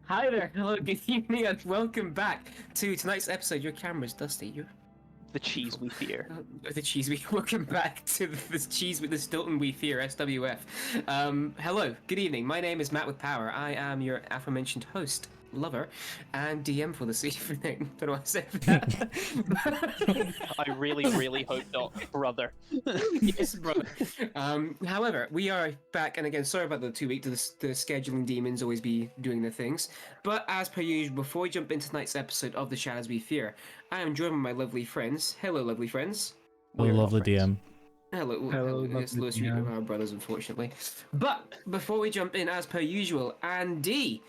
Hi there, hello, good evening, and welcome back to tonight's episode. Your camera's dusty. You're The cheese we fear. the cheese we. Welcome back to this cheese with the Stilton we fear, SWF. Hello, good evening. My name is Matt with Power. I am your aforementioned host, lover, and DM for this evening. Don't know what to say for that. I really hope not, brother. Yes, brother. However, we are back, and again, sorry about the 2 week. The scheduling demons always be doing their things. But as per usual, before we jump into tonight's episode of The Shadows We Fear, I am joined by my lovely friends. Hello, lovely friends. Oh, lovely DM. Hello. It's lovely Lewis, DM. our brothers, unfortunately. But before we jump in, as per usual, Andy,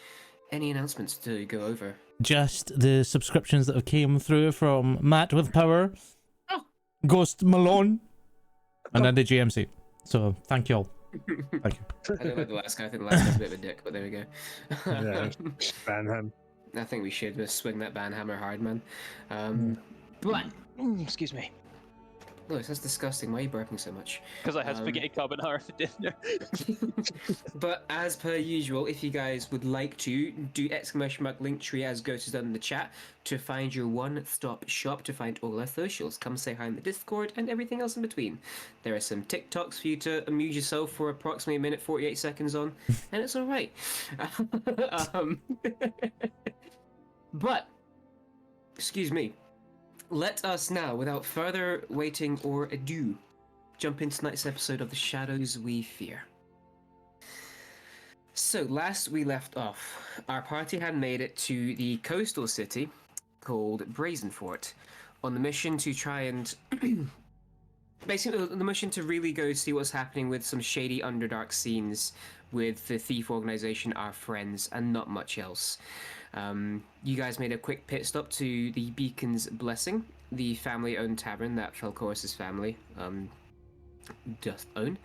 any announcements to go over? Just the subscriptions that have came through from Matt with Power, Oh. Ghost Malone, and then the GMC. So thank you all. Thank you. I don't like the last guy. I think the last guy's a bit of a dick, but there we go. Yeah, ban him. I think we should just swing that banhammer hard, man. But Excuse me. Lewis, that's disgusting. Why are you burping so much? Because I had spaghetti carbonara for dinner. But as per usual, if you guys would like to, do !Linktree as Ghost has done in the chat to find your one-stop shop to find all our socials. Come say hi in the Discord and everything else in between. There are some TikToks for you to amuse yourself for approximately a minute 48 seconds on, and it's all right. But, excuse me. Let us now, without further waiting or ado, jump into tonight's episode of The Shadows We Fear. So, last we left off, our party had made it to the coastal city called Brazenfort on the mission to try and... basically, the mission to really go see what's happening with some shady Underdark scenes with the thief organization, our friends, and not much else. You guys made a quick pit stop to the Beacon's Blessing, the family-owned tavern that Falcoris' family doth own.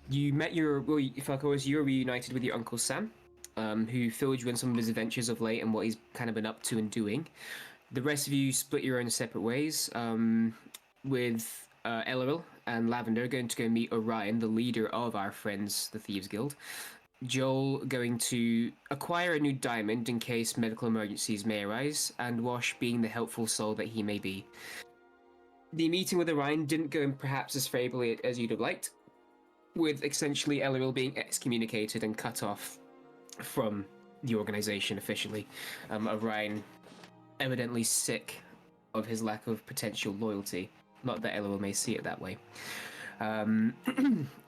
You met Falcoris, you were reunited with your Uncle Sam, who filled you in some of his adventures of late and what he's kind of been up to and doing. The rest of you split your own separate ways, with Elleril and Lavender going to go meet Orion, the leader of our friends, the Thieves Guild. Joel going to acquire a new diamond in case medical emergencies may arise, and Wash being the helpful soul that he may be. The meeting with Orion didn't go in perhaps as favorably as you'd have liked, with essentially Elleril being excommunicated and cut off from the organization officially. Orion evidently sick of his lack of potential loyalty. Not that Elleril may see it that way.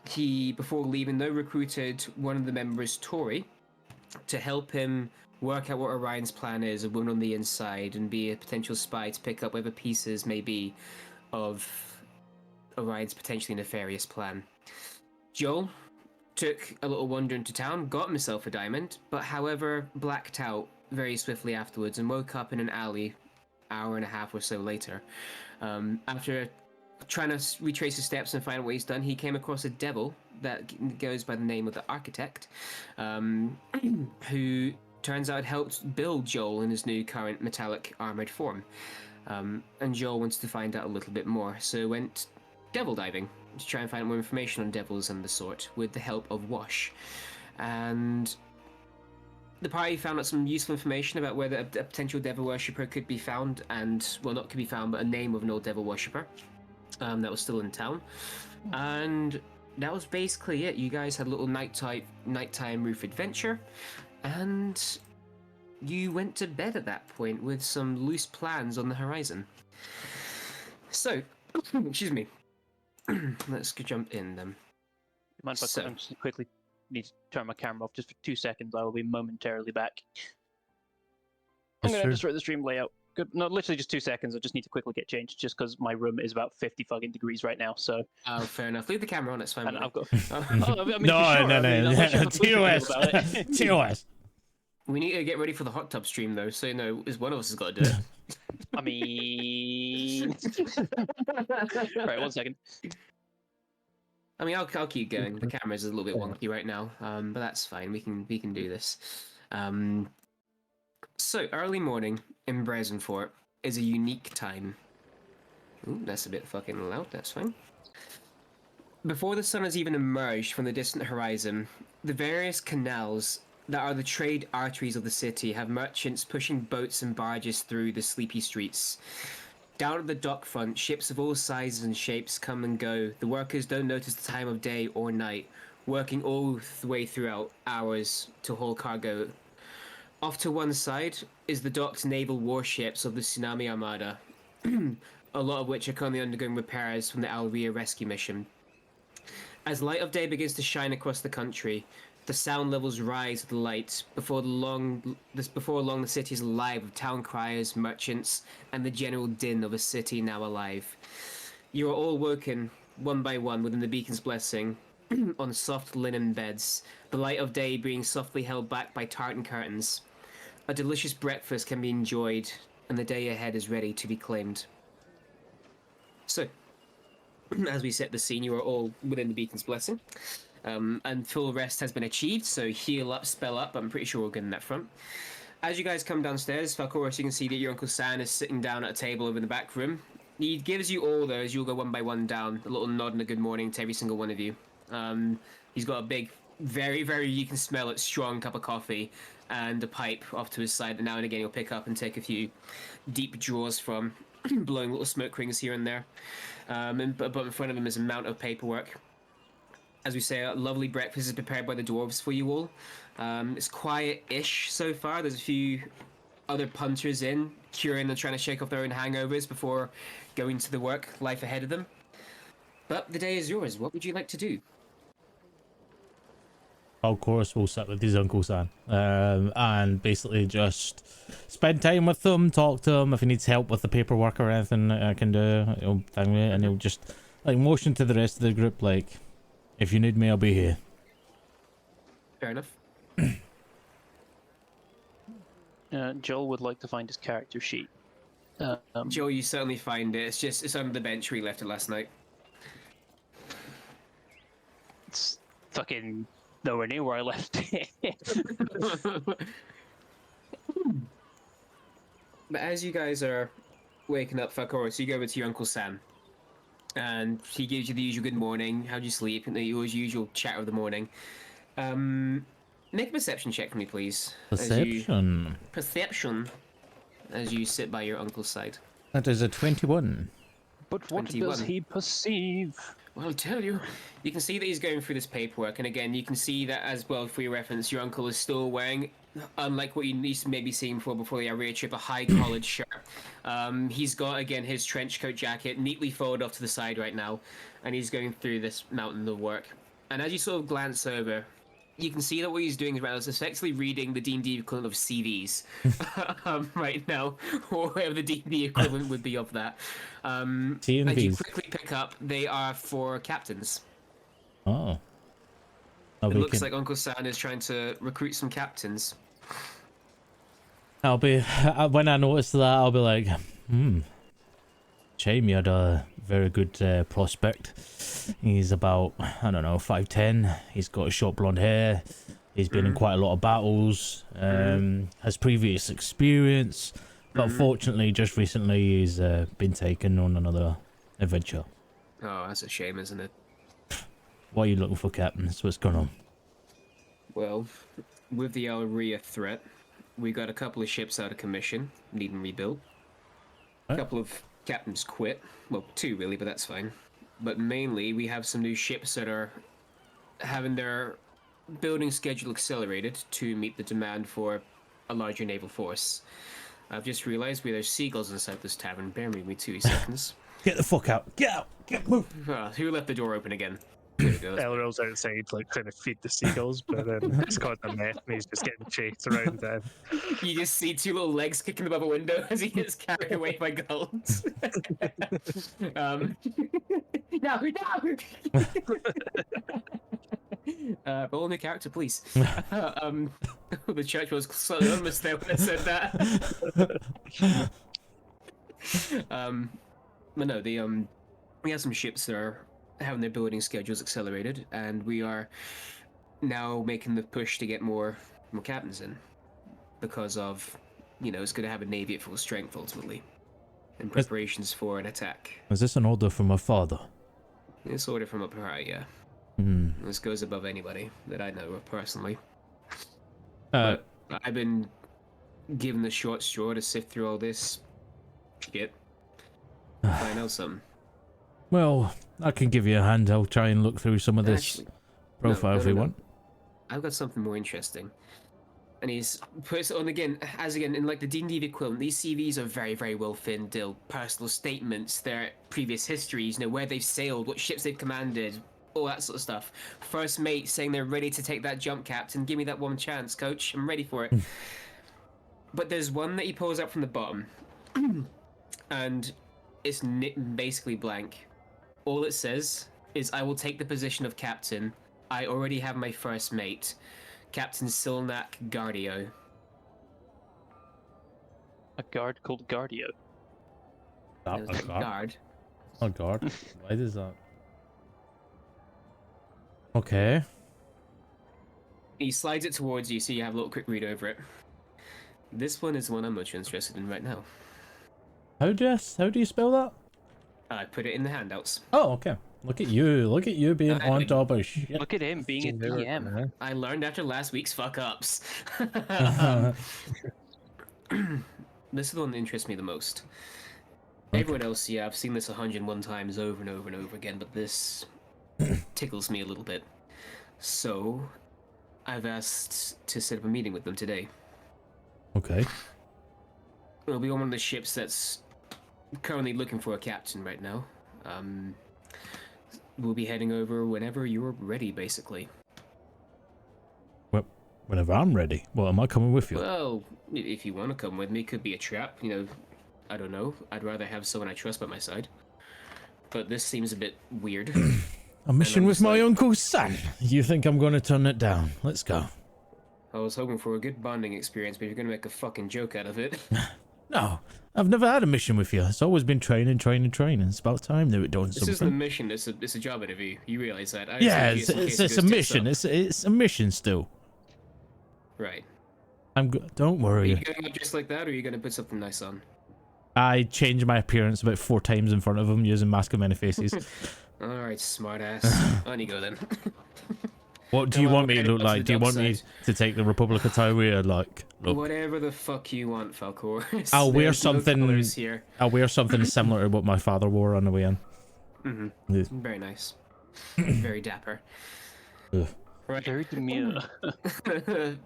He, before leaving though, recruited one of the members, Tori, to help him work out what Orion's plan is, a woman on the inside, and be a potential spy to pick up whatever pieces may be of Orion's potentially nefarious plan. Joel took a little wander into town, got himself a diamond, but however blacked out very swiftly afterwards and woke up in an alley hour and a half or so later. After trying to retrace his steps and find out what he's done, he came across a devil that goes by the name of the Architect, who turns out helped build Joel in his new current metallic armored form. And Joel wants to find out a little bit more, so went devil diving to try and find more information on devils and the sort with the help of Wash. And the party found out some useful information about where a potential devil worshipper could be found, and, well, not could be found, but a name of an old devil worshipper that was still in town. And that was basically it. You guys had a little nighttime roof adventure, and you went to bed at that point with some loose plans on the horizon. So, excuse me. Let's jump in then. Mind if I just quickly need to turn my camera off just for 2 seconds? I will be momentarily back. I'm going to destroy the stream layout. Good. No, literally just 2 seconds. I just need to quickly get changed, just because my room is about 50 fucking degrees right now. So. Oh, fair enough. Leave the camera on. It's fine. And I've got. No. TOS. TOS. We need to get ready for the hot tub stream though, so is one of us has got to do it. I mean. Right, 1 second. I mean, I'll keep going. The camera's a little bit wonky right now, but that's fine. We can do this. So early morning in Brazenfort is a unique time. Ooh, that's a bit fucking loud. That's fine. Before the sun has even emerged from the distant horizon, the various canals that are the trade arteries of the city have merchants pushing boats and barges through the sleepy streets. Down at the dock front, ships of all sizes and shapes come and go. The workers don't notice the time of day or night, working all the way throughout hours to haul cargo. Off to one side is the docked naval warships of the Tsunami Armada, a lot of which are currently undergoing repairs from the Alria rescue mission. As light of day begins to shine across the country, the sound levels rise with the light. Before long, the city is alive with town criers, merchants, and the general din of a city now alive. You are all woken, one by one, within the beacon's blessing, on soft linen beds, the light of day being softly held back by tartan curtains. A delicious breakfast can be enjoyed, and the day ahead is ready to be claimed. So, as we set the scene, you are all within the beacon's blessing. And full rest has been achieved, so heal up, spell up. I'm pretty sure we're good in that front. As you guys come downstairs, Falcoris, you can see that your Uncle San is sitting down at a table over in the back room. He gives you all, though, as you'll go one by one down, a little nod and a good morning to every single one of you. He's got a big, very, very, you can smell it, strong cup of coffee and a pipe off to his side that now and again he'll pick up and take a few deep draws from, blowing little smoke rings here and there. But in front of him is a mount of paperwork. As we say, a lovely breakfast is prepared by the dwarves for you all. It's quiet-ish so far. There's a few other punters in, curing and trying to shake off their own hangovers before going to the work life ahead of them. But the day is yours. What would you like to do? Of course, we'll sit with his Uncle Sam and basically just spend time with them, talk to him. If he needs help with the paperwork or anything I can do, he'll thank me, and he'll just like motion to the rest of the group like, if you need me, I'll be here. Fair enough. Joel would like to find his character sheet. Joel, you certainly find it. It's under the bench where you left it last night. It's fucking nowhere near where I left it. But as you guys are waking up, Falcoris, you go over to your Uncle Sam. And he gives you the usual good morning, how'd you sleep, and the usual chat of the morning. Make a perception check for me, please. Perception. Perception. As you sit by your uncle's side. That is a 21. But what 21. does he perceive? Well, I'll tell you. You can see that he's going through this paperwork, and again, you can see that as well, for your reference, your uncle is still wearing, unlike what you used to maybe seen before the Area trip, a high-collared shirt. He's got, again, his trench coat jacket neatly folded off to the side right now, and he's going through this mountain of work. And as you sort of glance over, you can see that what he's doing is effectively reading the D&D equivalent of CVs right now, or whatever the D&D equivalent would be of that. As you quickly pick up, they are for captains. Oh. It looks like Uncle San is trying to recruit some captains. I'll be, when I notice that, I'll be like, shame you had a very good prospect. He's about, I don't know, 5'10". He's got short blonde hair. He's been in quite a lot of battles. Has previous experience. But unfortunately, just recently, he's been taken on another adventure. Oh, that's a shame, isn't it? What are you looking for, Captain? What's going on? Well, with the Alria threat, we got a couple of ships out of commission, needing rebuilt. A couple of captains quit. Well, 2 really, but that's fine. But mainly, we have some new ships that are having their building schedule accelerated to meet the demand for a larger naval force. I've just realized there's seagulls inside this tavern. Bear with me 2 seconds. Get the fuck out! Get out! Move! Who left the door open again? There we go. Elrond's outside, like, trying to feed the seagulls, but then it's caused a mess, and he's just getting chased around then. You just see 2 little legs kicking above a window as he gets carried away by gulls. No! Roll a new character, please. The church was slightly almost there when I said that. But no, we have some ships that are having their building schedules accelerated, and we are now making the push to get more captains in, because of, it's going to have a navy at full strength ultimately, in preparations for an attack. Is this an order from my father? It's order from up high, yeah. This goes above anybody that I know of personally. But I've been given the short straw to sift through all this shit. Find out something. Well, I can give you a hand. I'll try and look through some of this Actually, profile if you want. I've got something more interesting. And he's puts it on again, as again, in like the D&D equivalent, these CVs are very, very well thinned. They'll personal statements, their previous histories, where they've sailed, what ships they've commanded, all that sort of stuff. First mate saying they're ready to take that jump, Captain. Give me that one chance, coach. I'm ready for it. But there's one that he pulls up from the bottom. And it's basically blank. All it says is, I will take the position of captain. I already have my first mate. Captain Silnak Gardio. A guard called Gardio. A guard? A guard? Why does that? Okay. He slides it towards you so you have a little quick read over it. This one is the one I'm much interested in right now. How do you spell that? I put it in the handouts. Oh, okay. Look at you. Look at you being on top of shit. Look at him being a DM. I learned after last week's fuck-ups. This is the one that interests me the most. Okay. Everyone else, yeah, I've seen this 101 times over and over and over again, but this tickles me a little bit. So, I've asked to set up a meeting with them today. Okay. It'll be on one of the ships that's currently looking for a captain right now. We'll be heading over whenever you're ready, basically. Well, whenever I'm ready. Well, am I coming with you? Well, if you want to come with me, could be a trap. I don't know. I'd rather have someone I trust by my side. But this seems a bit weird. A mission with my uncle's son. You think I'm going to turn it down? Let's go. I was hoping for a good bonding experience, but you're going to make a fucking joke out of it. No, I've never had a mission with you. It's always been training. It's about time they were doing something. This isn't a mission, it's a job interview. You realize that? Yeah, it's a mission. It's a mission still. Right. Don't worry. Are you going up just like that, or are you going to put something nice on? I changed my appearance about 4 times in front of him using Mask of Many Faces. Alright, smartass. On you go then. What do you want me to look like? Do you want me to take the Republic of Tywea like look? Whatever the fuck you want, Falcor. I'll wear something. I'll wear something similar to what my father wore on the way in. Mm-hmm. Very nice. Very dapper. Right. Very demure.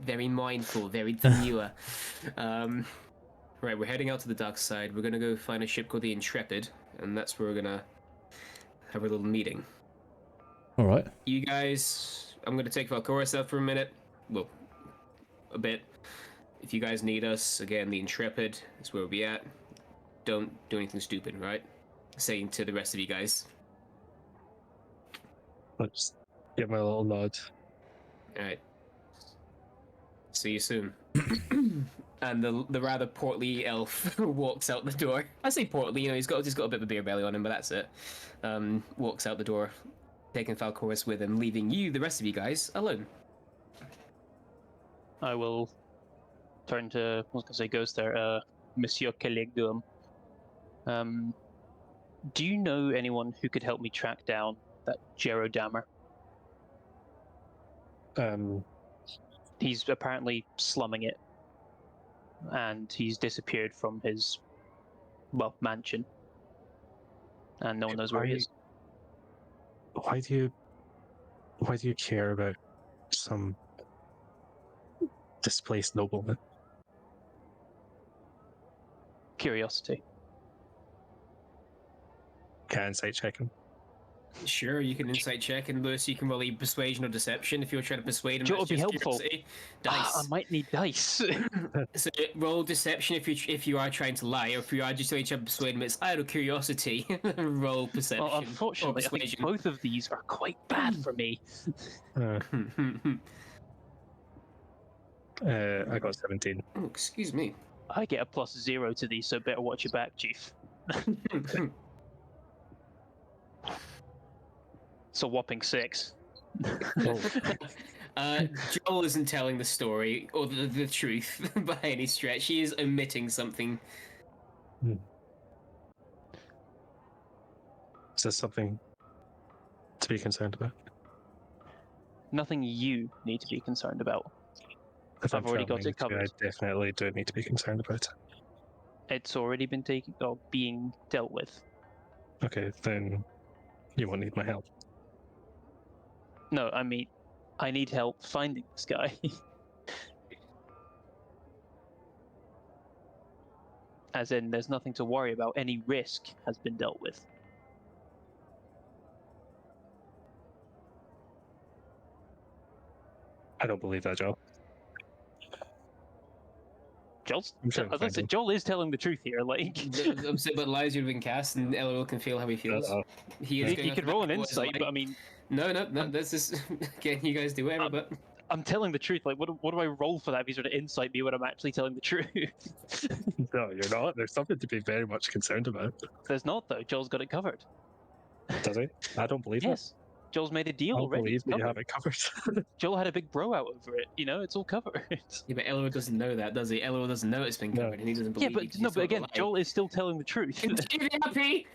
Very mindful. Very demure. Right, we're heading out to the dark side. We're gonna go find a ship called the Intrepid, and that's where we're gonna have a little meeting. All right. You guys. I'm going to take Valcoris out for a minute. Well, a bit. If you guys need us, again, the Intrepid is where we'll be at. Don't do anything stupid, right? Saying to the rest of you guys. I'll just give my little nod. Alright. See you soon. And the rather portly elf walks out the door. I say portly, he's just got a bit of a beer belly on him, but that's it. Walks out the door, taking Falcoris with him, leaving you, the rest of you guys, alone. I will turn to, I was going to say Ghost there, Monsieur Caligum. Do you know anyone who could help me track down that Jero Dammer? He's apparently slumming it, and he's disappeared from his, mansion, and no one knows where he is. Why do you care about some displaced nobleman? Curiosity. Can I insight check him? Sure, you can insight check, and Lewis, you can roll persuasion or deception if you're trying to persuade him. Do you know what would be helpful? Dice. I might need dice. So roll deception if you are trying to lie, or if you are just trying to persuade him. It's out of curiosity. Roll perception. Well, unfortunately, I think both of these are quite bad for me. I got 17. Oh, excuse me. I get a +0 to these, so better watch your back, Chief. It's a whopping 6. Joel isn't telling the story or the truth by any stretch. He is omitting something. Is this something to be concerned about? Nothing you need to be concerned about. If I've I'm already got traveling it covered. I definitely do need to be concerned about it. It's already been taken or being dealt with. Okay, then you won't need my help. No, I mean, I need help finding this guy. As in, there's nothing to worry about. Any risk has been dealt with. I don't believe that, Joe. I'm sure As I said, Joel is telling the truth here. Like, I'm saying, but lies would have been cast, and LOL can feel how he feels. He is going he off could the roll back an of what is insight, like. but I mean, No, that's just again. You guys do whatever, but I'm telling the truth. Like, what do I roll for that? If he's going to insight me when I'm actually telling the truth. No, you're not. There's something to be very much concerned about. There's not though. Joel's got it covered. Does he? I don't believe it. Yes, Joel's made a deal I don't already. believe It's that you covered. have it covered. Joel had a big bro out over it. You know, it's all covered. yeah, but LOL doesn't know that, does he? LOL doesn't know it's been No. covered, and he doesn't Yeah, believe but you 'cause no, you but told a again, lie. Joel is still telling the truth. Continue the happy.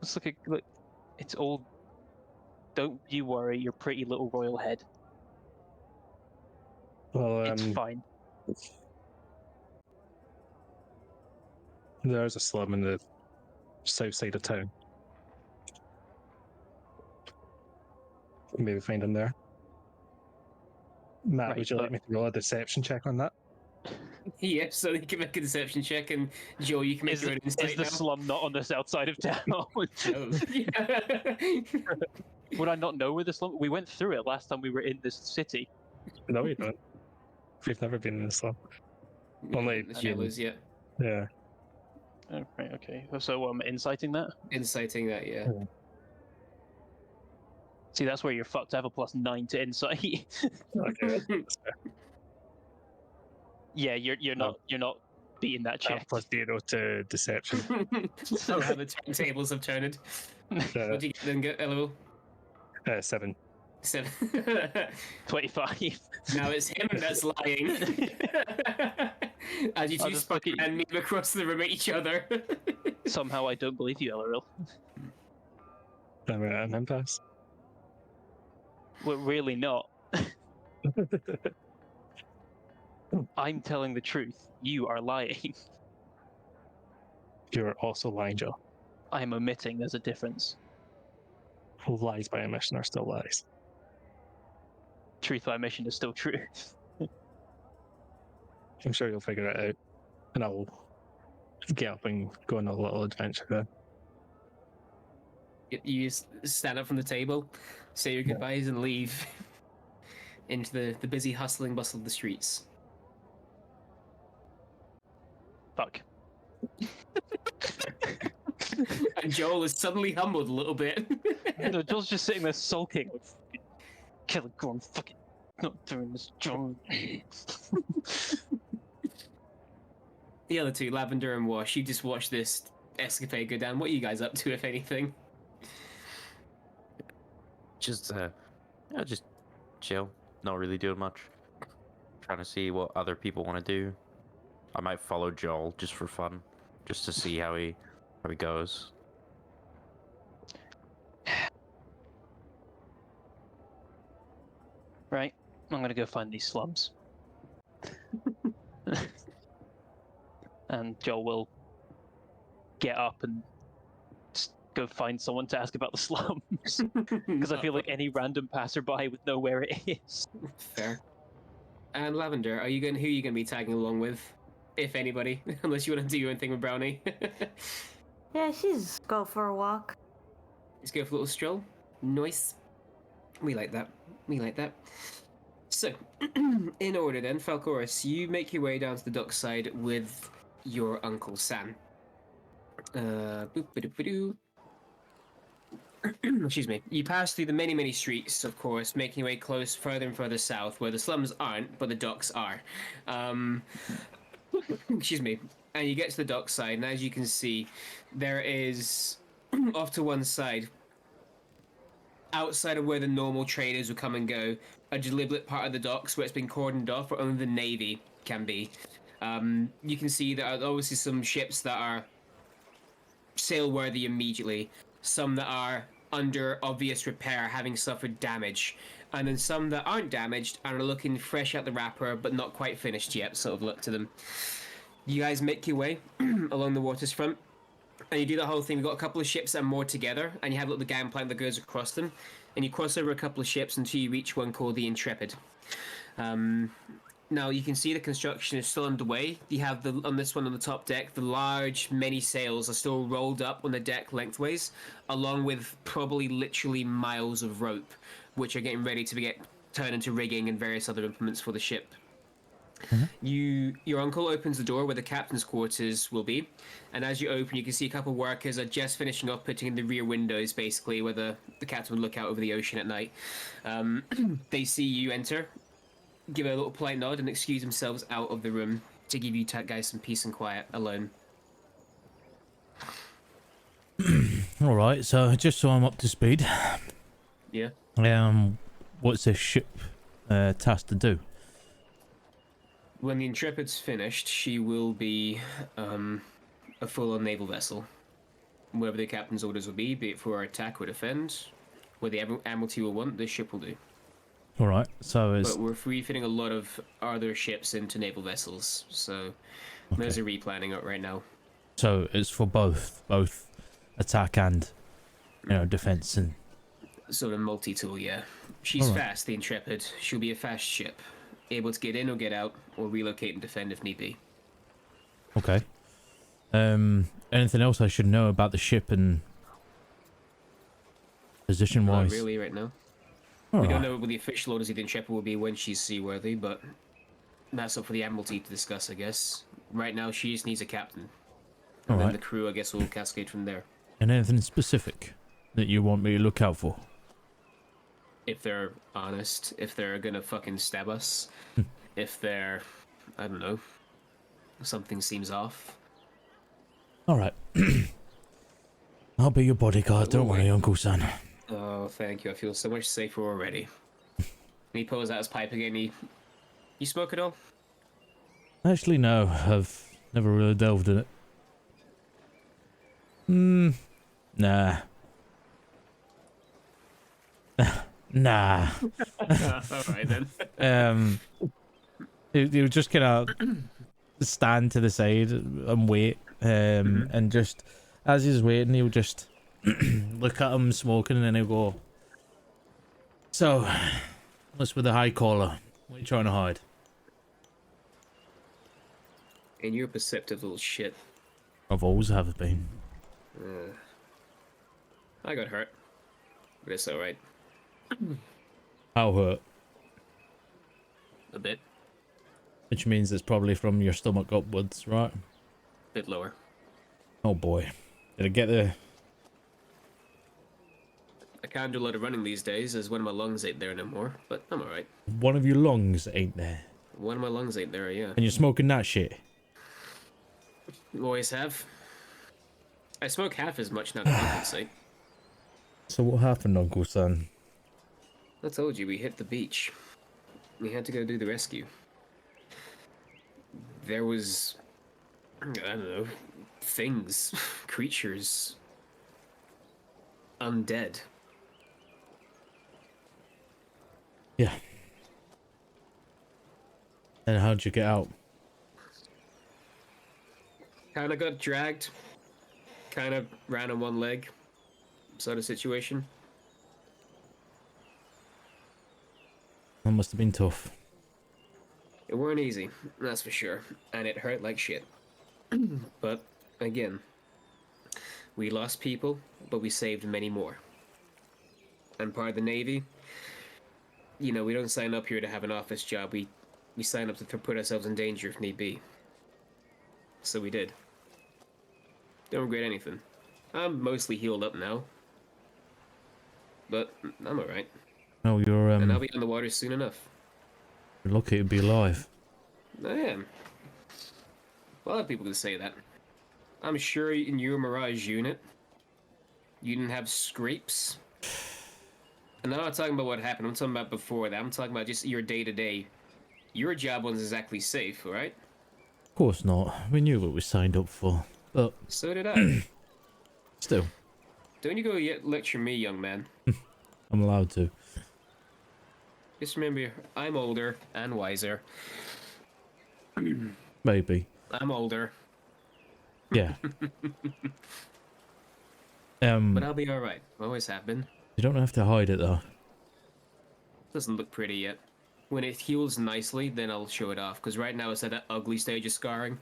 It's like, look, it's all. Don't you worry, your pretty little royal head. Well, It's fine. there's a slum in the south side of town. Maybe find him there. Matt, Right, would you like but- me to roll a deception check on that? Yeah, so you can make a deception check, and Joel, you can make Is, your own insight is the now. slum not on the south side of town? No. Yeah. Would I not know where the slum? We went through it last time we were in this city. No, you don't. We've never been in the slum. Only the shallows, yeah. Yeah. Oh, right, okay. So I'm inciting that. Inciting that, yeah. See, that's where you're fucked. I have a +9 to insight. Okay. Yeah, you're not beating that I have check. +0 to deception. So how the turntables have turned. What do you get then? Get LOL? 7. 7. 25. Now it's him that's lying. As you I'll two just look at and move across the room at each other. Somehow I don't believe you, LRL. I'm at an impasse. We're really not. I'm telling the truth. You are lying. You're also lying, Joe. I am omitting. There's a difference. Lies by omission are still lies. Truth by omission is still truth. I'm sure you'll figure it out. And I'll get up and go on a little adventure then. You just stand up from the table, say your goodbyes, and leave into the busy hustling bustle of the streets. Fuck. And Joel is suddenly humbled a little bit. No, Joel's just sitting there sulking. Like, fucking kill it, go on, fucking not doing this job. The other two, Lavender and Wash, you just watch this escapade go down. What are you guys up to, if anything? Just just chill. Not really doing much. Trying to see what other people want to do. I might follow Joel just for fun, just to see how he goes. Right, I'm gonna go find these slums. And Joel will get up and just go find someone to ask about the slums. Because I feel like any random passerby would know where it is. Fair. And Lavender, who are you going to be tagging along with, if anybody? Unless you want to do your own thing with Brownie. Yeah, she's go for a walk. Let's go for a little stroll. Nice. We like that. We like that. So, in order then, Falcoris, you make your way down to the dockside with your Uncle Sam. Boop-a-doop-a-doo. Excuse me. You pass through the many, many streets, of course, making your way close further and further south, where the slums aren't, but the docks are. Excuse me. And you get to the dockside, and as you can see, there is, off to one side, outside of where the normal traders would come and go, a deliberate part of the docks where it's been cordoned off, where only the navy can be. You can see there are obviously some ships that are sail-worthy immediately, some that are under obvious repair, having suffered damage, and then some that aren't damaged and are looking fresh out the wrapper but not quite finished yet, sort of look to them. You guys make your way along the water's front, and you do the whole thing. We've got a couple of ships that are moored together, and you have the gangplank that goes across them, and you cross over a couple of ships until you reach one called the Intrepid. Now you can see the construction is still underway. You have on this one on the top deck, the large many sails are still rolled up on the deck lengthways, along with probably literally miles of rope, which are getting ready to get turned into rigging and various other implements for the ship. Your uncle opens the door where the captain's quarters will be, and as you open, you can see a couple of workers are just finishing off putting in the rear windows, basically, where the captain would look out over the ocean at night. They see you enter, give a little polite nod, and excuse themselves out of the room to give you guys some peace and quiet alone. All right, so just so I'm up to speed. Yeah. What's this ship tasked to do? When the Intrepid's finished, she will be a full-on naval vessel. Whatever the captain's orders will be it for attack or defend, where the Admiralty will want, this ship will do. All right, so it's... But we're refitting a lot of other ships into naval vessels, so there's a replanning right now. So it's for both attack and, defense and... Sort of multi-tool, yeah. She's fast, the Intrepid. She'll be a fast ship, able to get in or get out, or relocate and defend if need be. Okay. Anything else I should know about the ship and position-wise? Not really right now. We don't know what the official orders of the Intrepid will be when she's seaworthy, but that's up for the Admiralty to discuss, I guess. Right now, she just needs a captain. And then the crew, I guess, will cascade from there. And anything specific that you want me to look out for? If they're honest, if they're gonna fucking stab us, if they're, I don't know, something seems off. Alright. I'll be your bodyguard, don't worry, Uncle Son. Oh, thank you. I feel so much safer already. And he pulls out his pipe again. You smoke at all? Actually, no. I've never really delved in it. Nah. Nah. Alright then. He'll just kind of stand to the side and wait. And just, as he's waiting, he'll just look at him smoking, and then he'll go, "So, what's with the high collar? What are you trying to hide?" And you're a perceptive little shit. I've always have been. I got hurt. But it's alright. How hurt? A bit. Which means it's probably from your stomach upwards, right? Bit lower. Oh boy. Did I get the... I can't do a lot of running these days, as one of my lungs ain't there no more, but I'm alright. One of your lungs ain't there. One of my lungs ain't there, yeah. And you're smoking that shit? Always have. I smoke half as much now to compensate. So what happened, Uncle Son? I told you, we hit the beach. We had to go do the rescue. There was... I don't know... things. Creatures. Undead. Yeah. And how'd you get out? Kinda got dragged. Kinda ran on one leg. Sort of situation. That must have been tough. It weren't easy, that's for sure. And it hurt like shit. But, again, we lost people, but we saved many more. And part of the Navy, we don't sign up here to have an office job. We sign up to put ourselves in danger if need be. So we did. Don't regret anything. I'm mostly healed up now. But I'm alright. No, you're And I'll be on the water soon enough. you're lucky to be alive. I am. A lot of people can say that. I'm sure in your Mirage unit, you didn't have scrapes. And I'm not talking about what happened, I'm talking about before that. I'm talking about just your day-to-day. Your job wasn't exactly safe, alright? Of course not. We knew what we signed up for. But So did I. still. Don't you go yet lecture me, young man. I'm allowed to. Just remember, I'm older and wiser. Maybe. I'm older. Yeah. But I'll be alright. Always have been. You don't have to hide it though. Doesn't look pretty yet. When it heals nicely, then I'll show it off. Because right now it's at that ugly stage of scarring.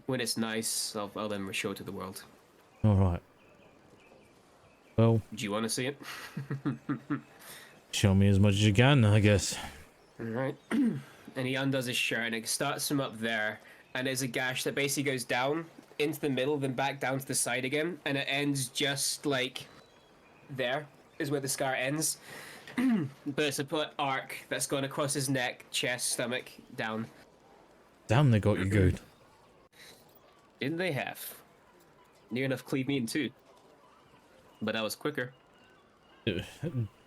When it's nice, I'll then show it to the world. Alright. Well, Do you want to see it? show me as much as you can, I guess. Alright. And he undoes his shirt and it starts from up there. And there's a gash that basically goes down into the middle, then back down to the side again. And it ends just like there is where the scar ends. But it's a put arc that's gone across his neck, chest, stomach, down. Damn, they got you good. Didn't they have? Near enough cleave me in two. But that was quicker.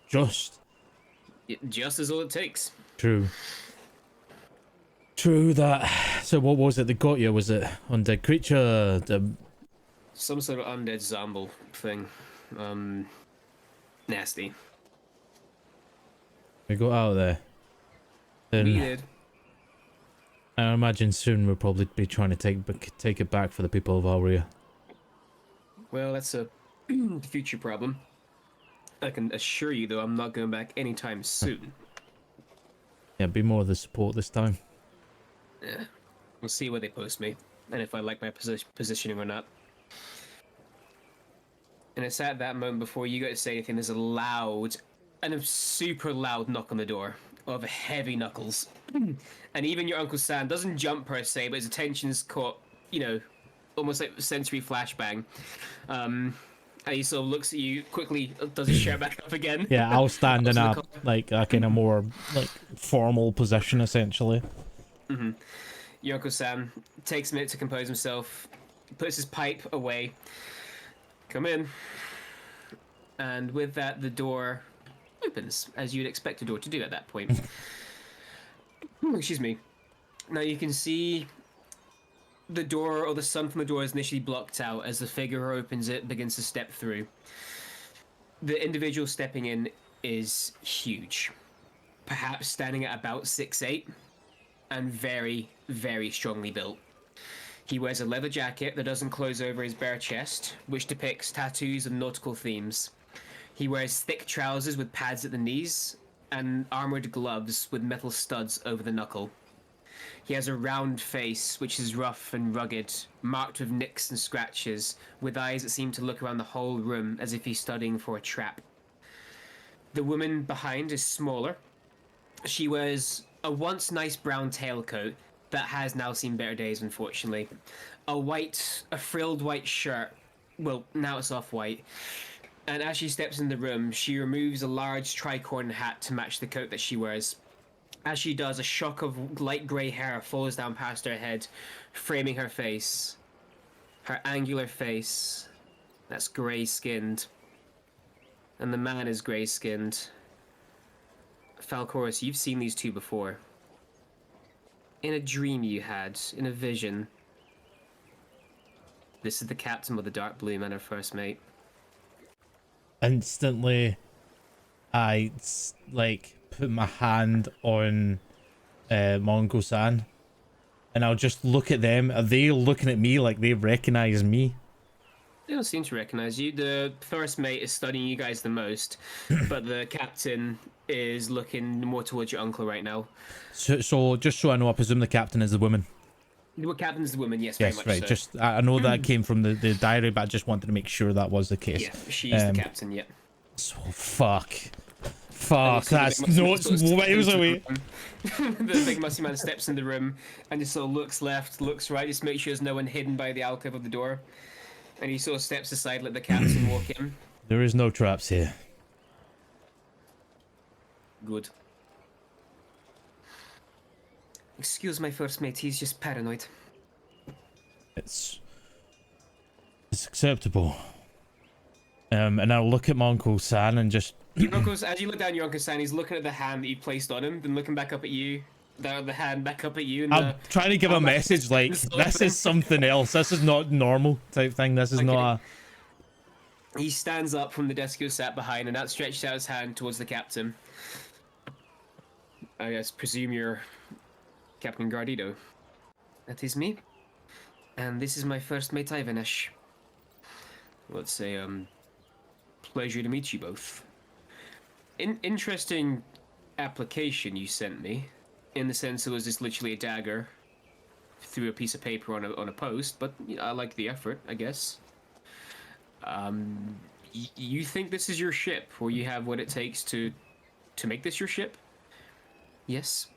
Just. Just is all it takes. True. True that. So what was it that got you? Was it undead creature? Some sort of undead zombie thing. Nasty. We got out of there. Then We did. I imagine soon we'll probably be trying to take it back for the people of Alria. Well, that's a future problem. I can assure you, though, I'm not going back anytime soon. Yeah, be more of the support this time. Yeah. We'll see where they post me, and if I like my positioning or not. And it's at that moment before you go to say anything, there's a loud, and a super loud knock on the door of heavy knuckles. And even your Uncle Sam doesn't jump per se, but his attention's caught, you know, almost like a sensory flashbang. And he sort of looks at you quickly, does his shirt back up again. Yeah, I'll stand in a like in a more like formal position essentially. Mm-hmm. Your Uncle Sam takes a minute to compose himself, puts his pipe away. Come in. And with that, the door opens, as you'd expect a door to do at that point. Excuse me. Now you can see the door, or the sun from the door, is initially blocked out as the figure who opens it begins to step through. The individual stepping in is huge. Perhaps standing at about 6'8", and very, very strongly built. He wears a leather jacket that doesn't close over his bare chest, which depicts tattoos and nautical themes. He wears thick trousers with pads at the knees, and armored gloves with metal studs over the knuckle. He has a round face, which is rough and rugged, marked with nicks and scratches, with eyes that seem to look around the whole room as if he's studying for a trap. The woman behind is smaller. She wears a once nice brown tailcoat that has now seen better days, unfortunately. A frilled white shirt. Well, now it's off-white. And as she steps in the room, she removes a large tricorn hat to match the coat that she wears. As she does, a shock of light grey hair falls down past her head, framing her face. Her angular face, that's grey-skinned. And the man is grey-skinned. Falcorus, you've seen these two before. In a dream you had, in a vision. This is the captain with the dark blue and her first mate. Instantly, I like put my hand on my Uncle San, and I'll just look at them. Are they looking at me like they recognize me? They don't seem to recognize you. The first mate is studying you guys the most, but the captain is looking more towards your uncle right now. So just so I know, I presume the captain is the woman. The captain is the woman, yes, Yes, very much right. so. Just I know that came from the diary, but I just wanted to make sure that was the case. Yeah, she's the captain, yeah. So fuck, that's notes miles away. The big musty man steps in the room and just sort of looks left, looks right, just make sure there's no one hidden by the alcove of the door. And he sort of steps aside, let the captain walk in. There is no traps here. Good. Excuse my first mate, he's just paranoid. It's acceptable. And I'll look at my Uncle San and just... As you look down your Uncle San, he's looking at the hand that you placed on him, then looking back up at you, the hand back up at you. And I'm trying to give a message like, this is something else. This is not normal type thing. This is not a... He stands up from the desk he was sat behind and outstretched out his hand towards the captain. I guess presume you're Captain Gardito. That is me. And this is my first mate, Ivanish. Let's say, pleasure to meet you both. Interesting application you sent me, in the sense it was just literally a dagger through a piece of paper on a post, but you know, I like the effort, I guess. You think this is your ship, or you have what it takes to make this your ship? Yes.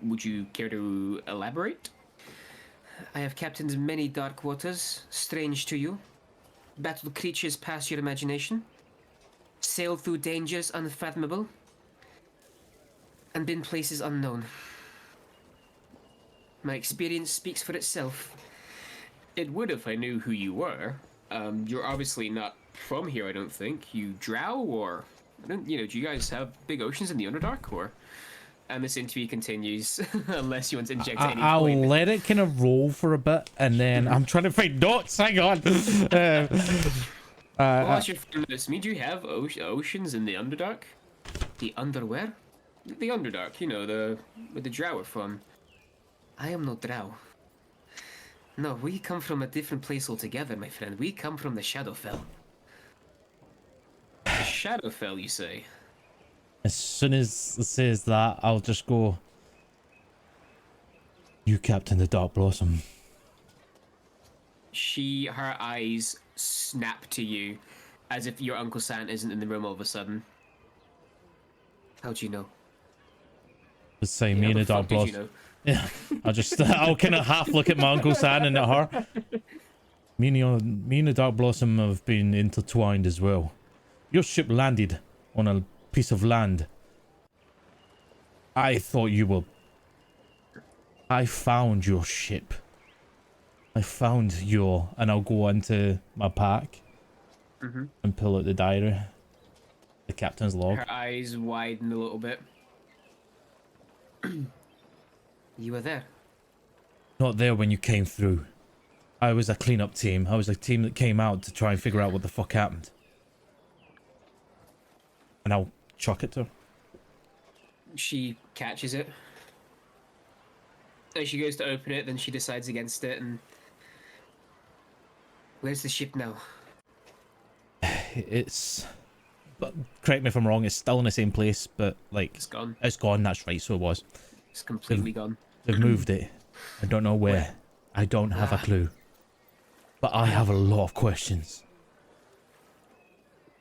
Would you care to elaborate? I have captained many dark waters, strange to you, battled creatures past your imagination, sailed through dangers unfathomable, and been places unknown. My experience speaks for itself. It would if I knew who you were. You're obviously not from here, I don't think. You drow, or do you guys have big oceans in the Underdark, or? And this interview continues, unless you want to inject any I'll point. let it kind of roll for a bit, and then I'm trying to find notes. Hang on. What's your notes? Do you have oceans in the Underdark? The Underwhere? The Underdark, where the drow are from. I am no drow. No, we come from a different place altogether, my friend. We come from the Shadowfell. The Shadowfell, you say? As soon as it says that, I'll just go, you Captain the Dark Blossom. Her eyes snap to you, as if your Uncle Sam isn't in the room all of a sudden. How'd you know? The same, me and the Dark Blossom. You know? Yeah, I'll kind of half look at my Uncle Sam and at her. Me and the Dark Blossom have been intertwined as well. Your ship landed on a piece of land. I thought you were... I found your ship. I found your... And I'll go into my pack and pull out the diary. The captain's log. Her eyes widen a little bit. You were there? Not there when you came through. I was a cleanup team. I was a team that came out to try and figure out what the fuck happened. And I'll chuck it to her. She catches it. As she goes to open it, then she decides against it and... Where's the ship now? It's... But correct me if I'm wrong, it's still in the same place, but like... It's gone. It's gone, that's right, so it was. It's completely gone. They've moved it. I don't know where. I don't have a clue. But I have a lot of questions.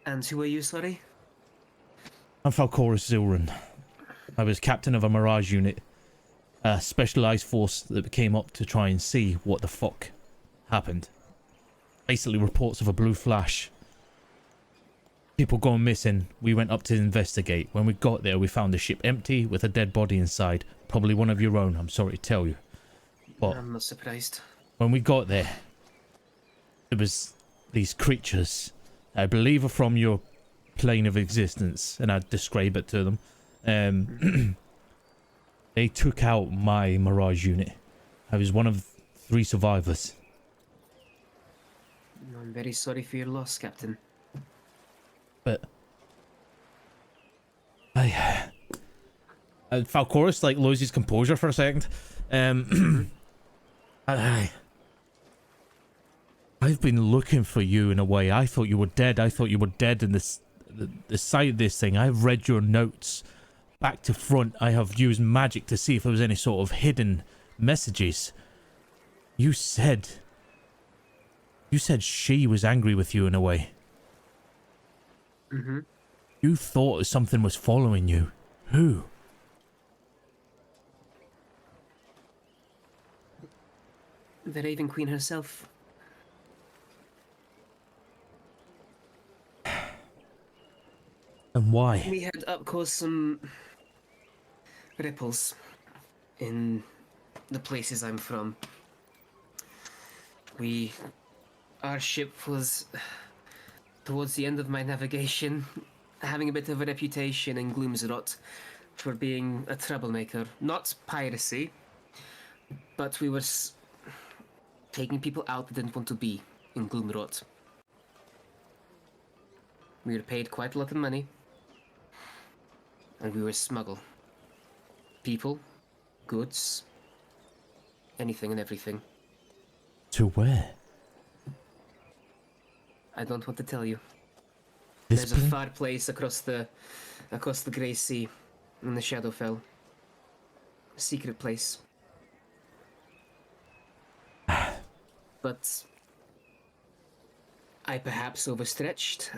And who are you, sorry? I'm Falcorus Zilran. I was captain of a Mirage unit. A specialized force that came up to try and see what the fuck happened. Basically reports of a blue flash. People going missing. We went up to investigate. When we got there, we found the ship empty with a dead body inside. Probably one of your own, I'm sorry to tell you. But I'm not surprised. when we got there, there was these creatures. I believe are from your plane of existence, and I'd describe it to them. They took out my Mirage unit. I was one of 3 survivors. I'm very sorry for your loss, Captain. But Falcorus like loses composure for a second. I've been looking for you in a way. I thought you were dead. I thought you were dead in the sight of this thing. I've read your notes back to front. I have used magic to see if there was any sort of hidden messages. You said she was angry with you in a way. You thought something was following you. Who? The Raven Queen herself. And why? We had up caused some ripples in the places I'm from. Our ship was towards the end of my navigation, having a bit of a reputation in Gloomsrot for being a troublemaker. Not piracy, but we were taking people out that didn't want to be. in Gloomrot. We were paid quite a lot of money, and we were smuggle. People, goods, anything and everything. To where? I don't want to tell you. This There's a place? far place across the Grey Sea, in the Shadowfell. A secret place. But I perhaps overstretched,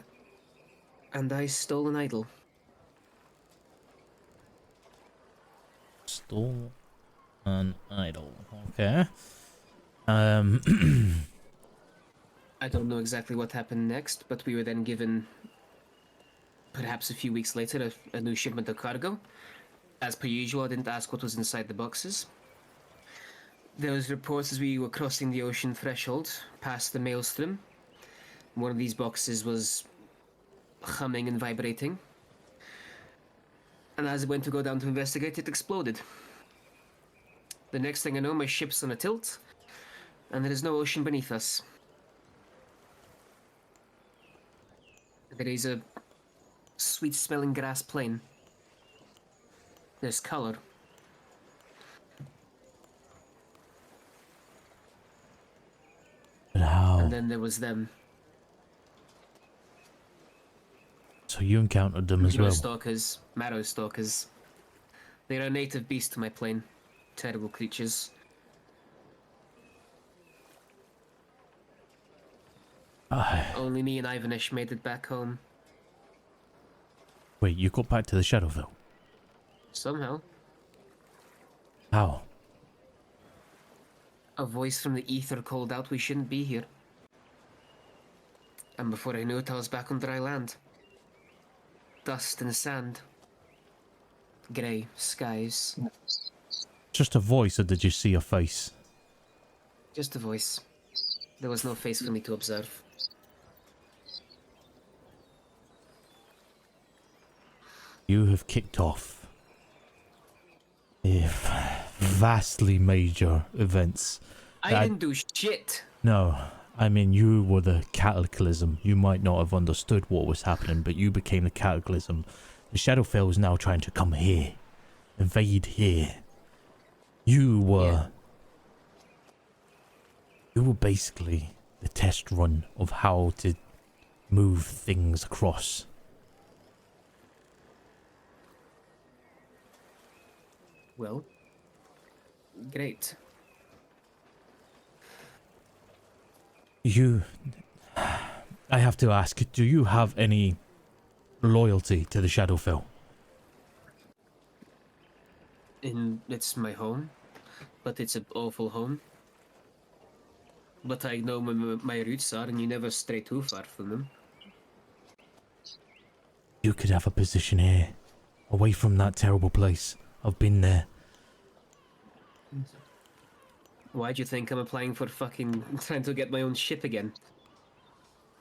and I stole an idol. Stole an idol. Okay. I don't know exactly what happened next, but we were then given, perhaps a few weeks later, a new shipment of cargo. As per usual, I didn't ask what was inside the boxes. There was reports as we were crossing the ocean threshold, past the maelstrom. One of these boxes was humming and vibrating. And as I went to go down to investigate, it exploded. The next thing I know, my ship's on a tilt, and there is no ocean beneath us. There is a sweet-smelling grass plain. There's color. But how? And then there was them. So you encountered them as well? Stalkers, marrow stalkers. They're a native beast to my plane. Terrible creatures. Only me and Ivanish made it back home. Wait, you got back to the Shadowville? Somehow. How? A voice from the ether called out we shouldn't be here. And before I knew it, I was back on dry land. Dust and sand. Grey skies. Just a voice, or did you see a face? Just a voice. There was no face for me to observe. You have kicked off vastly major events. I didn't do shit! No, I mean, you were the cataclysm. You might not have understood what was happening, but you became the cataclysm. The Shadowfell is now trying to come here. Invade here. You were basically the test run of how to move things across. Well, great. I have to ask, do you have any loyalty to the Shadowfell? It's my home, but it's an awful home. But I know where my roots are, and you never stray too far from them. You could have a position here, away from that terrible place. I've been there. Why do you think I'm applying for fucking trying to get my own ship again?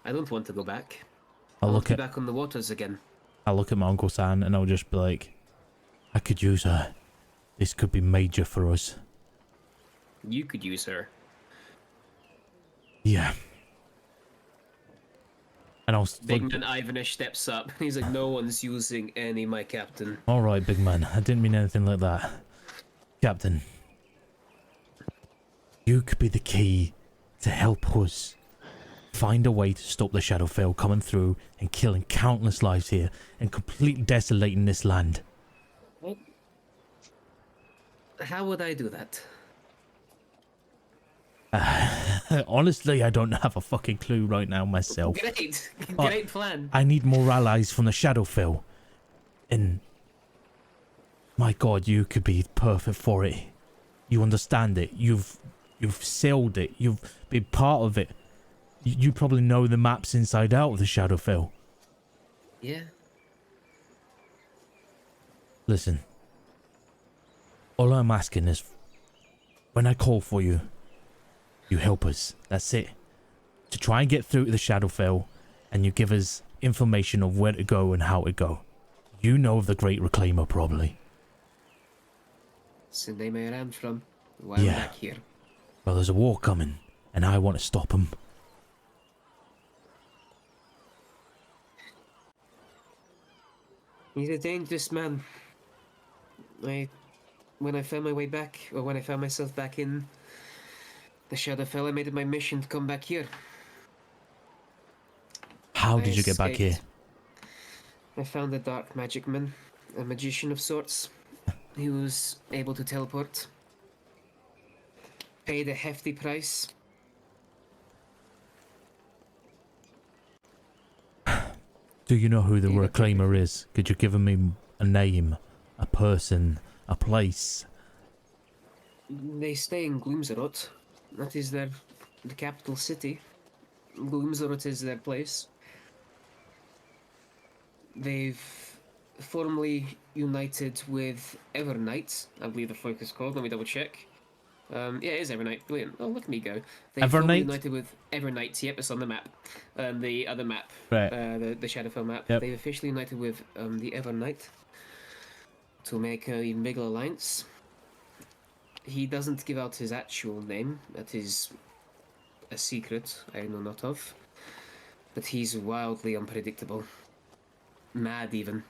I don't want to go back. I want to be back on the waters again. I'll look at my Uncle San and I'll just be like, I could use her. This could be major for us. You could use her. Yeah. And I'll... Big man Ivanish steps up. He's like, no one's using any, my captain. Alright, big man. I didn't mean anything like that. Captain. You could be the key to help us find a way to stop the Shadowfell coming through and killing countless lives here and completely desolating this land. Well, how would I do that? Honestly, I don't have a fucking clue right now myself. Great plan. I need more allies from the Shadowfell. And my god, you could be perfect for it. You understand it. You've sailed it. You've been part of it. You probably know the maps inside out of the Shadowfell. Yeah. Listen. All I'm asking is, when I call for you, you help us. That's it. To try and get through to the Shadowfell, and you give us information of where to go and how to go. You know of the Great Reclaimer, probably. It's the name I am from. Why am I back here? Well, there's a war coming, and I want to stop him. He's a dangerous man. When I found my way back, or when I found myself back in the Shadowfell, I made it my mission to come back here. How I did you get back here? escaped. I found a dark magic man, a magician of sorts, who was able to teleport. Paid a hefty price. Do you know who the reclaimer is? Could you give me a name, a person, a place? They stay in Gloomzarot. That is the capital city. Gloomzarot is their place. They've formally united with Evernight, I believe the folk is called. Let me double check. Yeah, it is Evernight. Brilliant. Oh, look at me go. They've formally united with Evernight. Yep, it's on the map. The other map, right? The Shadowfell map. Yep. They've officially united with the Evernight to make an even bigger alliance. He doesn't give out his actual name. That is a secret I know not of. But he's wildly unpredictable. Mad, even.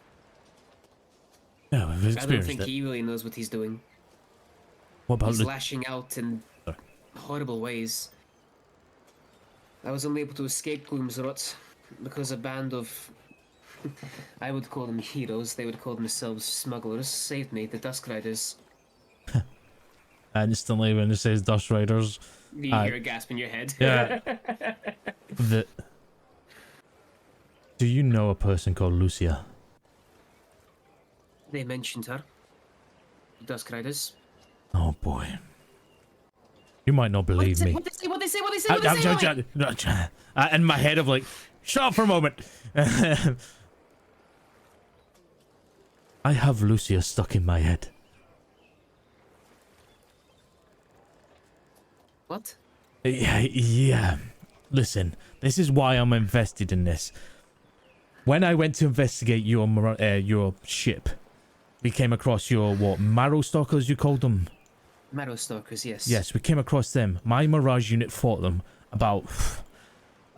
Yeah, we've experienced I don't think he really knows what he's doing. What about he's lashing out in horrible ways. I was only able to escape Gloomsrot because a band of, I would call them heroes, they would call themselves smugglers, saved me, the Dusk Riders. And instantly when it says Dust Riders, you hear a gasp in your head. Yeah. Do you know a person called Lucia? They mentioned her. The Dusk Riders. Oh boy. You might not believe me. What they say? In my head of like, shut up for a moment. I have Lucia stuck in my head. What? Yeah. Listen, this is why I'm invested in this. When I went to investigate your ship, we came across your, Marrow Stalkers you called them? Marrow Stalkers, yes. Yes, we came across them. My Mirage unit fought them.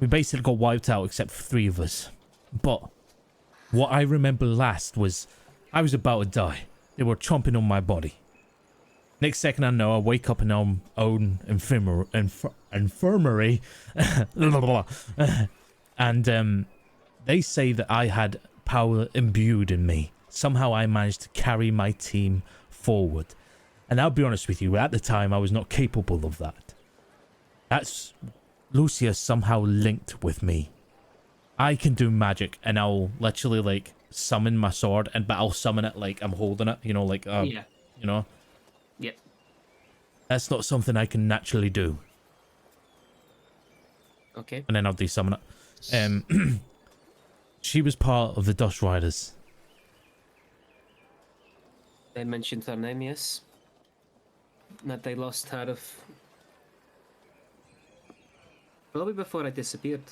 We basically got wiped out except for 3 of us. But what I remember last was I was about to die. They were chomping on my body. Next second I know, I wake up in our own infirmary. And they say that I had power imbued in me. Somehow I managed to carry my team forward. And I'll be honest with you, at the time I was not capable of that. That's Lucia somehow linked with me. I can do magic and I'll literally like summon my sword, but I'll summon it like I'm holding it, you know, like yeah. You know. Yep. That's not something I can naturally do. Okay. And then I'll desummon it. She was part of the Dust Riders. They mentioned her name, yes. That they lost her of... Probably before I disappeared.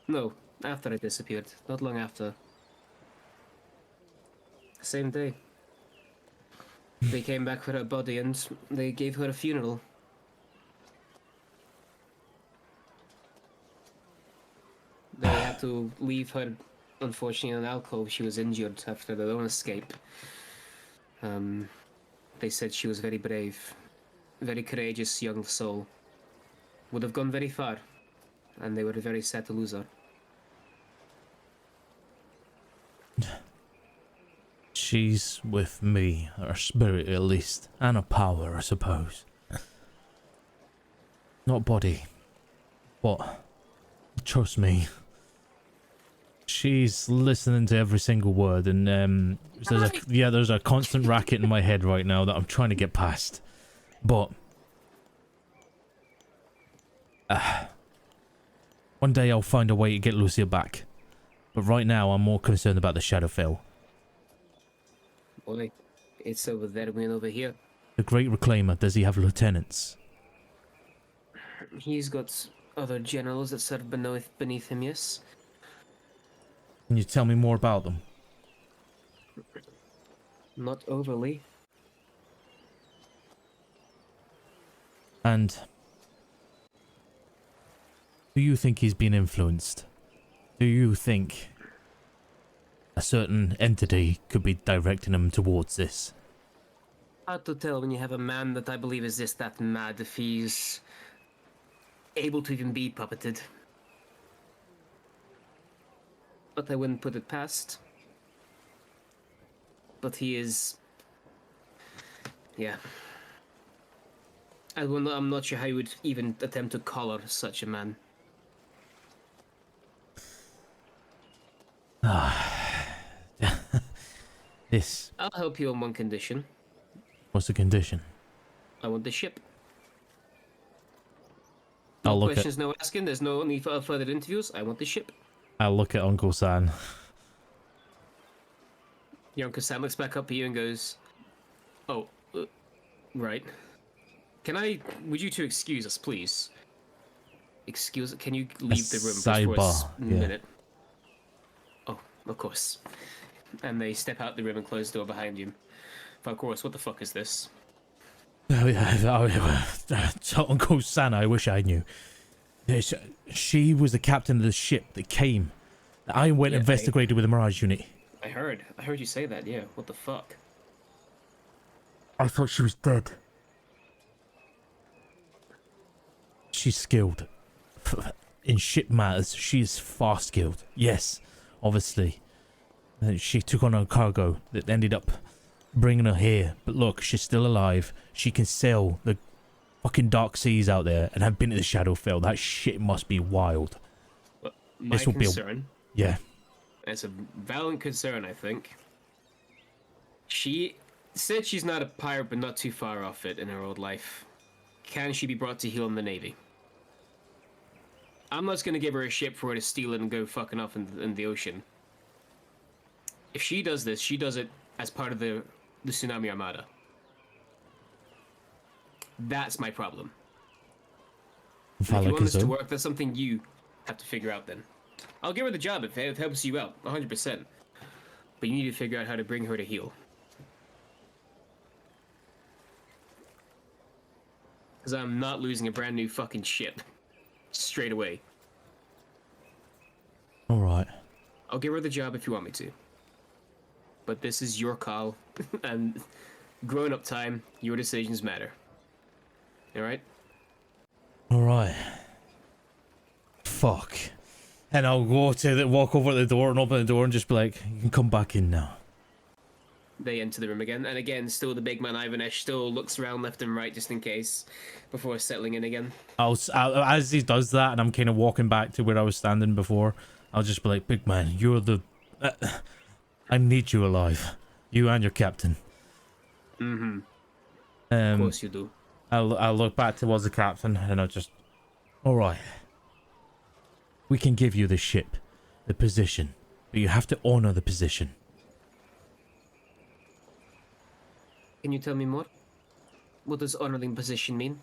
No, after I disappeared. Not long after. Same day. They came back for her body and they gave her a funeral. They had to leave her, unfortunately, in an alcove. She was injured after their own escape. They said she was very brave, very courageous young soul. Would have gone very far, and they were very sad to lose her. She's with me, her spirit at least, and her power, I suppose. Not body, but trust me, she's listening to every single word, and there's a constant racket in my head right now that I'm trying to get past. But one day I'll find a way to get Lucia back. But right now I'm more concerned about the Shadowfell. Boy, it's over there and over here. The Great Reclaimer, does he have lieutenants? He's got other generals that serve beneath him, yes. Can you tell me more about them? Not overly. And do you think he's been influenced? Do you think a certain entity could be directing him towards this. Hard to tell when you have a man that I believe is just that mad if he's able to even be puppeted. But I wouldn't put it past. But he is... Yeah. I'm not sure how you would even attempt to collar such a man. This. I'll help you on one condition. What's the condition? I want the ship. I'll No look questions, no asking. There's no need for further interviews. I want the ship. I'll look at Uncle San. Your Uncle Sam looks back up at you and goes, "Oh, right. Would you two excuse us, please? Can you leave the room just for a sidebar, yeah. minute?" Oh, of course. And they step out the room and close the door behind you. Of course, what the fuck is this? Uncle San, I wish I knew. She was the captain of the ship that came. I went and investigated with the Mirage unit. I heard you say that, yeah. What the fuck? I thought she was dead. She's skilled. In ship matters, she is far skilled. Yes, obviously. She took on a cargo that ended up bringing her here. But look, she's still alive. She can sail the fucking dark seas out there and have been to the Shadowfell. That shit must be wild. Well, my concern... Yeah. It's a valid concern, I think. She said she's not a pirate, but not too far off it in her old life. Can she be brought to heel in the Navy? I'm not just gonna give her a ship for her to steal it and go fucking off in the ocean. If she does this, she does it as part of the Tsunami Armada. That's my problem. If you want this to work, that's something you have to figure out then. I'll give her the job if it helps you out, 100%. But you need to figure out how to bring her to heel. Because I'm not losing a brand new fucking ship. Straight away. Alright. I'll give her the job if you want me to. But this is your call. And growing up time, your decisions matter. Alright? Alright. Fuck. And I'll walk over to the door and open the door and just be like, you can come back in now. They enter the room again, and again, still the big man Ivanesh still looks around left and right just in case, before settling in again. As he does that, and I'm kind of walking back to where I was standing before, I'll just be like, big man, you're the... I need you alive. You and your captain. Mm-hmm. Of course you do. I'll look back towards the captain, and I'll just... Alright. We can give you the ship, the position, but you have to honor the position. Can you tell me more? What does honoring position mean?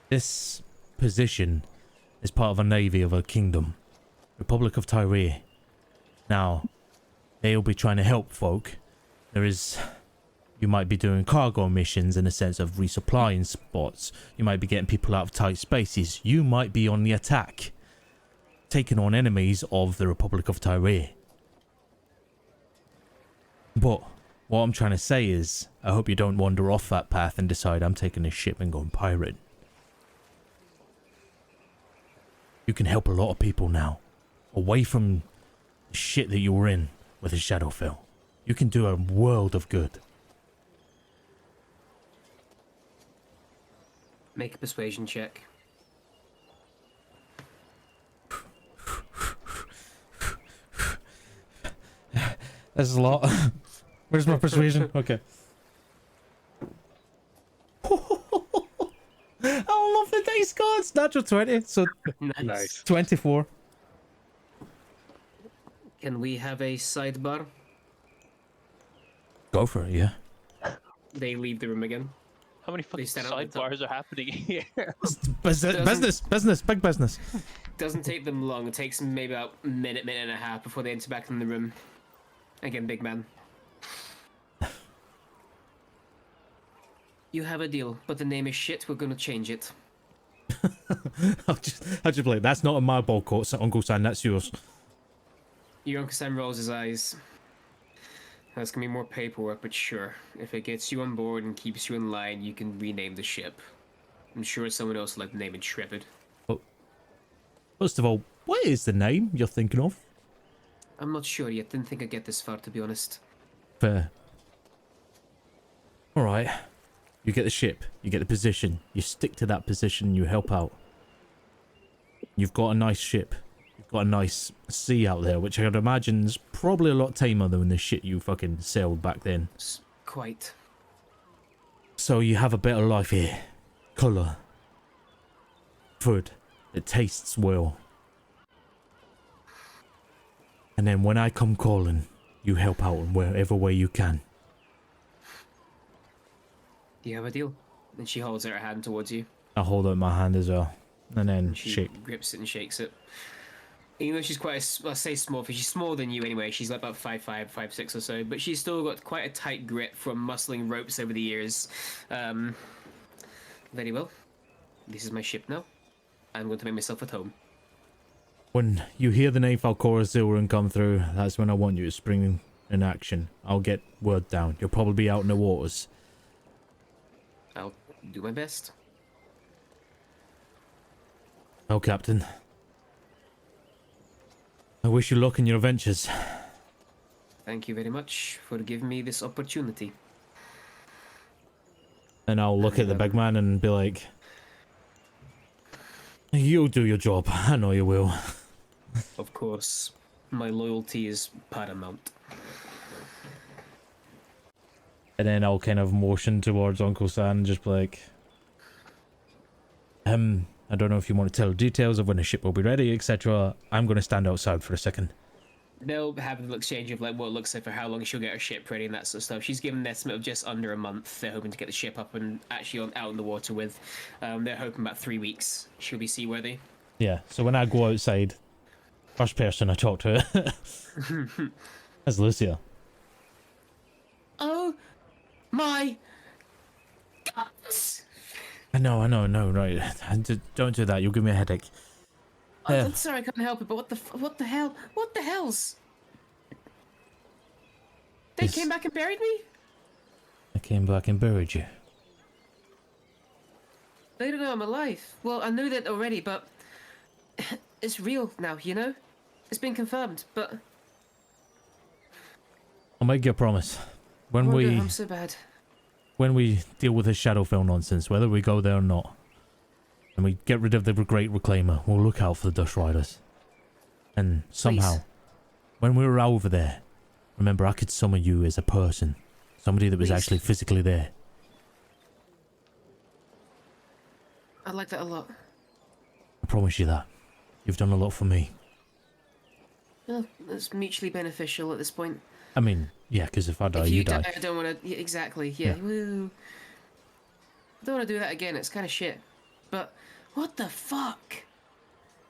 This position is part of a navy of a kingdom, Republic of Tyre. Now, they'll be trying to help folk. You might be doing cargo missions in a sense of resupplying spots. You might be getting people out of tight spaces. You might be on the attack, taking on enemies of the Republic of Tyre. But what I'm trying to say is, I hope you don't wander off that path and decide I'm taking this ship and going pirate. You can help a lot of people now, away from the shit that you were in with the Shadowfell. You can do a world of good. Make a persuasion check. That's a lot. Where's my persuasion? Okay. I love the dice cards. Natural 20, so Nice. 24. Can we have a sidebar? Go for it, yeah. They leave the room again. How many fucking stand up at the top. sidebars are happening here? Business, big business. Doesn't take them long. It takes them maybe about a minute and a half before they enter back in the room. Again, big man. You have a deal, but the name is shit. We're gonna change it. I'll just be like, that's not in my ball court, so Uncle Sam, that's yours. Your Uncle Sam rolls his eyes. That's gonna be more paperwork, but sure. If it gets you on board and keeps you in line, you can rename the ship. I'm sure someone else will like the name Intrepid. Well, first of all, what is the name you're thinking of? I'm not sure yet. Didn't think I'd get this far, to be honest. Fair. Alright. You get the ship, you get the position, you stick to that position, you help out. You've got a nice ship. You've got a nice sea out there, which I'd imagine's probably a lot tamer than the shit you fucking sailed back then. Quite. So you have a better life here. Colour. Food. It tastes well. And then when I come calling, you help out in wherever way you can. Do you have a deal? And she holds out her hand towards you. I hold out my hand as well. And then She shake. grips it and shakes it. Even though she's quite, I say small, because she's smaller than you anyway. She's like about 5'5", 5'6" or so, but she's still got quite a tight grip from muscling ropes over the years. Very well. This is my ship now. I'm going to make myself at home. When you hear the name Falcora Silverin come through, that's when I want you to spring in action. I'll get word down. You'll probably be out in the waters. I'll do my best. Oh, Captain. I wish you luck in your adventures. Thank you very much for giving me this opportunity. And I'll look at the big man and be like, you'll do your job. I know you will. Of course, my loyalty is paramount. And then I'll kind of motion towards Uncle Sam and just be like, I don't know if you want to tell details of when the ship will be ready, etc. I'm going to stand outside for a second. They'll have an exchange of like what it looks like for how long she'll get her ship ready and that sort of stuff. She's given an estimate of just under a month. They're hoping to get the ship up and actually out in the water with. They're hoping about 3 weeks she'll be seaworthy. Yeah, so when I go outside, first person I talk to is Lucia. Oh my guts! I know, no, right. Don't do that, you'll give me a headache. I'm sorry, I couldn't help it, but what the hell? What the hell's? They came back and buried me? I came back and buried you. They don't know I'm alive. Well, I knew that already, but it's real now, you know? It's been confirmed, but... I'll make you a promise. Oh, no, I'm so bad. When we deal with this Shadowfell nonsense, whether we go there or not, and we get rid of the Great Reclaimer, we'll look out for the Dust Riders. And somehow, Please. when we were over there, remember I could summon you as a person. Somebody that was Please. actually physically there. I like that a lot. I promise you that. You've done a lot for me. Well, it's mutually beneficial at this point. I mean, yeah, because if I die, If you you die. die, I don't want to... Yeah, exactly, yeah. Yeah. Woo. I don't want to do that again, it's kind of shit. But, what the fuck?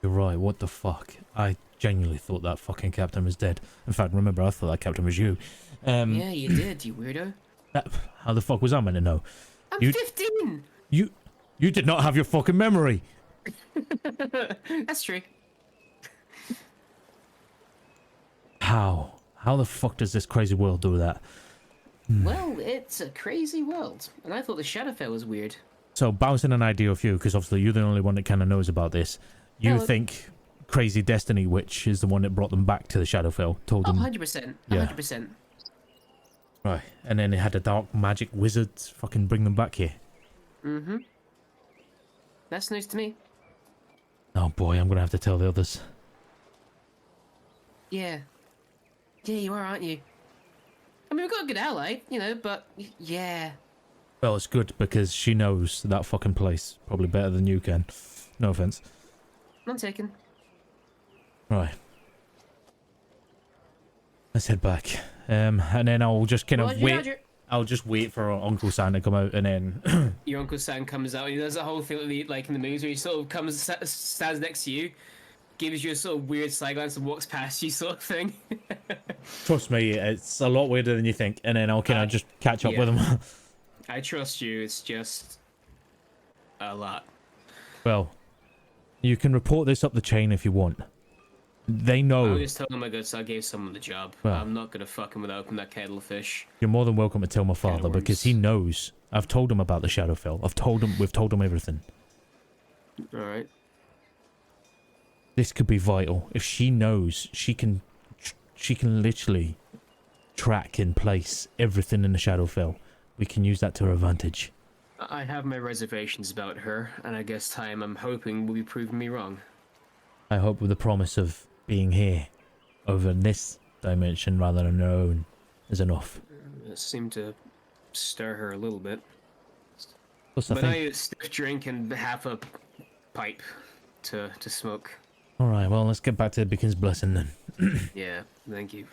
You're right, what the fuck? I genuinely thought that fucking captain was dead. In fact, remember, I thought that captain was you. Yeah, you did, you weirdo. How the fuck was I meant to know? I'm You- 15! You did not have your fucking memory! That's true. How? How the fuck does this crazy world do that? Well, it's a crazy world, and I thought the Shadowfell was weird. So, bouncing an idea off you, because obviously you're the only one that kind of knows about this. You Well, think Crazy Destiny Witch is the one that brought them back to the Shadowfell, told Oh, them... 100%. Yeah. 100%. Right, and then they had the dark magic wizards fucking bring them back here. Mm-hmm. That's news to me. Oh boy, I'm gonna have to tell the others. Yeah. Yeah, you are, aren't you? I mean, we've got a good ally, you know, but yeah. Well, it's good because she knows that fucking place probably better than you can. No offense. None taken. Right. Let's head back. And then I'll just kind of Roger, wait. Roger. I'll just wait for Uncle Sam to come out, and then Your Uncle Sam comes out and he does that whole thing like in the movies where he sort of comes, stands next to you, gives you a sort of weird side glance and walks past you sort of thing. trust me, it's a lot weirder than you think. And then I'll kind of just catch up with him. I trust you, it's just a lot. Well, you can report this up the chain if you want. They I know. just told him I gave someone the job. Well. I'm not gonna fuck him without opening that kettle of fish. You're more than welcome to tell my father because he knows. I've told him about the Shadowfell. We've told him everything. Alright. This could be vital. If she knows, she can literally track in place everything in the Shadowfell. We can use that to our advantage. I have my reservations about her, and I guess time I'm hoping will be proving me wrong. I hope with the promise of being here over in this dimension rather than our own is enough. It seemed to stir her a little bit. Plus, But now you stiff drink and half a pipe to smoke. Alright, well, let's get back to Beacon's blessing then. Yeah, thank you.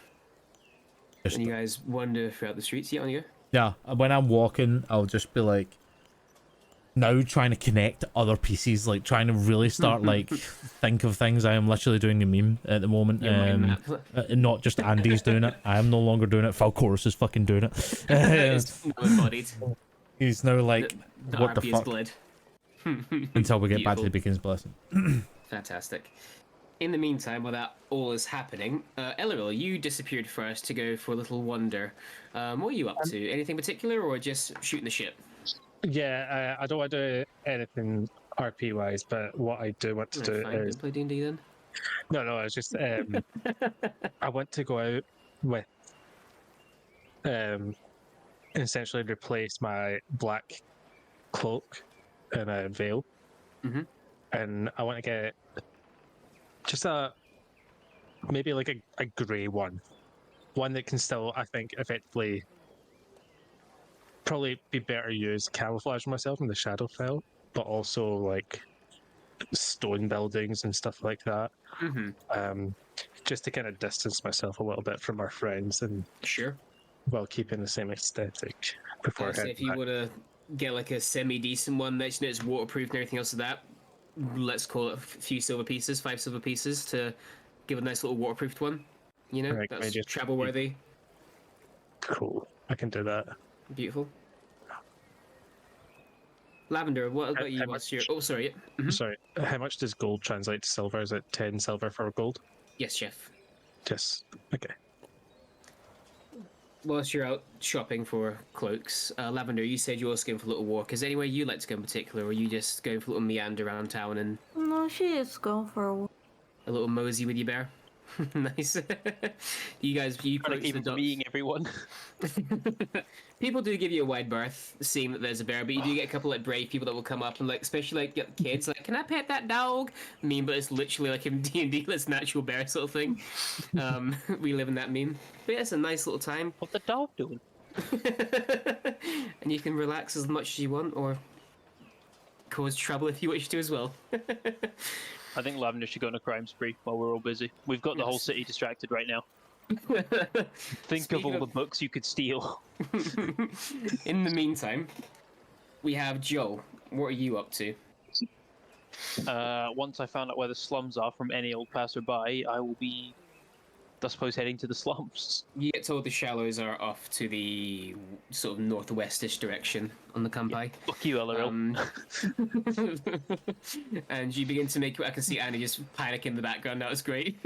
And you guys wander throughout the streets. Yeah, on you go. Yeah, when I'm walking, I'll just be like, now trying to connect other pieces, like trying to really start like think of things. I am literally doing a meme at the moment. Not just Andy's doing it. I am no longer doing it. Falcoris is fucking doing it. It's embodied. He's now like, what the fuck? Blood. Until we get back to the Beacon's blessing. Fantastic. In the meantime, while that all is happening, Elleril, you disappeared first to go for a little wander. What are you up to? Anything particular, or just shooting the shit? Yeah, I don't want to do anything RP wise, but what I do want to do is play D&D then. no, I was just I want to go out with essentially replace my black cloak and a veil, and I want to get just maybe like a grey one that can still, I think, effectively probably be better used camouflage myself in the Shadowfell, but also like stone buildings and stuff like that. Just to kind of distance myself a little bit from our friends and while keeping the same aesthetic before So if you want to get like a semi-decent one that's waterproof and everything else of that, let's call it a few silver pieces, 5 silver pieces to give a nice little waterproofed one. You know, right, that's travel worthy. Cool, I can do that. Beautiful. Lavender, what about you? What's your... Oh, sorry. Sorry, how much does gold translate to silver? Is it 10 silver for gold? Yes, chef. Yes. Okay. Whilst you're out shopping for cloaks, Lavender, you said you were going for a little walk. Is there anywhere you like to go in particular, or are you just going for a little meander around town and... No, she is going for a walk. A little mosey with you, bear? Nice. You guys, you kind of keep being everyone. People do give you a wide berth, seeing that there's a bear, but you do get a couple like brave people that will come up and like, especially like get kids like, "Can I pet that dog?" Meme, but it's literally like in D&D, it's natural bear sort of thing. We live in that meme. But yeah, it's a nice little time. What's the dog doing? And you can relax as much as you want, or cause trouble if you wish to as well. I think Lavender should go on a crime spree while we're all busy. We've got the whole city distracted right now. Think of all the books you could steal. In the meantime, we have Joe. What are you up to? Once I found out where the slums are from any old passerby, I will be, I suppose, heading to the slums. You get told the shallows are off to the sort of northwestish direction on the Kampai. Fuck you, LRL. And you begin to make... I can see Annie just panic in the background. That was great.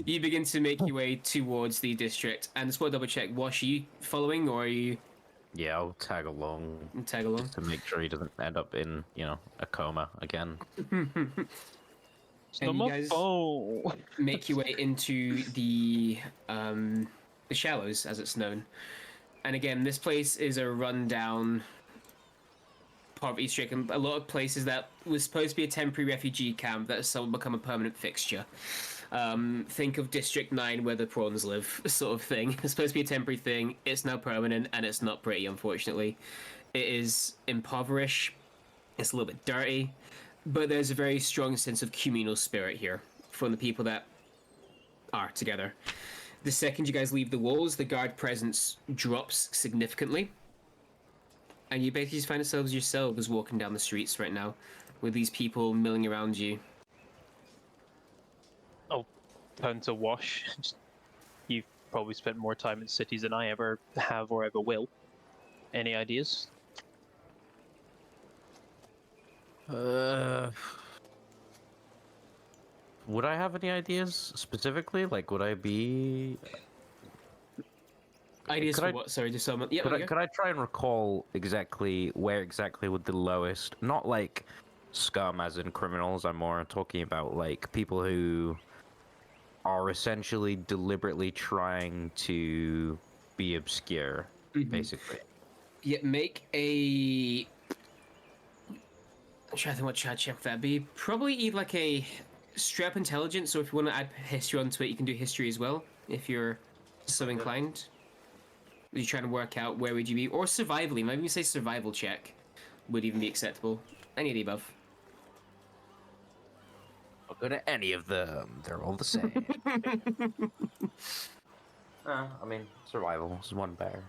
You begin to make your way towards the district. And just want to double check, was she following, or are you... Yeah, I'll tag along. Tag along? Just to make sure he doesn't end up in, a coma again. And you guys make your way into the shallows, as it's known. And again, this place is a rundown, poverty-stricken. A lot of places that was supposed to be a temporary refugee camp that has suddenly become a permanent fixture. Think of District 9 where the prawns live, sort of thing. It's supposed to be a temporary thing. It's now permanent, and it's not pretty, unfortunately. It is impoverished. It's a little bit dirty. But there's a very strong sense of communal spirit here from the people that are together. The second you guys leave the walls, the guard presence drops significantly. And you basically just find yourselves walking down the streets right now with these people milling around you. I'll turn to Wash. You've probably spent more time in cities than I ever have or ever will. Any ideas? would I have any ideas specifically? Like, would I be? Ideas Could for I- what? Sorry, just so yeah. Could I try and recall exactly where exactly would the lowest? Not like scum as in criminals. I'm more talking about like people who are essentially deliberately trying to be obscure, basically. Yeah, make a. I'm trying to think what check for that be. Probably either like a straight up intelligence, or if you want to add history onto it, you can do history as well if you're so inclined. You're trying to work out where would you be, or survival. Maybe even say survival check would even be acceptable. Any of the above. I'll go to any of them. They're all the same. I mean, survival is one better.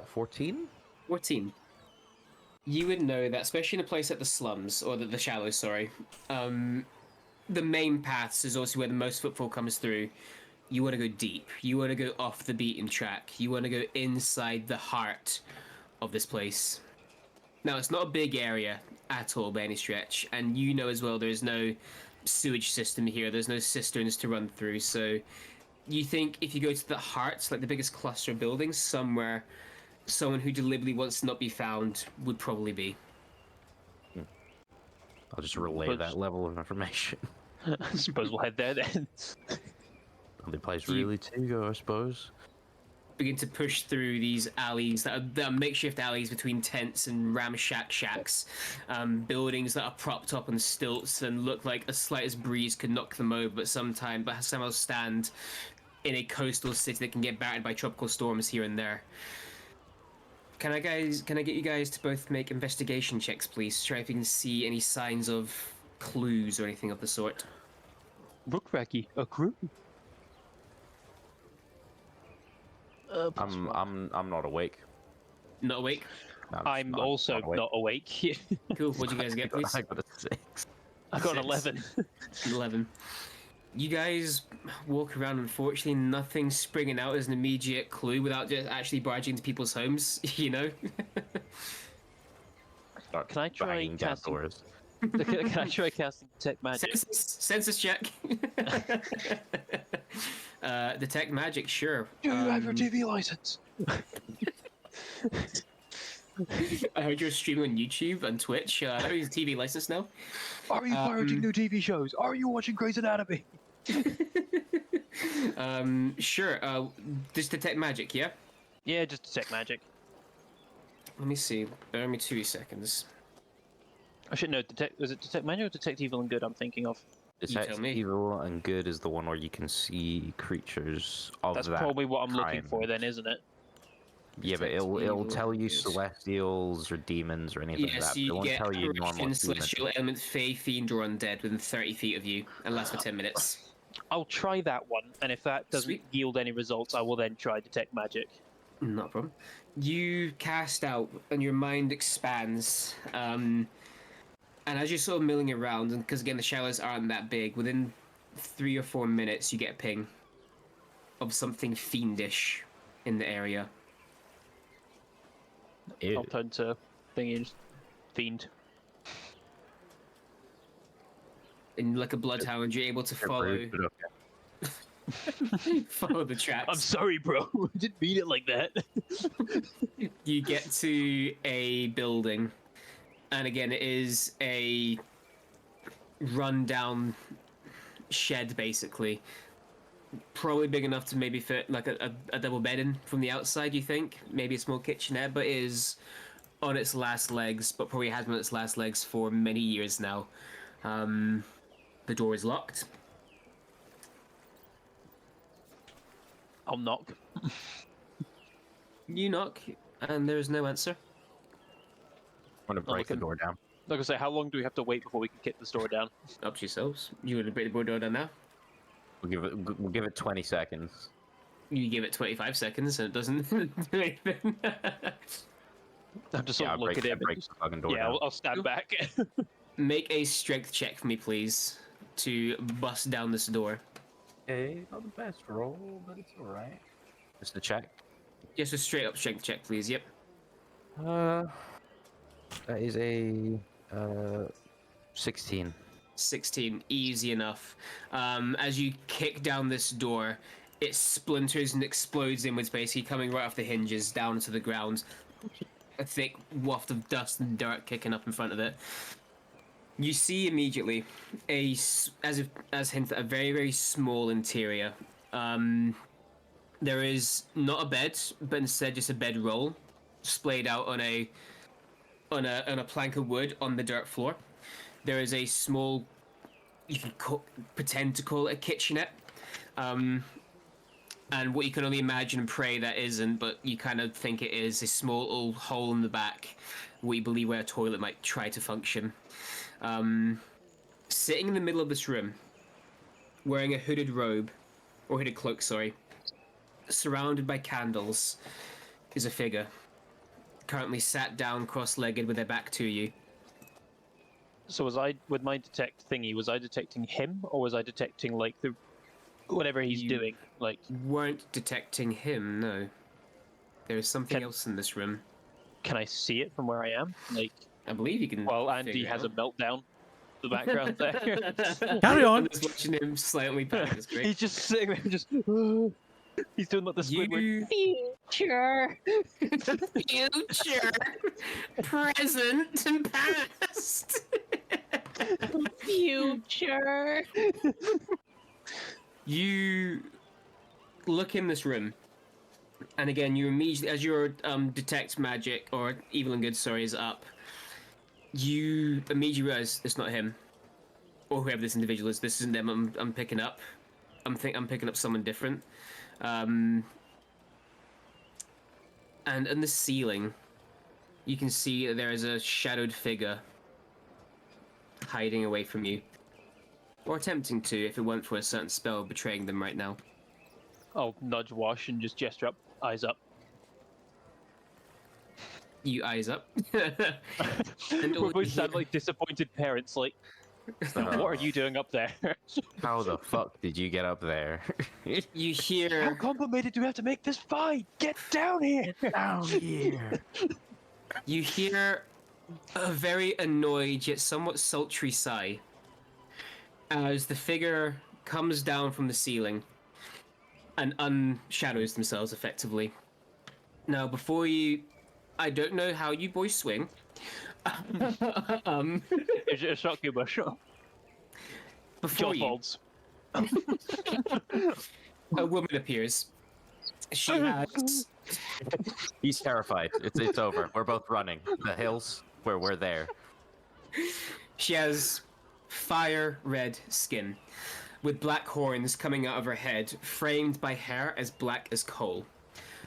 14? 14. You would know that, especially in a place like the slums, or the shallows, sorry, the main paths is also where the most footfall comes through. You want to go deep. You want to go off the beaten track. You want to go inside the heart of this place. Now, it's not a big area at all by any stretch, and you know as well there's no sewage system here. There's no cisterns to run through, so you think if you go to the heart, like the biggest cluster of buildings, somewhere someone who deliberately wants to not be found would probably be. I'll just relay that level of information. I suppose we'll head there then. The place really to go, I suppose. Begin to push through these alleys that are makeshift alleys between tents and ramshack shacks, buildings that are propped up on stilts and look like a slightest breeze could knock them over, but somehow stand in a coastal city that can get battered by tropical storms here and there. Can I get you guys to both make investigation checks, please? Try if you can see any signs of clues or anything of the sort. Rookraki, a crew. I'm not awake. Not awake? No, I'm also not awake. Cool. What'd you guys get, please? I got a 6. I got an 6. 11. 11. You guys walk around, unfortunately, nothing springing out as an immediate clue without just actually barging into people's homes, you know? Can I try banging down casting? doors. Can I try casting detect magic? Census check. Detect magic, sure. Do you have your TV license? I heard you're streaming on YouTube and Twitch. I don't use a TV license now. Are you pirating new TV shows? Are you watching Grey's Anatomy? Sure. Just detect magic, yeah? Yeah, just detect magic. Let me see. Bear me 2 seconds. I should know. Was it detect magic or detect evil and good? I'm thinking of. Detect tell me. evil and good is the one where you can see creatures of That's that probably what I'm looking kind. for, then, isn't it? Yeah, but Detect it'll evil tell you and good. celestials or demons or anything like Yes, that. It you won't get tell you normal corruption, humans. celestial element, fey, fiend, or undead within 30 feet of you, and lasts for 10 minutes. I'll try that one, and if that doesn't Sweet. yield any results, I will then try detect magic. Not a problem. You cast out, and your mind expands. And as you're sort of milling around, and because again the showers aren't that big, within 3 or 4 minutes you get a ping of something fiendish in the area. Ew. I'll turn to thingy, fiend. And like a bloodhound, you're able to follow Rude, but okay. follow the tracks. I'm sorry, bro. I didn't mean it like that. You get to a building, and again, it is a rundown shed, basically. Probably big enough to maybe fit like a double bed in from the outside, you think? Maybe a small kitchenette, but it is on its last legs, but probably has been on its last legs for many years now. The door is locked. I'll knock. You knock, and there is no answer. I'm gonna break the okay. door down. Like I say, how long do we have to wait before we can kick this door down? Up to yourselves. You would have break the door down now. We'll give it 20 seconds. You give it 25 seconds, and it doesn't do anything. I'm just sort of break, looking at him. break the fucking door Yeah, down. I'll stand back. Make a strength check for me, please, to bust down this door. Okay, not the best roll, but it's alright. Just a check. Just a straight up strength check, please. Yep. That is a 16. 16, easy enough. As you kick down this door, it splinters and explodes inwards, basically coming right off the hinges down to the ground. A thick waft of dust and dirt kicking up in front of it. You see immediately as hinted, a very, very small interior. There is not a bed, but instead just a bedroll splayed out on a plank of wood on the dirt floor. There is a small, you can pretend to call it a kitchenette, and what you can only imagine and pray that isn't, but you kind of think it is, a small little hole in the back, what you believe where a toilet might try to function. Sitting in the middle of this room, wearing a hooded robe, or hooded cloak, sorry, surrounded by candles, is a figure, currently sat down cross-legged with their back to you. So was I, with my detect thingy, was I detecting him, or was I detecting, like, the whatever he's doing? Like, weren't detecting him, no. There is something else in this room. Can I see it from where I am? Like, I believe you can. While Andy has a meltdown in the background there. Carry on. Just watching him slightly panic the screen. He's just sitting there, just... He's doing like the Squidward. Future! Future! Present and past! Future! You look in this room, and again, you immediately, as your detect magic, or evil and good, sorry, is up, you immediately realize it's not him, or whoever this individual is. This isn't them. I'm picking up. I'm picking up someone different. And in the ceiling, you can see that there is a shadowed figure hiding away from you, or attempting to, if it weren't for a certain spell betraying them right now. I'll nudge Wash and just gesture up, eyes up. You eyes up. And we both sound like disappointed parents, like, what are you doing up there? How the fuck did you get up there? You hear... How complicated do we have to make this fight? Get down here! Down here! You hear a very annoyed yet somewhat sultry sigh as the figure comes down from the ceiling and unshadows themselves effectively. Now, before you... I don't know how you boys swing. Is it a shock humor? Sure. Before you... Folds. A woman appears. She has... He's terrified. It's over. We're both running. The hills, where we're there. She has fire red skin, with black horns coming out of her head, framed by hair as black as coal.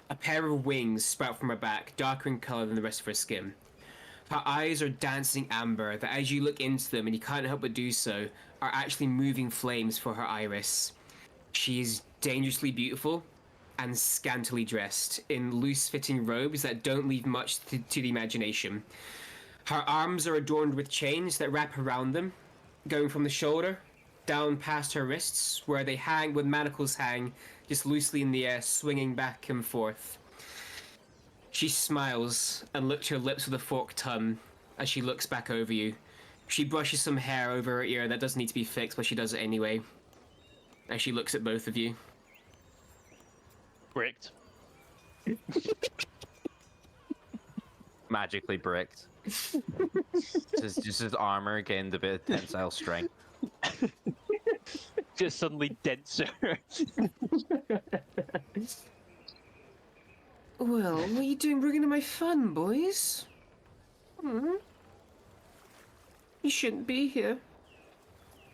A pair of wings sprout from her back, darker in color than the rest of her skin. Her eyes are dancing amber that, as you look into them, and you can't help but do so, are actually moving flames for her iris. She is dangerously beautiful and scantily dressed in loose-fitting robes that don't leave much to the imagination. Her arms are adorned with chains that wrap around them, going from the shoulder down past her wrists, where they hang, with manacles hang, just loosely in the air, swinging back and forth. She smiles and licks her lips with a forked tongue as she looks back over you. She brushes some hair over her ear that doesn't need to be fixed, but she does it anyway, as she looks at both of you. Bricked. Magically bricked. just his armor gained a bit of tensile strength. Just suddenly denser. Well, what are you doing bringing my fun, boys? You shouldn't be here.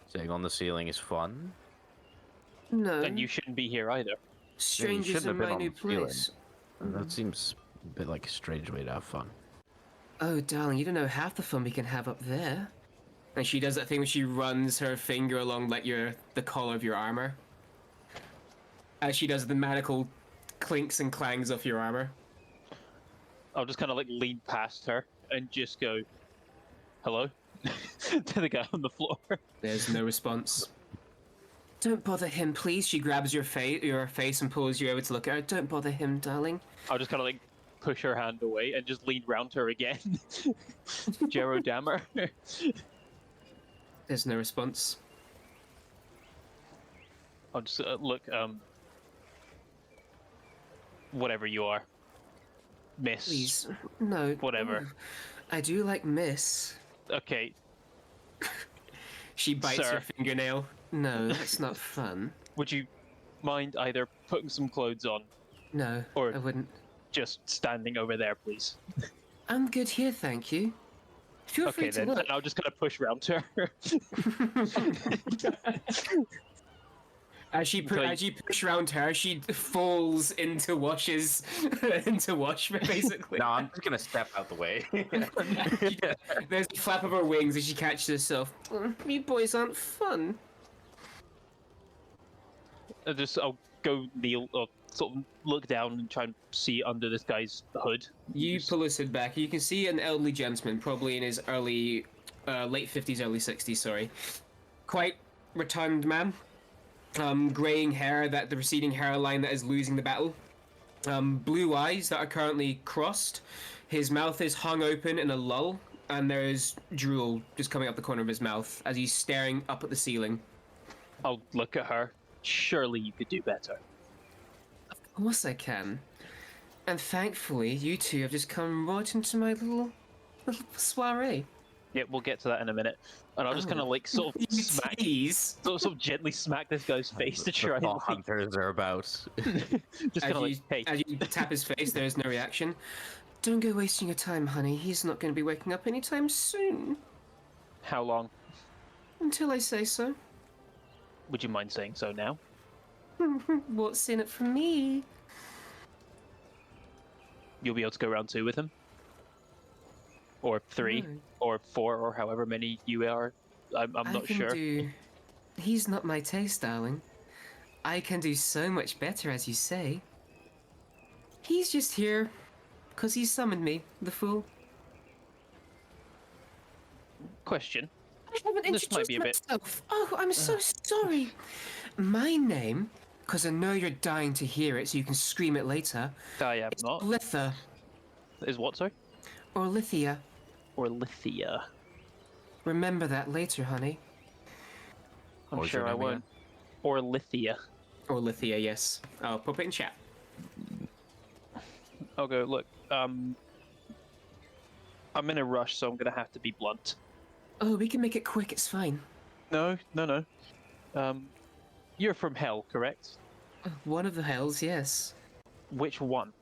Sitting on the ceiling is fun. No. And you shouldn't be here either. Strangers in my new place. That seems a bit like a strange way to have fun. Oh, darling, you don't know half the fun we can have up there. And she does that thing where she runs her finger along like the collar of your armor. As she does, the manacle clinks and clangs off your armor. I'll just kind of like lean past her and just go, hello? To the guy on the floor. There's no response. Don't bother him, please. She grabs your face and pulls you over to look at her. Don't bother him, darling. I'll just kind of like push her hand away and just lean round her again. Jero Dammer. There's no response. I'll just look. Whatever you are, Miss. Please, no. Whatever. Ooh, I do like Miss. Okay. She bites Sir. her fingernail. No, that's not fun. Would you mind either putting some clothes on? No, Or I wouldn't. just standing over there, please? I'm good here, thank you. Feel free Okay, to then. look. And I'll just kind of push around to her. As you push around her, she falls into washes, into wash, basically. No, I'm just gonna step out the way. There's a flap of her wings as she catches herself. You boys aren't fun. I'll go kneel, or sort of look down and try and see under this guy's hood. You pull his hood back. You can see an elderly gentleman, probably in his late 50s, early 60s, sorry. Quite rotund man. Graying hair, the receding hairline that is losing the battle. Blue eyes that are currently crossed. His mouth is hung open in a lull, and there is drool just coming up the corner of his mouth as he's staring up at the ceiling. I'll look at her. Surely you could do better. Of course I can. And thankfully, you two have just come right into my little soiree. Yeah, we'll get to that in a minute. And I'll just kind of like sort of smack, sort of gently smack this guy's face to try and All like, hunters are about. just kind of like, hey. As you tap his face, there is no reaction. Don't go wasting your time, honey. He's not going to be waking up anytime soon. How long? Until I say so. Would you mind saying so now? What's in it for me? You'll be able to go round 2 with him? Or 3? No. Or 4, or however many you are? I'm not sure. He's not my taste, darling. I can do so much better, as you say. He's just here because he summoned me, the fool. Question. I haven't This introduced might be a bit- myself. Oh, I'm so sorry. My name, because I know you're dying to hear it so you can scream it later, I am it's not. Litha, Is what, sorry? or Lithia. Or Lithia. Remember that later, honey. I'm What was sure your I name won't. again? Or Lithia. Or Lithia, yes. I'll pop it in chat. I'll go, look, I'm in a rush, so I'm gonna have to be blunt. Oh, we can make it quick, it's fine. No. You're from Hell, correct? One of the hells, yes. Which one?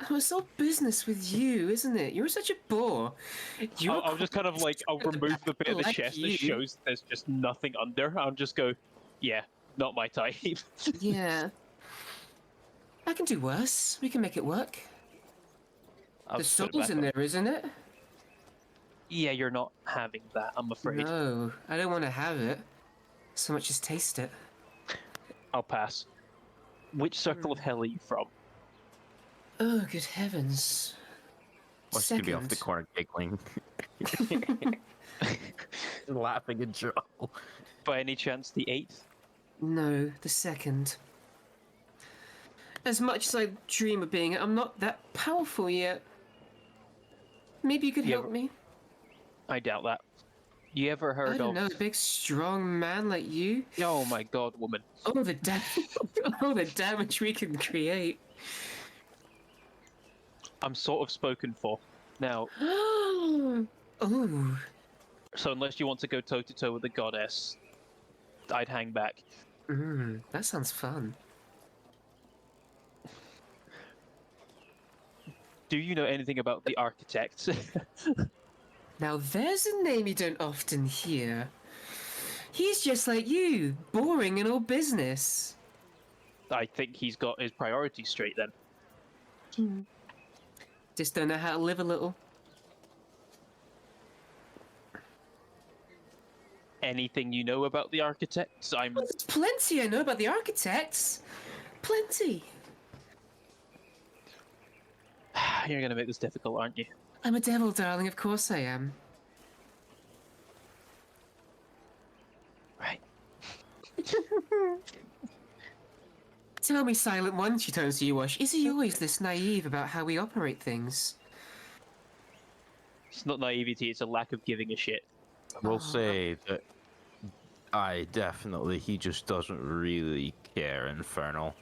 Oh, it's all business with you, isn't it? You're such a bore. I'll just kind of like, I'll remove the bit of the like chest you. that shows there's just nothing under. I'll just go, yeah, not my type. Yeah. I can do worse. We can make it work. I'll The just put it soul's back in on. there, isn't it? Yeah, you're not having that, I'm afraid. No, I don't want to have it. So much as taste it. I'll pass. Which circle of hell are you from? Oh, good heavens. Watch to be off the corner giggling. Laughing at Joe. By any chance, the 8th? No, the second. As much as I dream of being it, I'm not that powerful yet. Maybe you could Yeah, help me? I doubt that. You ever I heard don't of... know, a big strong man like you? Oh my god, woman. Oh, the oh, the damage we can create. I'm sort of spoken for. Now, Oh, so unless you want to go toe-to-toe with the goddess, I'd hang back. that sounds fun. Do you know anything about the architect? Now there's a name you don't often hear. He's just like you, boring and all business. I think he's got his priorities straight then. Just don't know how to live a little. Anything you know about the architects? I'm... Well, there's plenty I know about the architects. Plenty. You're gonna make this difficult, aren't you? I'm a devil, darling, of course I am. Right. Tell me, Silent One, she turns to you, Wash. Is he always this naive about how we operate things? It's not naivety, it's a lack of giving a shit. I will say that He just doesn't really care, Infernal.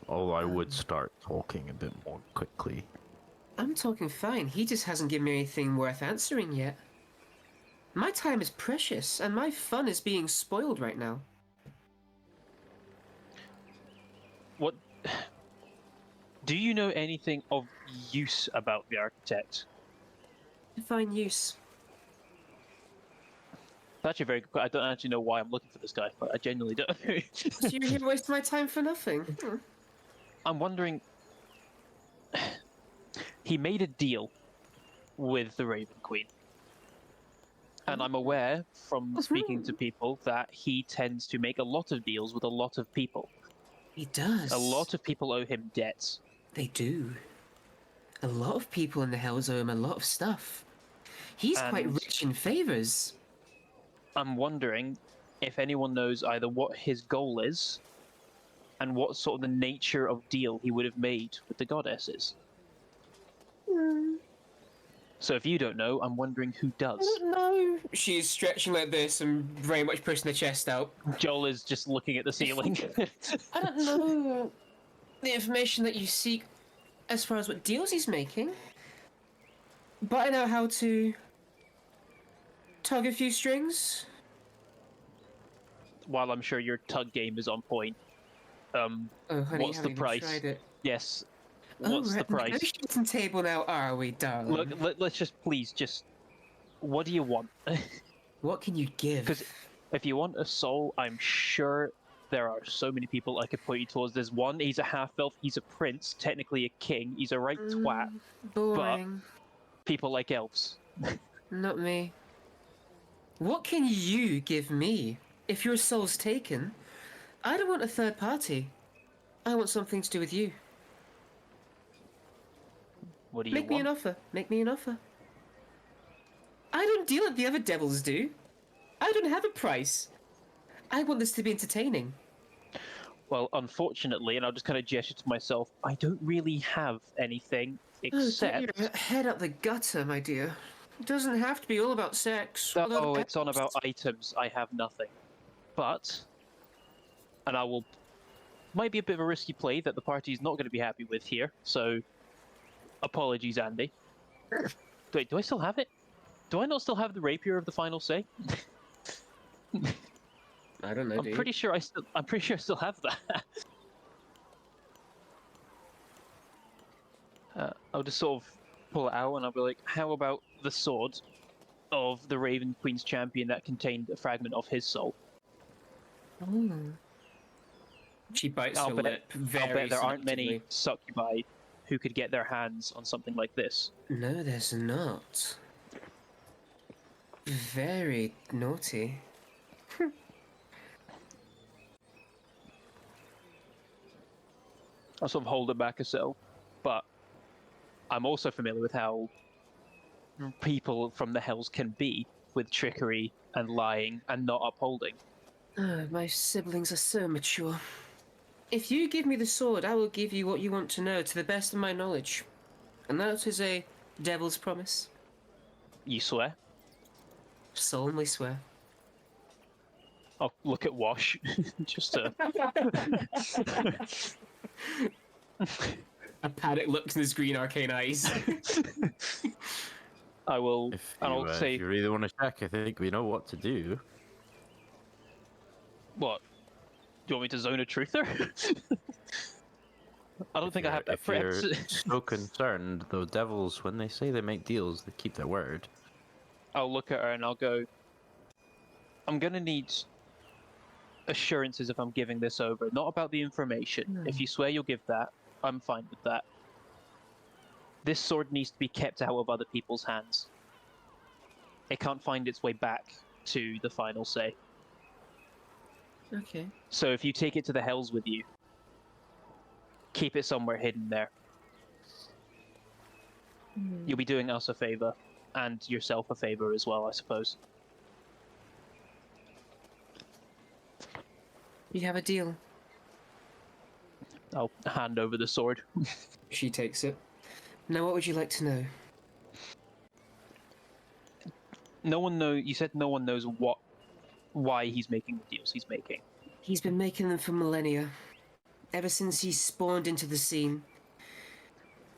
Although I would start talking a bit more quickly. I'm talking fine. He just hasn't given me anything worth answering yet. My time is precious, and my fun is being spoiled right now. What? Do you know anything of use about the architect? Define use. It's actually very good. I don't actually know why I'm looking for this guy, but I genuinely don't. So you're here wasting my time for nothing. I'm wondering. He made a deal with the Raven Queen. And I'm aware from speaking to people that he tends to make a lot of deals with a lot of people. He does. A lot of people owe him debts. They do. A lot of people in the Hells owe him a lot of stuff. He's quite rich in favors. I'm wondering if anyone knows either what his goal is and what sort of the nature of deal he would have made with the goddesses. So if you don't know, I'm wondering who does. I don't know. She's stretching like this and very much pushing the chest out. Joel is just looking at the ceiling. I don't know the information that you seek as far as what deals he's making. But I know how to tug a few strings. While I'm sure your tug game is on point, Oh, honey, what's the price? Tried it. Yes. Oh, What's we're the at the price? negotiating table now, are we, darling? Look, let's just please what do you want? What can you give? Because if you want a soul, I'm sure there are so many people I could point you towards. There's one, he's a half-elf, he's a prince, technically a king, he's a right twat. Boring. But people like elves. Not me. What can you give me? If your soul's taken, I don't want a third party. I want something to do with you. What do you Make me an offer. Make me an offer. I don't deal like the other devils do. I don't have a price. I want this to be entertaining. Well, unfortunately, and I'll just kind of gesture to myself, I don't really have anything except... Oh, get your head out the gutter, my dear. It doesn't have to be all about sex. Oh, it's on about items. I have nothing. But, and I will... Might be a bit of a risky play that the party's not going to be happy with here, so... Apologies, Andy. Wait, do I still have it? Do I not still have the rapier of the final say? I don't know. I'm pretty sure I still have that. I'll just sort of pull it out and I'll be like, how about the sword of the Raven Queen's champion that contained a fragment of his soul? Oh. She bites her lip very I'll bet there aren't many selectively. succubi who could get their hands on something like this. No, there's not. Very naughty. I'll sort of hold it back a cell, but I'm also familiar with how people from the Hells can be with trickery and lying and not upholding. My siblings are so mature. If you give me the sword, I will give you what you want to know to the best of my knowledge. And that is a devil's promise. You swear? Solemnly swear. I'll look at Wash, just to... A panic looks in his green arcane eyes. I will, I'll say... If you really want to check, I think we know what to do. What? Do you want me to zone a truther? I don't think I have that If you're so concerned, the devils, when they say they make deals, they keep their word. I'll look at her and I'll go, I'm gonna need assurances if I'm giving this over, not about the information. If you swear you'll give that, I'm fine with that. This sword needs to be kept out of other people's hands. It can't find its way back to the final say. Okay. So if you take it to the Hells with you, keep it somewhere hidden there. You'll be doing us a favor, and yourself a favor as well, I suppose. You have a deal. I'll hand over the sword. She takes it. Now what would you like to know? You said no one knows what why he's making the deals he's making. He's been making them for millennia. Ever since he spawned into the scene.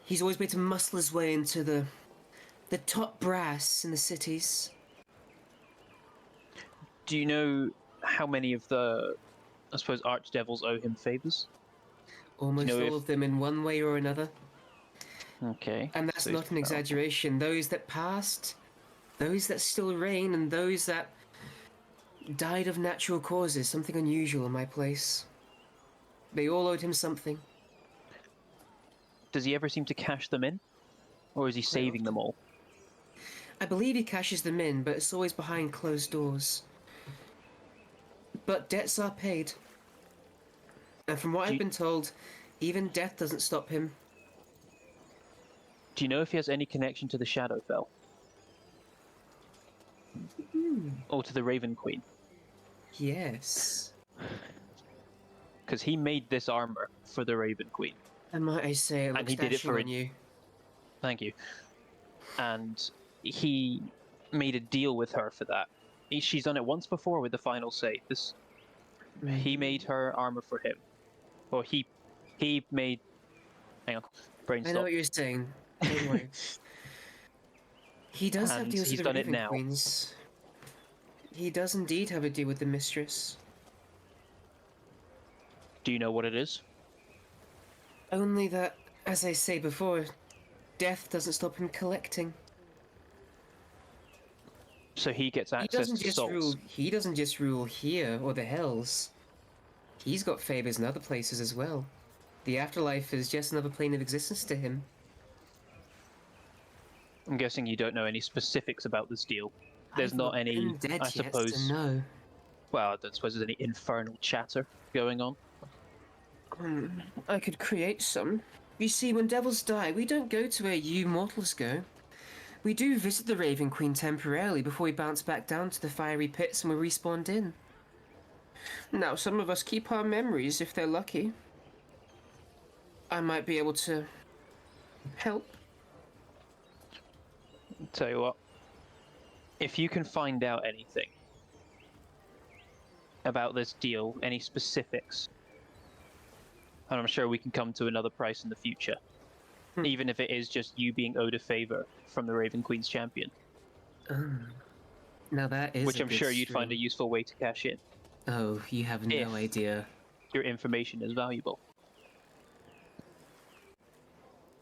He's always made to muscle his way into the top brass in the cities. Do you know how many of the, I suppose, archdevils owe him favors? Almost all of them in one way or another. Okay. And that's so not an exaggeration. Those that passed, those that still reign, and those that died of natural causes, something unusual in my place. They all owed him something. Does he ever seem to cash them in? Or is he saving them all? I believe he cashes them in, but it's always behind closed doors. But debts are paid. And from what I've been told, even death doesn't stop him. Do you know if he has any connection to the Shadowfell? Or to the Raven Queen? Yes. Because he made this armor for the Raven Queen. And might I say, it looks dashing on you. Thank you. And he made a deal with her for that. She's done it once before with the final say. He made her armor for him. Or he made... Hang on. Brain stop. I know what you're saying. Don't worry. He does have deals with the Raven Queens. He does indeed have a deal with the Mistress. Do you know what it is? Only that, as I say before, death doesn't stop him collecting. So he gets access to souls. He doesn't just rule here or the Hells. He's got favors in other places as well. The afterlife is just another plane of existence to him. I'm guessing you don't know any specifics about this deal. There's not any, I suppose. No. Well, I don't suppose there's any infernal chatter going on. I could create some. You see, when devils die, we don't go to where you mortals go. We do visit the Raven Queen temporarily before we bounce back down to the fiery pits and we're respawned in. Now, some of us keep our memories if they're lucky. I might be able to help. Tell you what, if you can find out anything about this deal, any specifics, and I'm sure we can come to another price in the future, even if it is just you being owed a favor from the Raven Queen's champion. Now that is which I'm sure you'd find a useful way to cash in. Oh, you have no idea. Your information is valuable.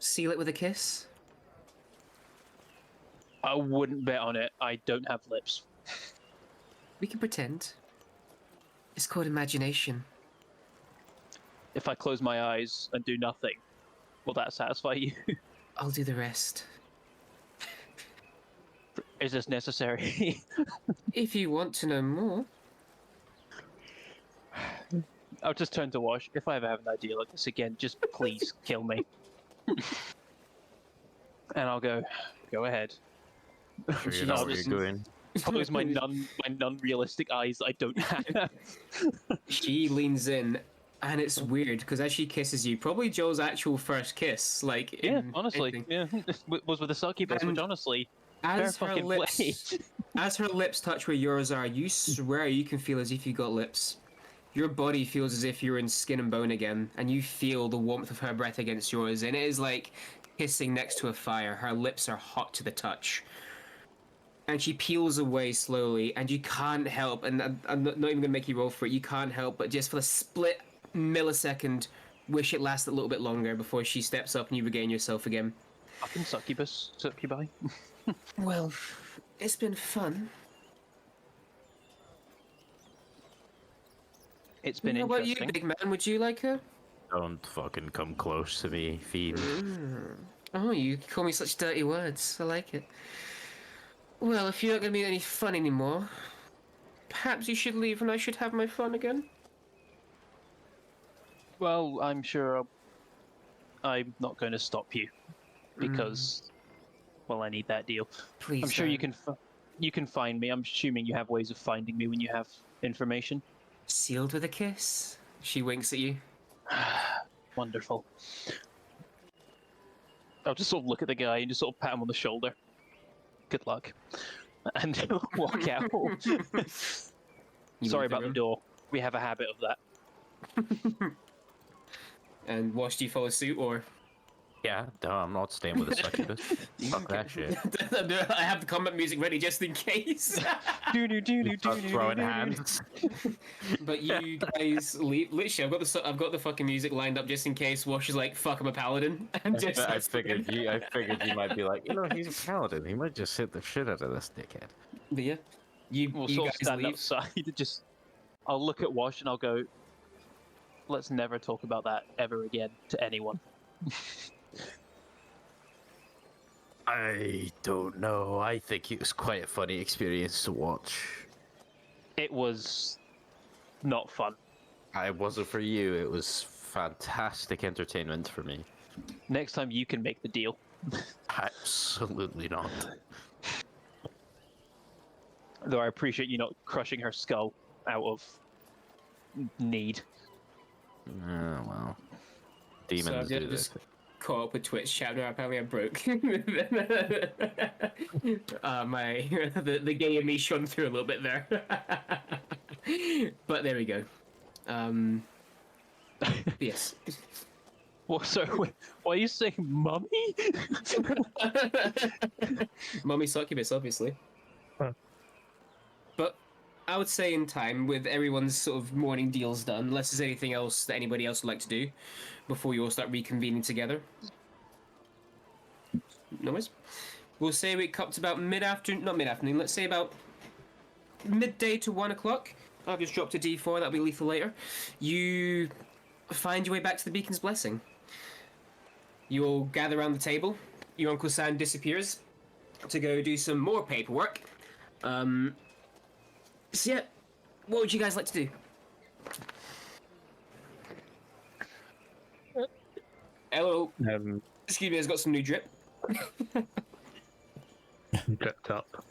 Seal it with a kiss? I wouldn't bet on it. I don't have lips. We can pretend. It's called imagination. If I close my eyes and do nothing, will that satisfy you? I'll do the rest. Is this necessary? If you want to know more. I'll just turn to Wash. If I ever have an idea like this again, just please kill me. And I'll go ahead. Sure you know where you're going. Close my non-realistic eyes I don't have. She leans in, and it's weird because as she kisses you, probably Joel's actual first kiss, like honestly, was with the succubus, which honestly, as her lips touch where yours are, you swear you can feel as if you got lips. Your body feels as if you're in skin and bone again, and you feel the warmth of her breath against yours, and it is like kissing next to a fire. Her lips are hot to the touch. And she peels away slowly, and you can't help, and I'm not even going to make you roll for it, you can't help but just for a split millisecond wish it lasted a little bit longer before she steps up and you regain yourself again. Fucking succubi. Well, it's been fun. It's been interesting. What about you, big man? Would you like her? Don't fucking come close to me, fiend. Oh, you call me such dirty words. I like it. Well, if you're not going to be any fun anymore, perhaps you should leave and I should have my fun again. Well, I'm sure I'm not going to stop you because, well, I need that deal. Please. I'm sure you can find me. I'm assuming you have ways of finding me when you have information. Sealed with a kiss. She winks at you. Wonderful. I'll just sort of look at the guy and just sort of pat him on the shoulder. Good luck. And walk out. Sorry leave about the room. door. We have a habit of that. And Wash, do you follow suit, or? Yeah, no, I'm not staying with a succubus. Fuck that shit. I have the combat music ready just in case. Start throwing hands. But you guys leave. Literally, I've got the fucking music lined up just in case Wash is like, "Fuck, I'm a paladin." And just I starts figured doing- you might be like, he's a paladin. He might just hit the shit out of this dickhead. But yeah, you We'll you sort of guys stand leave. outside and just. I'll look at Wash and I'll go, let's never talk about that ever again to anyone. I don't know. I think it was quite a funny experience to watch. It was not fun. It wasn't for you. It was fantastic entertainment for me. Next time you can make the deal. Absolutely not. Though I appreciate you not crushing her skull out of need. Oh, well. So Demons I've do just this. caught up with Twitch chat. Apparently, I broke. My the gay in me shone through a little bit there. But there we go. Yes. What? Sorry, why are you saying mummy? Mummy succubus, obviously. Huh. But I would say in time, with everyone's sort of morning deals done, unless there's anything else that anybody else would like to do before you all start reconvening together. No worries. We'll say we cut to about not mid-afternoon, let's say about midday to 1 o'clock. I've just dropped a D4, that'll be lethal later. You find your way back to the Beacon's Blessing. You all gather around the table. Your Uncle Sam disappears to go do some more paperwork. So yeah, what would you guys like to do? Hello. Excuse me, I've got some new drip. Dripped up.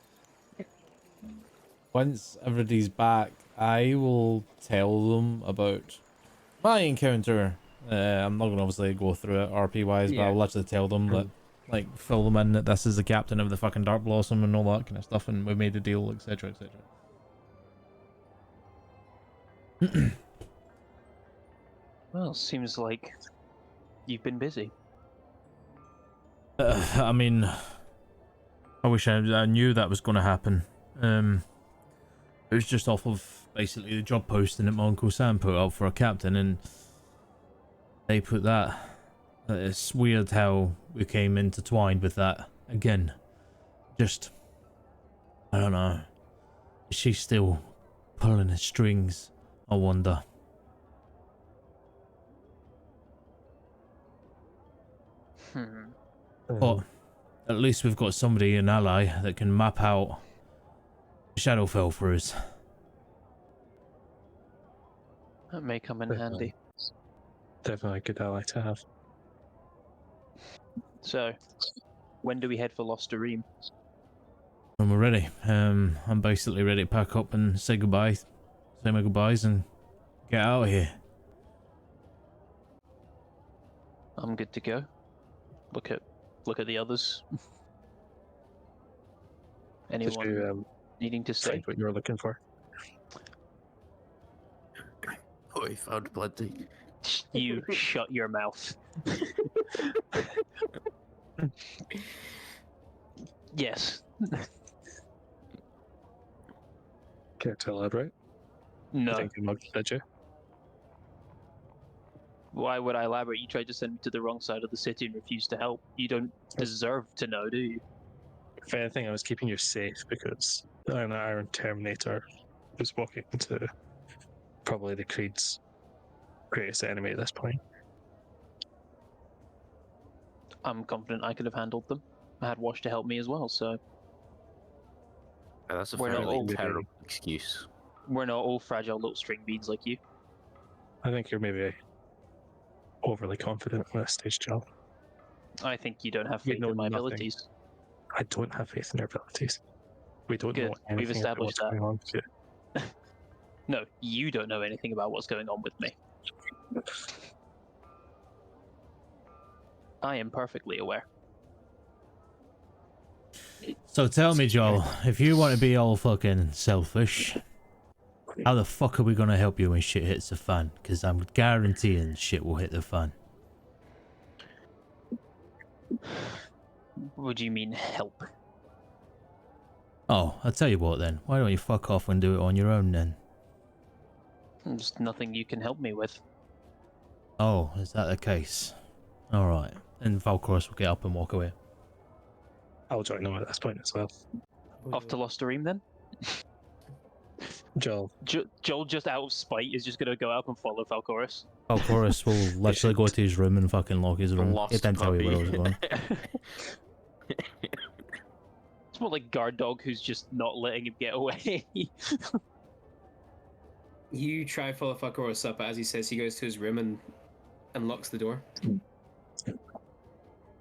Once everybody's back, I will tell them about my encounter. I'm not going to obviously go through it RP wise, but Yeah. I'll literally tell them that, like, fill them in that this is the captain of the fucking Dark Blossom and all that kind of stuff, and we made a deal, etc., etc. Well, seems like you've been busy. I mean, I wish I knew that was going to happen. It was just off of basically the job posting that my Uncle Sam put up for a captain, and they put that. It's weird how we came intertwined with that again. Just, I don't know. Is she still pulling the strings? I wonder. But at least we've got somebody, an ally, that can map out Shadowfell for us. That may come in handy. Definitely a good ally to have. So, when do we head for Losterim? When we're ready. I'm basically ready to pack up and say goodbye. Say my goodbyes and get out of here. I'm good to go. Look at the others. Did Anyone you needing to stay? find what you were looking for? Oh, he found plenty. You shut your mouth. Yes. Care to elaborate? No. I think you mugged, did you? Why would I elaborate? You tried to send me to the wrong side of the city and refused to help. You don't deserve to know, do you? If anything, I was keeping you safe because an Iron Terminator was walking into probably the Creed's greatest enemy at this point. I'm confident I could have handled them. I had Wash to help me as well, so That's a We're not fairly all- terrible excuse. we're not all fragile little string beads like you. I think you're maybe overly confident in this stage, Joel. I think you don't have We faith know in my nothing. abilities. I don't have faith in your abilities. We don't Good. know We've anything about what's established that. going on with you. No, you don't know anything about what's going on with me. I am perfectly aware. So tell me, Joel, if you want to be all fucking selfish, How the fuck are we gonna help you when shit hits the fan? Because I'm guaranteeing shit will hit the fan. What do you mean help? Oh, I'll tell you what then. Why don't you fuck off and do it on your own then? There's nothing you can help me with. Oh, is that the case? Alright. And Valkoros will get up and walk away. I'll join them at this point as well. Off to Losterim then? Joel. Joel, just out of spite, is just gonna go up and follow Valkoros. Valkoros will literally go to his room and fucking lock his room. Lost It didn't tell me where I was puppy. going. It's more like guard dog who's just not letting him get away. You try to follow Falcoros up, but as he says, he goes to his room and unlocks the door.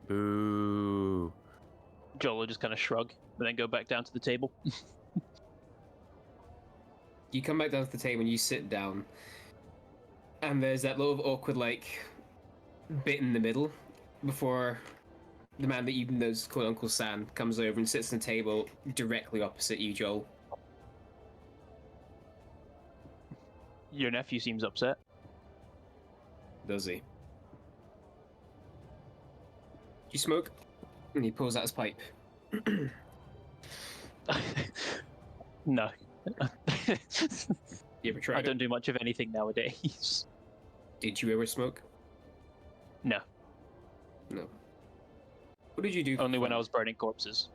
Boo. Joel will just kind of shrug and then go back down to the table. You come back down to the table and you sit down, and there's that little awkward, like, bit in the middle before the man that you know is called Uncle Sam comes over and sits on the table directly opposite you, Joel. Your nephew seems upset. Does he? You smoke? And he pulls out his pipe. No. You ever tried I don't do much of anything nowadays. Did you ever smoke? No. No. What did you do? Only when I was burning corpses.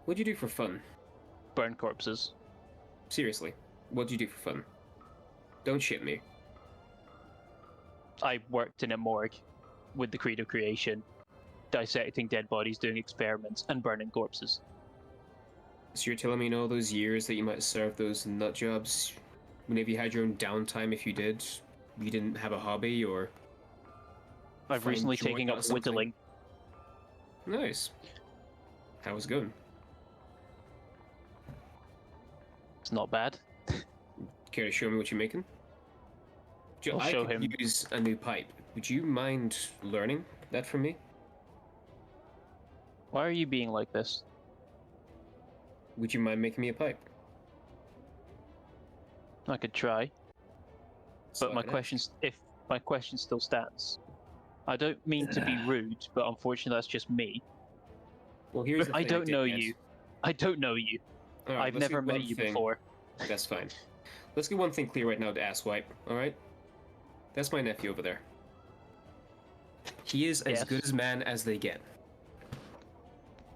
What did you do for fun? Burn corpses. Seriously, what did you do for fun? Don't shit me. I worked in a morgue with the Creed of Creation, dissecting dead bodies, doing experiments, and burning corpses. So you're telling me in all those years that you might have served those nut jobs, whenever you had your own downtime, if you did, you didn't have a hobby or... I've find recently joy taken out up of something? whittling. Nice. How was it going? It's not bad. Care to show me what you're making? I'll I show could him. use a new pipe. Would you mind learning that from me? Why are you being like this? Would you mind making me a pipe? I could try, So but my I could question, if my question still stands, I don't mean to be rude, but unfortunately that's just me. Well, here's the I thing, don't know dickhead. you. I don't know you. All right, I've let's never get met one you thing- before. That's fine. Let's get one thing clear right now to asswipe, alright? That's my nephew over there. He is as Yes. good as man as they get.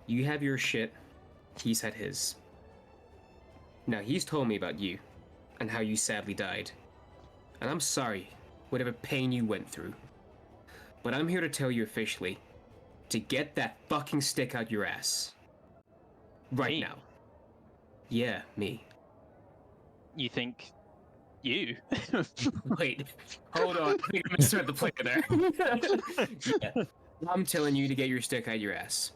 You have your shit, he's had his. Now, he's told me about you, and how you sadly died. And I'm sorry, whatever pain you went through. But I'm here to tell you officially, to get that fucking stick out your ass. Right Me? now. Yeah, me. You think you? Wait, hold on. I think I misread the player there. Yeah. I'm telling you to get your stick out your ass.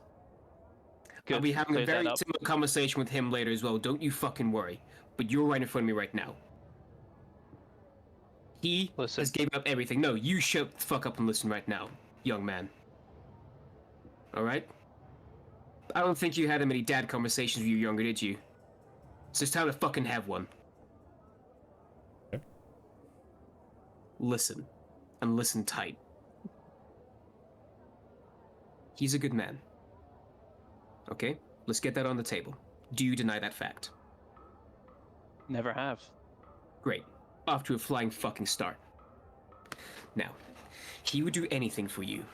I'll Good, be having a cleared that very up. similar conversation with him later as well. Don't you fucking worry. But you're right in front of me right now. He Listen. has given up everything. No, you shut the fuck up and listen right now, young man. Alright? I don't think you had many dad conversations when you were younger, did you? So it's time to fucking have one. Listen. And listen tight. He's a good man. Okay? Let's get that on the table. Do you deny that fact? Never have. Great. Off to a flying fucking start. Now, he would do anything for you.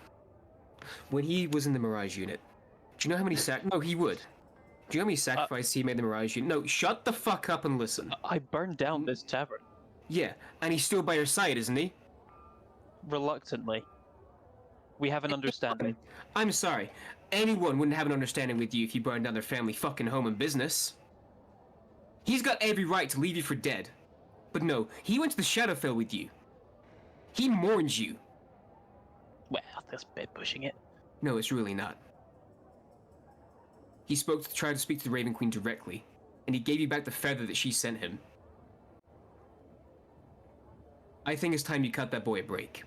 When he was in the Mirage unit, do you know how many No, he would. Do you know how many sacrifices he made in the Mirage unit? No, shut the fuck up and listen. I burned down this tavern. Yeah, and he's still by your side, isn't he? Reluctantly. We have an understanding. I'm sorry. Anyone wouldn't have an understanding with you if you burned down their family fucking home and business. He's got every right to leave you for dead. But no, he went to the Shadowfell with you. He mourns you. Well, that's a bit pushing it. No, it's really not. He tried to speak to the Raven Queen directly, and he gave you back the feather that she sent him. I think it's time you cut that boy a break.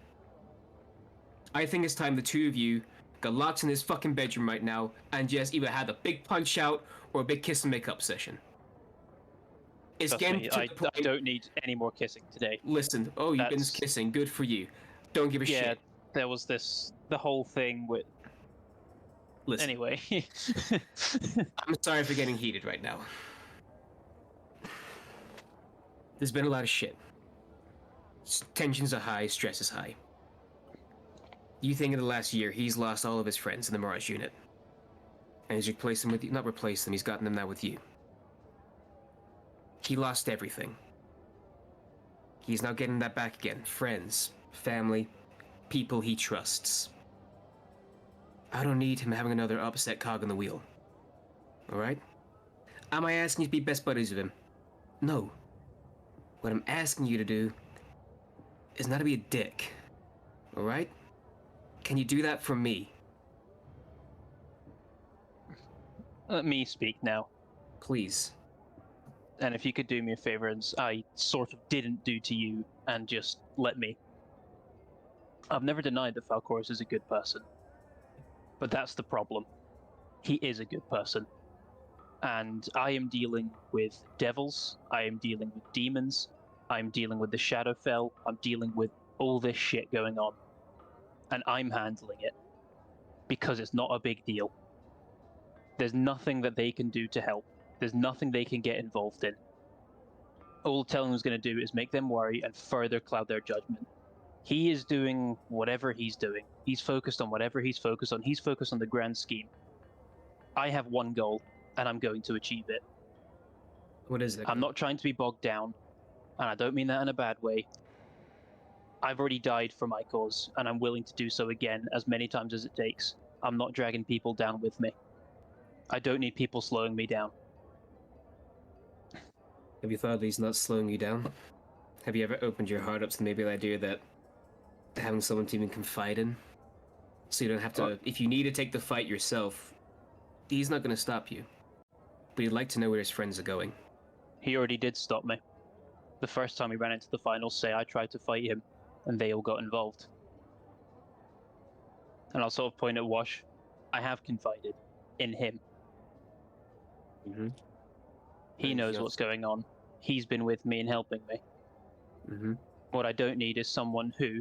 I think it's time the two of you got locked in his fucking bedroom right now and just either had a big punch out or a big kiss and make up session. It's Trust getting me, to I the point. don't need any more kissing today. Listen, oh, you've been kissing. Good for you. Don't give a Yeah, shit. there was the whole thing with. Listen, Anyway. I'm sorry for getting heated right now. There's been a lot of shit. Tensions are high, stress is high. You think in the last year he's lost all of his friends in the Mirage unit. And he's replaced them with you. Not replaced them, he's gotten them now with you. He lost everything. He's now getting that back again. Friends, family, people he trusts. I don't need him having another upset cog in the wheel. Alright? Am I asking you to be best buddies with him? No. What I'm asking you to do is not to be a dick. Alright? Can you do that for me? Let me speak now. Please. And if you could do me a favor, as I sort of didn't do to you, and just let me. I've never denied that Falcoris is a good person. But that's the problem. He is a good person. And I am dealing with devils, I am dealing with demons, I'm dealing with the Shadowfell, I'm dealing with all this shit going on. And I'm handling it. Because it's not a big deal. There's nothing that they can do to help. There's nothing they can get involved in. All Talon's going to do is make them worry and further cloud their judgment. He is doing whatever he's doing. He's focused on whatever he's focused on. He's focused on the grand scheme. I have one goal, and I'm going to achieve it. What is it? I'm not trying to be bogged down, and I don't mean that in a bad way. I've already died for my cause, and I'm willing to do so again as many times as it takes. I'm not dragging people down with me. I don't need people slowing me down. Have you thought he's not slowing you down? Have you ever opened your heart up to maybe the idea that having someone to even confide in? So you don't have to, if you need to take the fight yourself, he's not going to stop you. But he'd like to know where his friends are going. He already did stop me. The first time we ran into the finals, say I tried to fight him, and they all got involved. And I'll sort of point at Wash. I have confided in him. Mm-hmm. He knows what's going on. He's been with me and helping me. Mm-hmm. What I don't need is someone who,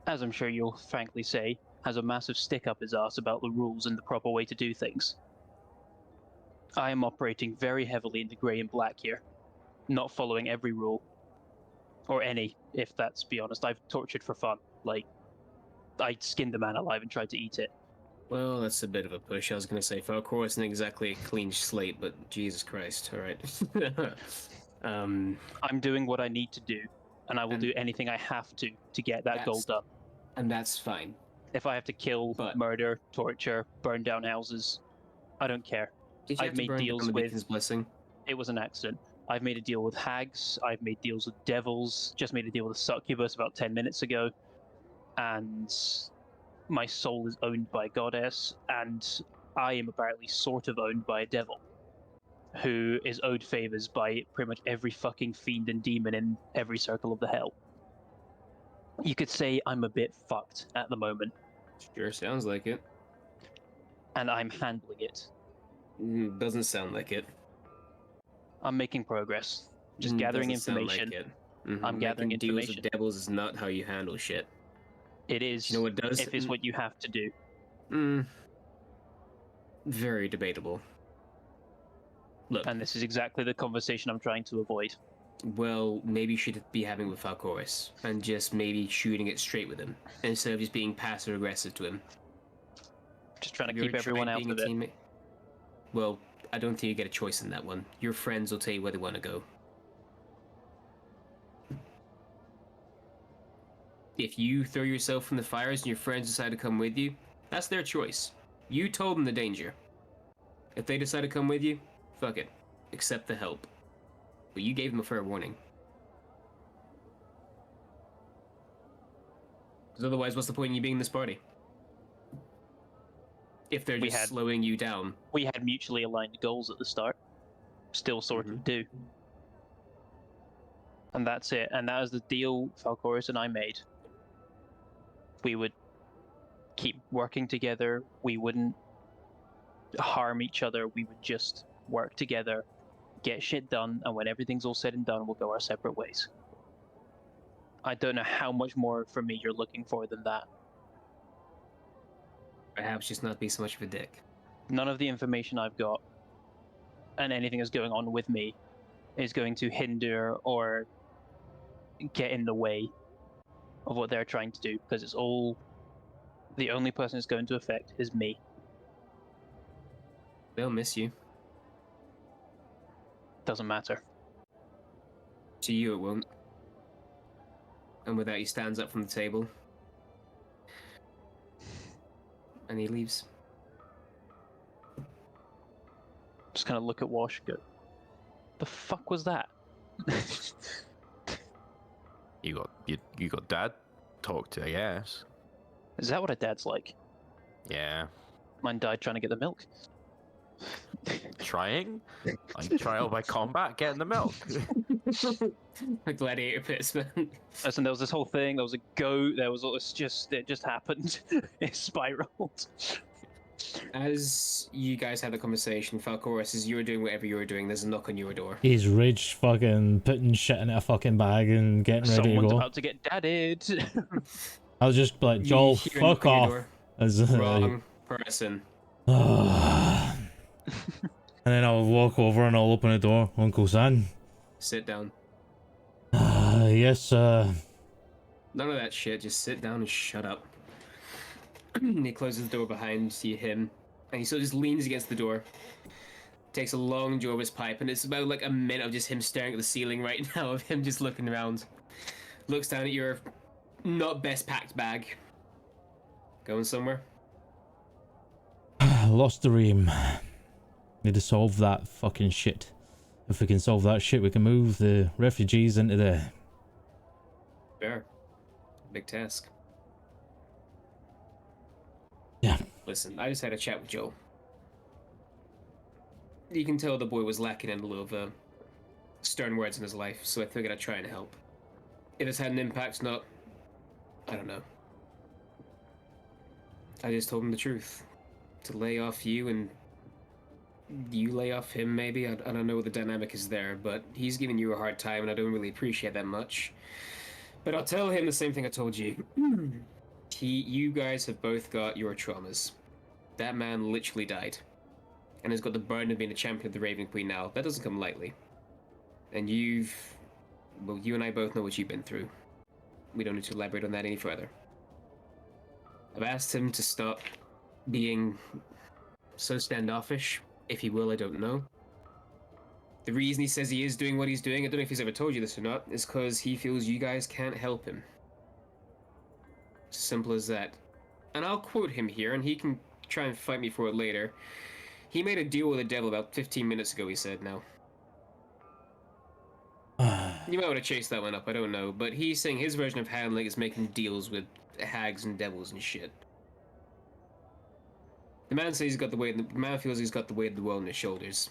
as I'm sure you'll frankly say, has a massive stick up his ass about the rules and the proper way to do things. I am operating very heavily in the grey and black here, not following every rule. Or any, if that's, be honest. I've tortured for fun. Like, I skinned a man alive and tried to eat it. Well, that's a bit of a push. I was going to say, Falcor isn't exactly a clean slate, but Jesus Christ, alright. I'm doing what I need to do, and I will do anything I have to get that goal done. And that's fine. If I have to kill, murder, torture, burn down houses, I don't care. I've made deals with... Blessing? It was an accident. I've made a deal with hags, I've made deals with devils, just made a deal with a succubus about 10 minutes ago, and my soul is owned by a goddess, and I am apparently sort of owned by a devil, who is owed favors by pretty much every fucking fiend and demon in every circle of the hell. You could say I'm a bit fucked at the moment. Sure, sounds like it. And I'm handling it. Doesn't sound like it. I'm making progress. Just gathering information. Like it. I'm gathering information. Deals with devils is not how you handle shit. It is. You know what does? If it's what you have to do. Very debatable. Look. And this is exactly the conversation I'm trying to avoid. Well, maybe you should be having with Falcoris, and just maybe shooting it straight with him, instead of just being passive aggressive to him. Just trying to keep everyone out of it. Well, I don't think you get a choice in that one. Your friends will tell you where they want to go. If you throw yourself in the fires and your friends decide to come with you, that's their choice. You told them the danger. If they decide to come with you, fuck it. Accept the help. But you gave them a fair warning. Because otherwise, what's the point in you being in this party? If they're just slowing you down. We had mutually aligned goals at the start. Still sort of do. And that's it. And that was the deal Falcoris and I made. We would keep working together. We wouldn't harm each other. We would just work together, get shit done, and when everything's all said and done, we'll go our separate ways. I don't know how much more from me you're looking for than that. Perhaps just not be so much of a dick. None of the information I've got and anything that's going on with me is going to hinder or get in the way of what they're trying to do, because it's all, the only person it's going to affect is me. They'll miss you. Doesn't matter. To you, it won't. And with that, he stands up from the table. And he leaves. Just kind of look at Wash, go, the fuck was that? You got dad talk to, I guess. Is that what a dad's like? Yeah. Mine died trying to get the milk. Trying? Like trial by combat, getting the milk. A gladiator pits, man. Listen, there was this whole thing, there was a goat, there was all this, it just happened. It spiraled. As you guys had the conversation, Falcoris, as you were doing whatever you were doing, there's a knock on your door. He's rage fucking putting shit in a fucking bag and getting ready Someone's to go. about to get dadded. I was just like, Joel, hear a fuck knock on your off. door. As, Wrong person. And then I'll walk over and I'll open the door. Uncle San. Sit down. Yes, sir. None of that shit. Just sit down and shut up. And he closes the door behind him, and he sort of just leans against the door. Takes a long draw of his pipe, and it's about like a minute of just him staring at the ceiling right now, of him just looking around. Looks down at your not best packed bag. Going somewhere? Lost the ream. Need to solve that fucking shit. If we can solve that shit, we can move the refugees into there. Fair. Big task. Yeah. Listen, I just had a chat with Joel. You can tell the boy was lacking in a little of stern words in his life, so I figured I'd try and help. If it's had an impact, not... I don't know. I just told him the truth. To lay off you and you lay off him, maybe? I don't know what the dynamic is there, but he's giving you a hard time and I don't really appreciate that much. But I'll tell him the same thing I told you. You guys have both got your traumas. That man literally died. And has got the burden of being a champion of the Raven Queen now. That doesn't come lightly. And you and I both know what you've been through. We don't need to elaborate on that any further. I've asked him to stop being so standoffish. If he will, I don't know. The reason he says he is doing what he's doing, I don't know if he's ever told you this or not, is because he feels you guys can't help him. It's as simple as that. And I'll quote him here, and he can try and fight me for it later. He made a deal with the devil about 15 minutes ago, he said, now. You might want to chase that one up, I don't know, but he's saying his version of handling is making deals with hags and devils and shit. The man says the man feels he's got the weight of the world on his shoulders.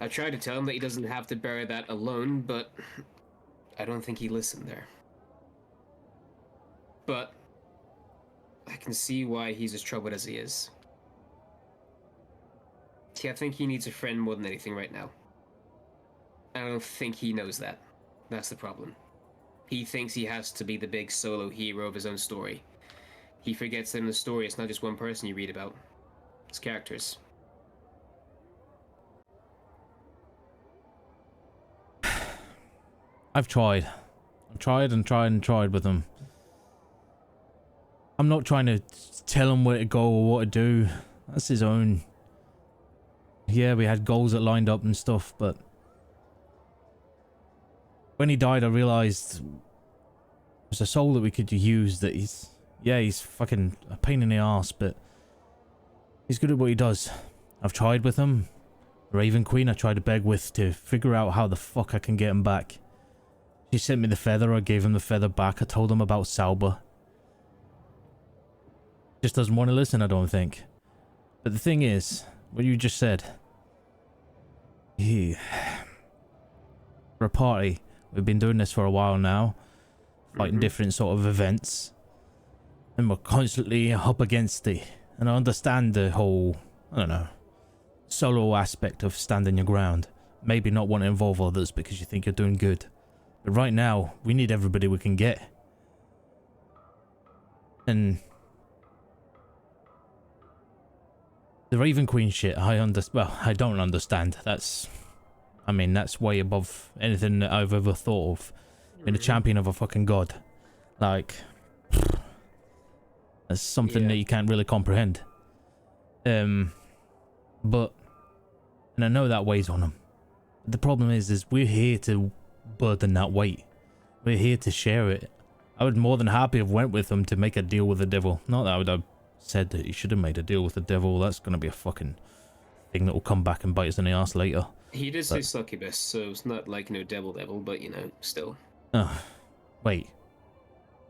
I tried to tell him that he doesn't have to bear that alone, but I don't think he listened there. But I can see why he's as troubled as he is. See, I think he needs a friend more than anything right now. And I don't think he knows that. That's the problem. He thinks he has to be the big solo hero of his own story. He forgets that in the story it's not just one person you read about. It's characters. I've tried. I've tried and tried and tried with him. I'm not trying to tell him where to go or what to do. That's his own. Yeah, we had goals that lined up and stuff, but when he died, I realized there's a soul that we could use. That he's fucking a pain in the ass, but he's good at what he does. I've tried with him. Raven Queen I tried to beg with to figure out how the fuck I can get him back. She sent me the feather, I gave him the feather back, I told him about Sauber. Just doesn't want to listen, I don't think. But the thing is, what you just said, for a party, we've been doing this for a while now, fighting different sort of events, and we're constantly up against it. And I understand the whole, I don't know, solo aspect of standing your ground. maybe not want to involve others because you think you're doing good. But right now, we need everybody we can get. And the Raven Queen shit, I don't understand. That's way above anything that I've ever thought of. Being a champion of a fucking god. Like, that's something that you can't really comprehend. But, and I know that weighs on him. The problem is we're here to burden that weight. We're here to share it. I would more than happy have went with him to make a deal with the devil. Not that I would have said that he should have made a deal with the devil. That's going to be a fucking thing that will come back and bite us in the ass later. He did say succubus, so it's not like, devil, but, still. Oh, wait.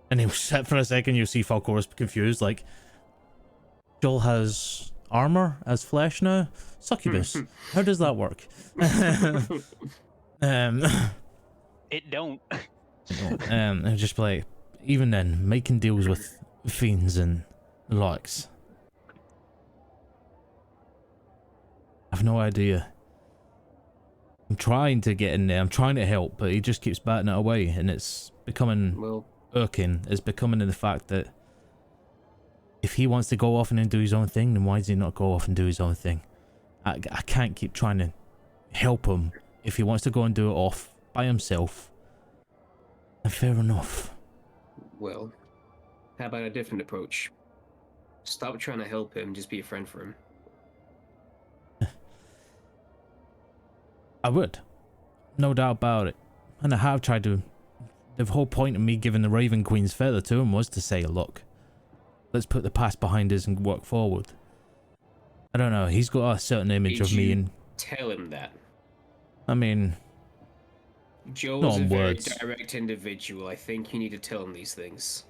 And he was set for a second, you see Falcoris confused, like, Joel has armor as flesh now? Succubus. How does that work? It don't. And just like, even then, making deals with fiends and the likes. I've no idea. I'm trying to get in there, I'm trying to help, but he just keeps batting it away, and it's becoming irking. It's becoming in the fact that if he wants to go off and do his own thing, then why does he not go off and do his own thing? I can't keep trying to help him. If he wants to go and do it off by himself, then fair enough. Well, how about a different approach? Stop trying to help him, just be a friend for him. I would. No doubt about it. And I have tried to. The whole point of me giving the Raven Queen's feather to him was to say, look, let's put the past behind us and work forward. I don't know, he's got a certain image of me and... tell him that? I mean... Joel's a very direct individual. I think you need to tell him these things.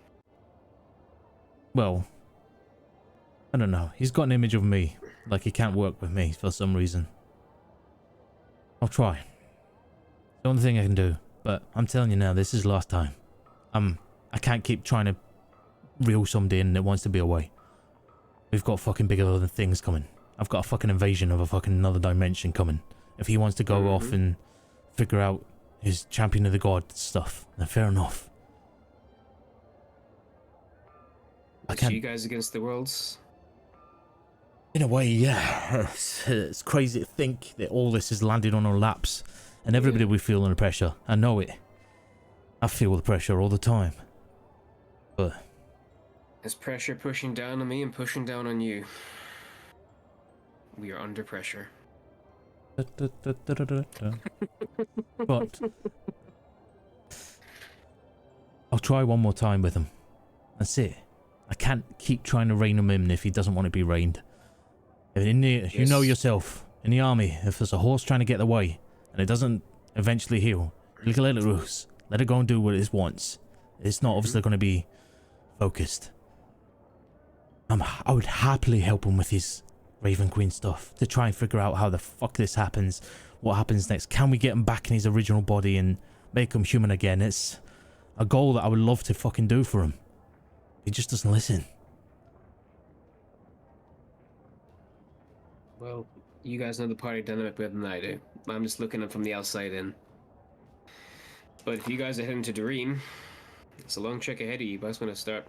Well, I don't know. He's got an image of me, like he can't work with me for some reason. I'll try. The only thing I can do, but I'm telling you now, this is last time. I can't keep trying to reel somebody in that wants to be away. We've got fucking bigger than things coming. I've got a fucking invasion of a fucking another dimension coming. If he wants to go off and figure out his champion of the god stuff, then fair enough. I can't... you guys against the worlds? In a way, yeah. It's crazy to think that all this is landed on our laps, and everybody we feel under pressure. I know it. I feel the pressure all the time. But there's pressure pushing down on me and pushing down on you. We are under pressure. But I'll try one more time with him. That's it. I can't keep trying to rein him in if he doesn't want to be reined. You know yourself, in the army, if there's a horse trying to get away and it doesn't eventually heal, you can let it loose. Let it go and do what it wants. It's not obviously going to be focused. I would happily help him with his Raven Queen stuff to try and figure out how the fuck this happens. What happens next? Can we get him back in his original body and make him human again? It's a goal that I would love to fucking do for him. He just doesn't listen. Well, you guys know the party dynamic better than I do. I'm just looking at it from the outside in. But if you guys are heading to Dream, it's a long trek ahead of you. You guys want to start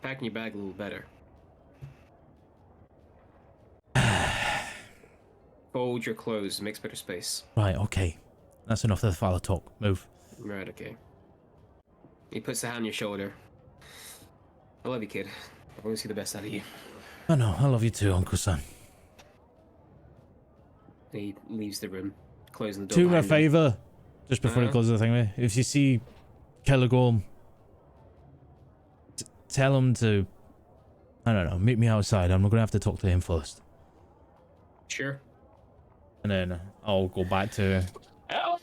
packing your bag a little better. Fold your clothes, makes better space. Right, okay. That's enough of the father talk. Move. Right, okay. He puts a hand on your shoulder. I love you, kid. I want to see the best out of you. I know, I love you too, Uncle Sam. He leaves the room, closing the door. Do me a favour, just before he closes the thing, if you see Kelligorm, tell him to, I don't know, meet me outside. I'm going to have to talk to him first. Sure. And then I'll go back to... I'll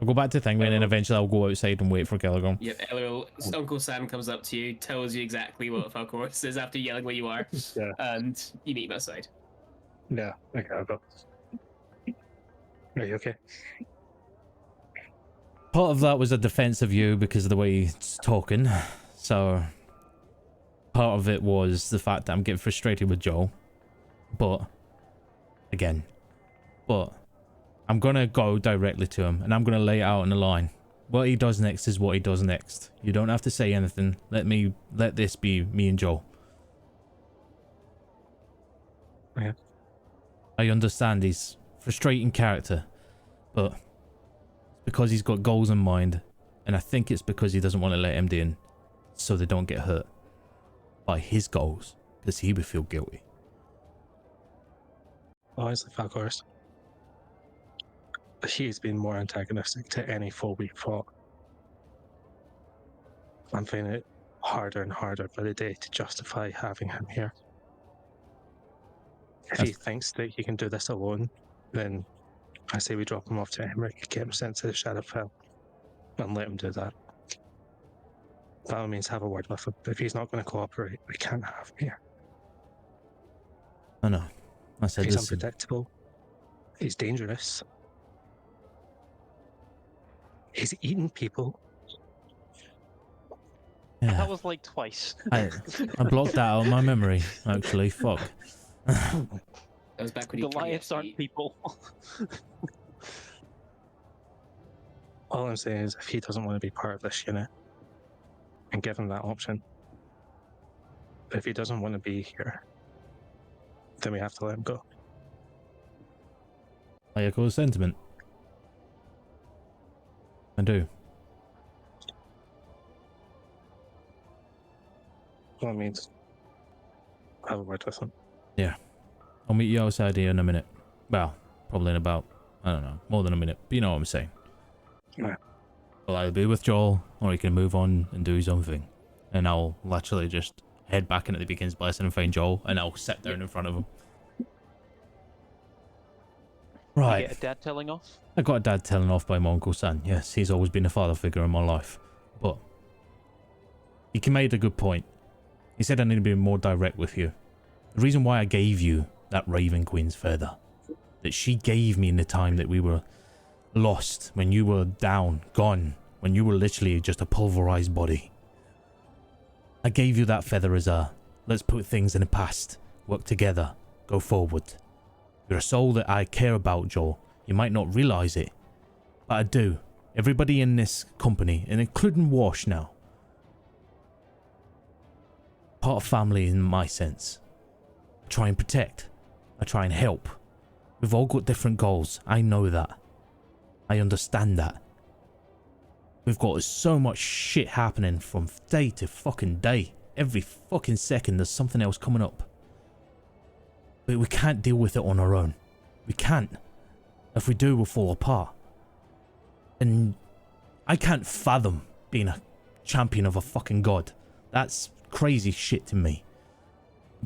go back to Thingway and then eventually I'll go outside and wait for Kelligorm. Yep, Uncle Sam comes up to you, tells you exactly what Falcor says after yelling where you are, and you meet him outside. Yeah, okay, I'll go. Are you okay? Part of that was a defense of you because of the way he's talking, so... part of it was the fact that I'm getting frustrated with Joel. But, again, I'm going to go directly to him and I'm going to lay it out on the line. What he does next is what he does next. You don't have to say anything. Let this be me and Joel. Yeah. I understand he's a frustrating character, but it's because he's got goals in mind, and I think it's because he doesn't want to let MD in so they don't get hurt by his goals, because he would feel guilty. Honestly, Falcors, he's been more antagonistic to any foe we've fought. I'm finding it harder and harder by the day to justify having him here. If he thinks that he can do this alone, then I say we drop him off to Emmerich, get him sent to the Shadowfell, and let him do that. By all means, have a word with him. If he's not going to cooperate, we can't have him here. I know. I said He's this. unpredictable. He's dangerous. He's eating people. Yeah. That was like twice. I blocked that out of my memory, actually. Fuck. That was back when Goliaths aren't people. All I'm saying is if he doesn't want to be part of this unit, and give him that option. If he doesn't want to be here, then we have to let him go. I echo the sentiment. I do. Well, it means have a word with him. Yeah. I'll meet you outside here in a minute. Well, probably in about, I don't know, more than a minute. But you know what I'm saying. Yeah. I'll either be with Joel, or he can move on and do his own thing. And I'll literally just head back into the Begin's Blessing and find Joel, and I'll sit down in front of him. Right. You get a dad telling off? I got a dad telling off by my Uncle Sam. Yes, he's always been a father figure in my life. But he made a good point. He said I need to be more direct with you. The reason why I gave you that Raven Queen's feather, that she gave me in the time that we were lost, when you were down, gone, when you were literally just a pulverized body. I gave you that feather as a, let's put things in the past, work together, go forward. You're a soul that I care about, Joel. You might not realize it, but I do. Everybody in this company, and including Wash now, part of family in my sense. I try and protect. I try and help. We've all got different goals. I know that. I understand that. We've got so much shit happening from day to fucking day. Every fucking second there's something else coming up. But we can't deal with it on our own. We can't. If we do, we'll fall apart. And I can't fathom being a champion of a fucking god. That's crazy shit to me.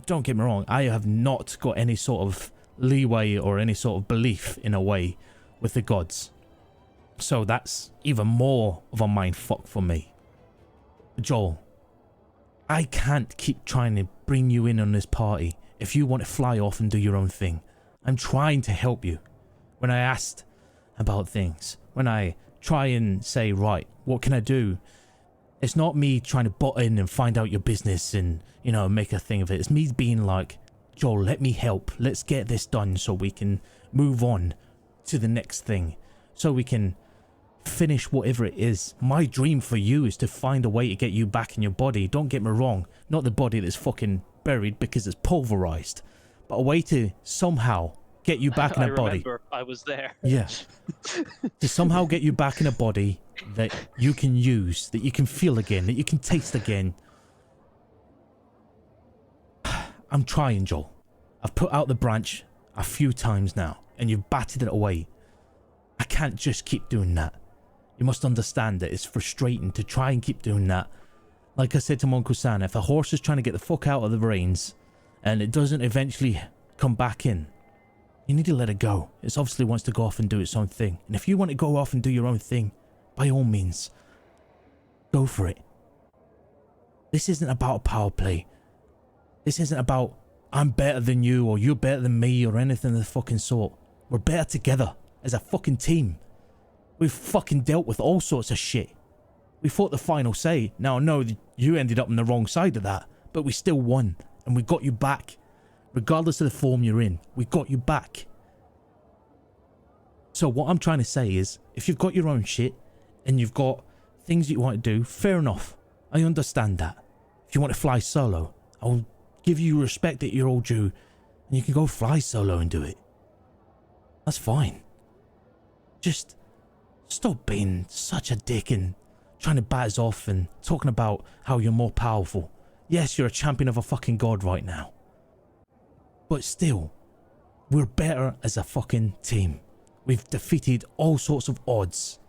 Don't get me wrong, I have not got any sort of leeway or any sort of belief in a way with the gods. So that's even more of a mindfuck for me. Joel, I can't keep trying to bring you in on this party if you want to fly off and do your own thing. I'm trying to help you. When I asked about things, when I try and say, right, what can I do? It's not me trying to butt in and find out your business and, you know, make a thing of it. It's me being like, Joel, let me help. Let's get this done so we can move on to the next thing. So we can finish whatever it is. My dream for you is to find a way to get you back in your body. Don't get me wrong. Not the body that's fucking buried because it's pulverized. But a way to somehow get you back in a body. I remember, I was there. Yeah. To somehow get you back in a body that you can use, that you can feel again, that you can taste again. I'm trying, Joel. I've put out the branch a few times now, and you've batted it away. I can't just keep doing that. You must understand that it's frustrating to try and keep doing that. Like I said to my Uncle Sam, if a horse is trying to get the fuck out of the reins, and it doesn't eventually come back in, you need to let it go. It obviously wants to go off and do its own thing. And if you want to go off and do your own thing, by all means, go for it. This isn't about power play. This isn't about I'm better than you or you're better than me or anything of the fucking sort. We're better together as a fucking team. We've fucking dealt with all sorts of shit. We fought the final say. Now I know that you ended up on the wrong side of that, but we still won, and we got you back. Regardless of the form you're in, we got you back. So what I'm trying to say is, if you've got your own shit, and you've got things that you want to do, fair enough. I understand that. If you want to fly solo, I'll give you respect that you're all due, and you can go fly solo and do it. That's fine. Just stop being such a dick and trying to bat us off and talking about how you're more powerful. Yes, you're a champion of a fucking god right now. But still, we're better as a fucking team. We've defeated all sorts of odds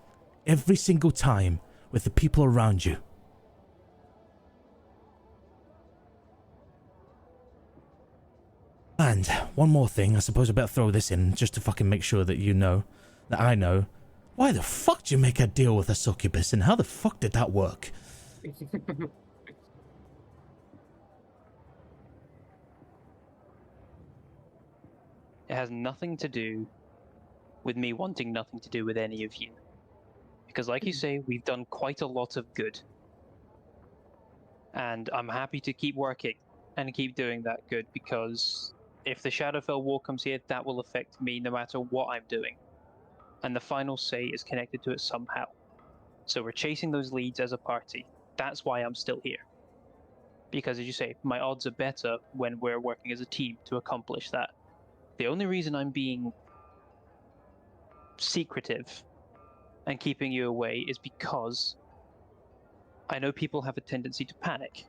every single time with the people around you. And one more thing, I suppose I better throw this in just to fucking make sure that you know, that I know. Why the fuck did you make a deal with a succubus, and how the fuck did that work? It has nothing to do with me wanting nothing to do with any of you. Because like you say, we've done quite a lot of good. And I'm happy to keep working and keep doing that good, because if the Shadowfell War comes here, that will affect me no matter what I'm doing. And the final say is connected to it somehow. So we're chasing those leads as a party. That's why I'm still here. Because as you say, my odds are better when we're working as a team to accomplish that. The only reason I'm being secretive and keeping you away is because I know people have a tendency to panic.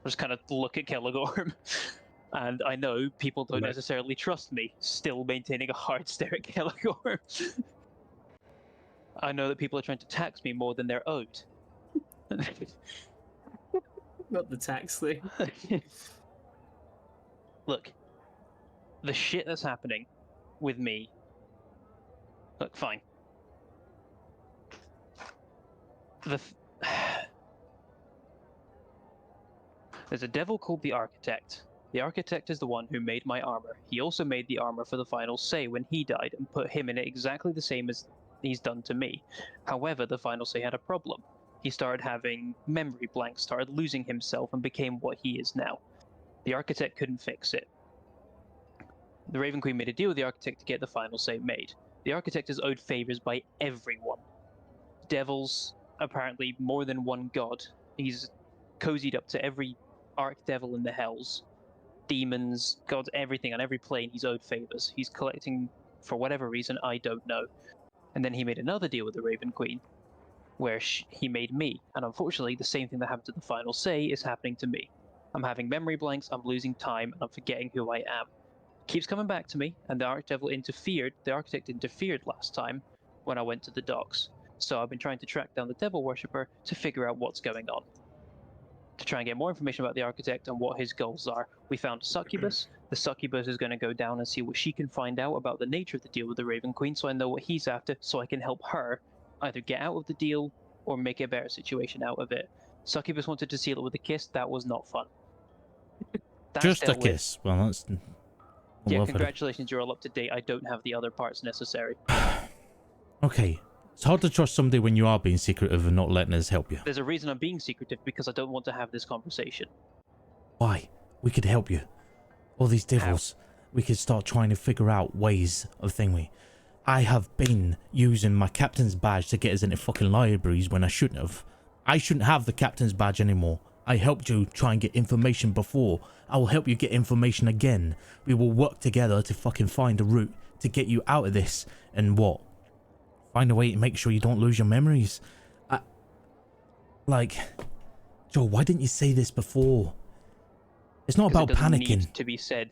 Just kind of look at Kelligorm. And I know people don't necessarily trust me, still maintaining a hard stare at Kelligorm. I know that people are trying to tax me more than they're owed. Not the tax thing. Look, the shit that's happening with me. Look, fine. There's a devil called the Architect. The Architect is the one who made my armor. He also made the armor for the final say when he died and put him in it exactly the same as he's done to me. However, the final say had a problem. He started having memory blanks, started losing himself, and became what he is now. The Architect couldn't fix it. The Raven Queen made a deal with the Architect to get the final say made. The Architect is owed favors by everyone. Devils, apparently more than one god. He's cozied up to every archdevil in the hells. Demons, gods, everything on every plane he's owed favors. He's collecting, for whatever reason, I don't know. And then he made another deal with the Raven Queen, where he made me. And unfortunately, the same thing that happened to the final say is happening to me. I'm having memory blanks, I'm losing time, and I'm forgetting who I am. Keeps coming back to me, and the Architect interfered last time when I went to the docks. So I've been trying to track down the Devil Worshipper to figure out what's going on. To try and get more information about the Architect and what his goals are. We found a Succubus. The Succubus is going to go down and see what she can find out about the nature of the deal with the Raven Queen, so I know what he's after, so I can help her either get out of the deal or make a better situation out of it. Succubus wanted to seal it with a kiss. That was not fun. Just a kiss. Well, that's... Yeah, congratulations, you're all up to date. I don't have the other parts necessary. Okay. It's hard to trust somebody when you are being secretive and not letting us help you. There's a reason I'm being secretive, because I don't want to have this conversation. Why? We could help you. All these devils. How? We could start trying to figure out ways of thingy. I have been using my captain's badge to get us into fucking libraries when I shouldn't have. I shouldn't have the captain's badge anymore. I helped you try and get information before. I will help you get information again. We will work together to fucking find a route to get you out of this. And what? Find a way to make sure you don't lose your memories. Like, Joe, why didn't you say this before? It's not about panicking. Need to be said.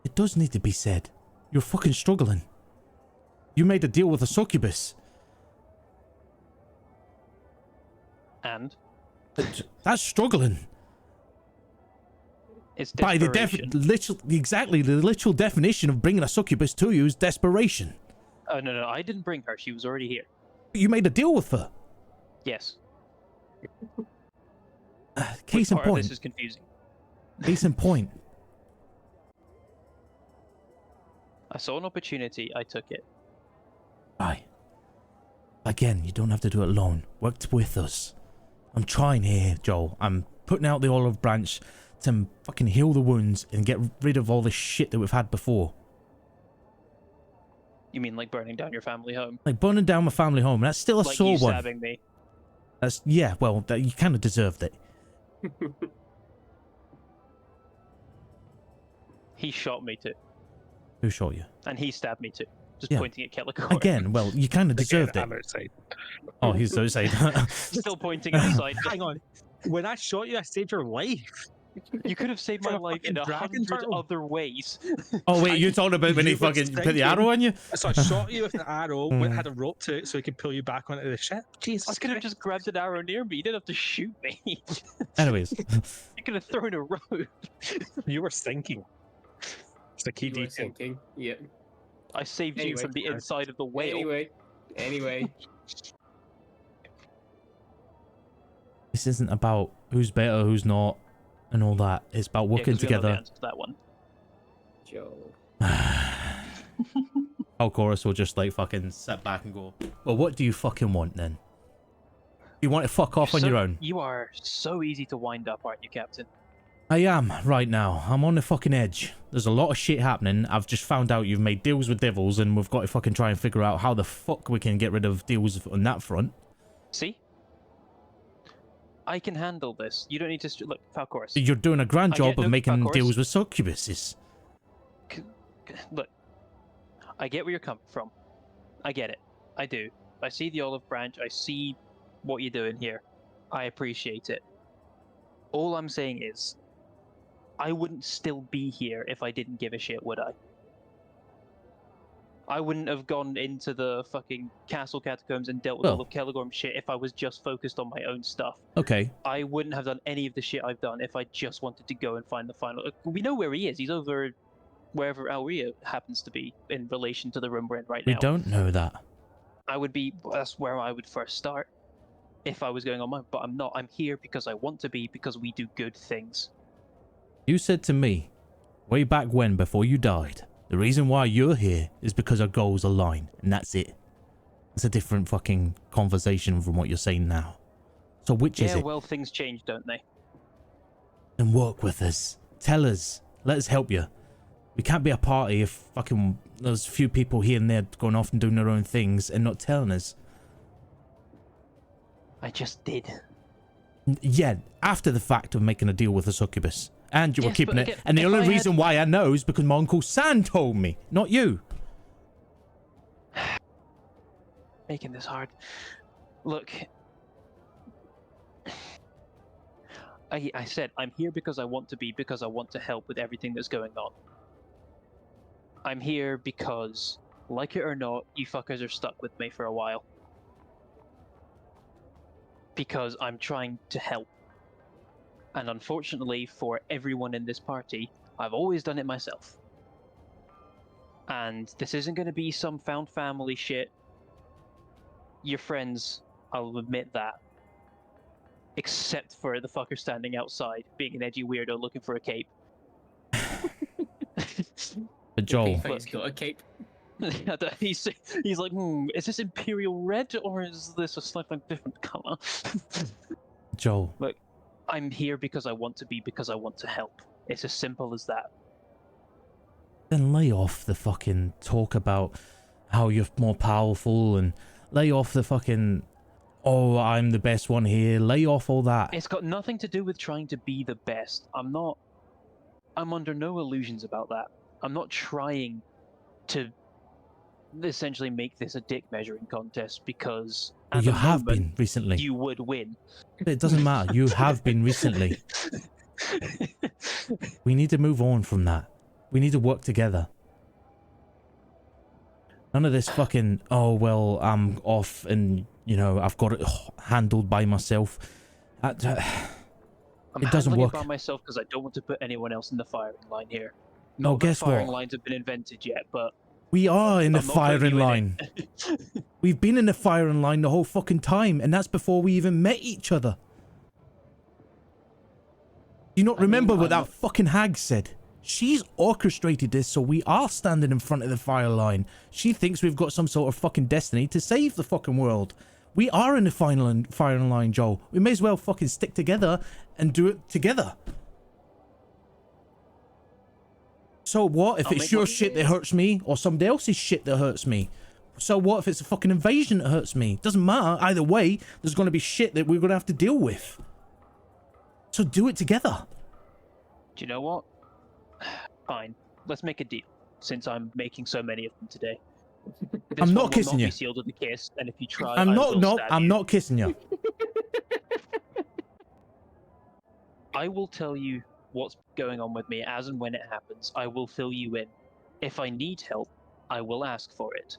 It does need to be said. You're fucking struggling. You made a deal with a succubus. And? That's struggling. It's by the literal definition of bringing a succubus to you is desperation. Oh no, I didn't bring her. She was already here. You made a deal with her. Yes. Case in point. This is confusing. Case in point. I saw an opportunity. I took it. Aye. Again, you don't have to do it alone. Work with us. I'm trying here, Joel. I'm putting out the olive branch to fucking heal the wounds and get rid of all the shit that we've had before. You mean like burning down your family home? Like burning down my family home. That's still a like sore you one. stabbing me. That's, yeah, well, you kind of deserved it. He shot me too. Who shot you? And he stabbed me too. Just Yeah. pointing at Kellicor. Again, well, you kind of deserved I'm it. outside. Oh, he's outside. Still pointing outside. Hang on. When I shot you, I saved your life. You could have saved my From a life in fucking dragon 100 turtle. other ways. Oh, wait, you're talking about when he You were fucking put the thinking- arrow on you? So I shot you with an arrow, had a rope to it so he could pull you back onto the ship. Jesus. I could have just grabbed an arrow near me. You didn't have to shoot me. Anyways. You could have thrown a rope. You were sinking. It's the key You were detail. thinking. Yeah. I saved you Anyway. from the inside of the whale. Anyway. This isn't about who's better, who's not, and all that. It's about working 'cause we don't know the together. answer to that one. Joel. Alcoris will just like fucking sit back and go, well, what do you fucking want then? You want to fuck off on your own? You are so easy to wind up, aren't you, Captain? I am, right now. I'm on the fucking edge. There's a lot of shit happening. I've just found out you've made deals with devils, and we've got to fucking try and figure out how the fuck we can get rid of deals on that front. See? I can handle this. You don't need to... Look, Falcoris. You're doing a grand job of making Falcoris. deals with succubuses. Look, I get where you're coming from. I get it. I do. I see the olive branch. I see what you're doing here. I appreciate it. All I'm saying is, I wouldn't still be here if I didn't give a shit, would I? I wouldn't have gone into the fucking castle catacombs and dealt with all of Kelligorm's shit if I was just focused on my own stuff. Okay. I wouldn't have done any of the shit I've done if I just wanted to go and find the final... We know where he is. He's over wherever Alria happens to be in relation to the room we're in right now. We don't know that. I would be... That's where I would first start if I was going on mine, but I'm not. I'm here because I want to be, because we do good things. You said to me, way back when, before you died, the reason why you're here is because our goals align, and that's it. It's a different fucking conversation from what you're saying now. So which is it? Yeah, well, things change, don't they? Then work with us. Tell us. Let us help you. We can't be a party if fucking there's a few people here and there going off and doing their own things and not telling us. I just did. Yeah, after the fact of making a deal with the succubus. And you were Yes, keeping but it. again, And the if only I had- reason why I know is because my Uncle Sam told me, not you. Making this hard. Look. I said, I'm here because I want to be, because I want to help with everything that's going on. I'm here because, like it or not, you fuckers are stuck with me for a while. Because I'm trying to help. And unfortunately for everyone in this party, I've always done it myself. And this isn't going to be some found family shit. Your friends, I'll admit that. Except for the fucker standing outside, being an edgy weirdo looking for a cape. But Joel, He's got a cape. he's like, is this Imperial Red or is this a slightly different color? Joel. Look, I'm here because I want to be, because I want to help. It's as simple as that. Then lay off the fucking talk about how you're more powerful and lay off the fucking, oh, I'm the best one here. Lay off all that. It's got nothing to do with trying to be the best. I'm under no illusions about that. I'm not trying to essentially make this a dick measuring contest because Well, at you the have moment, been recently. you would win. It doesn't matter. You have been recently. We need to move on from that. We need to work together. None of this fucking, oh, well, I'm off and, you know, I've got it handled by myself. I'm it doesn't handling work. it by myself because I don't want to put anyone else in the firing line here. No, Not that guess firing what? lines have been invented yet, but We are in the I'm not putting firing you in line. it. We've been in the firing line the whole fucking time, and that's before we even met each other. Do you not remember what that fucking hag said? She's orchestrated this so we are standing in front of the fire line. She thinks we've got some sort of fucking destiny to save the fucking world. We are in the firing line, Joel. We may as well fucking stick together and do it together. So what if I'll it's make your one- shit that hurts me or somebody else's shit that hurts me? So what if it's a fucking invasion that hurts me? Doesn't matter. Either way, there's going to be shit that we're going to have to deal with. So do it together. Do you know what? Fine. Let's make a deal, since I'm making so many of them today. This I'm not one will kissing not you. Be sealed with a kiss, and if you try, I'm I not, will no, stab I'm you. not kissing you. I will tell you what's going on with me as and when it happens. I will fill you in. If I need help, I will ask for it.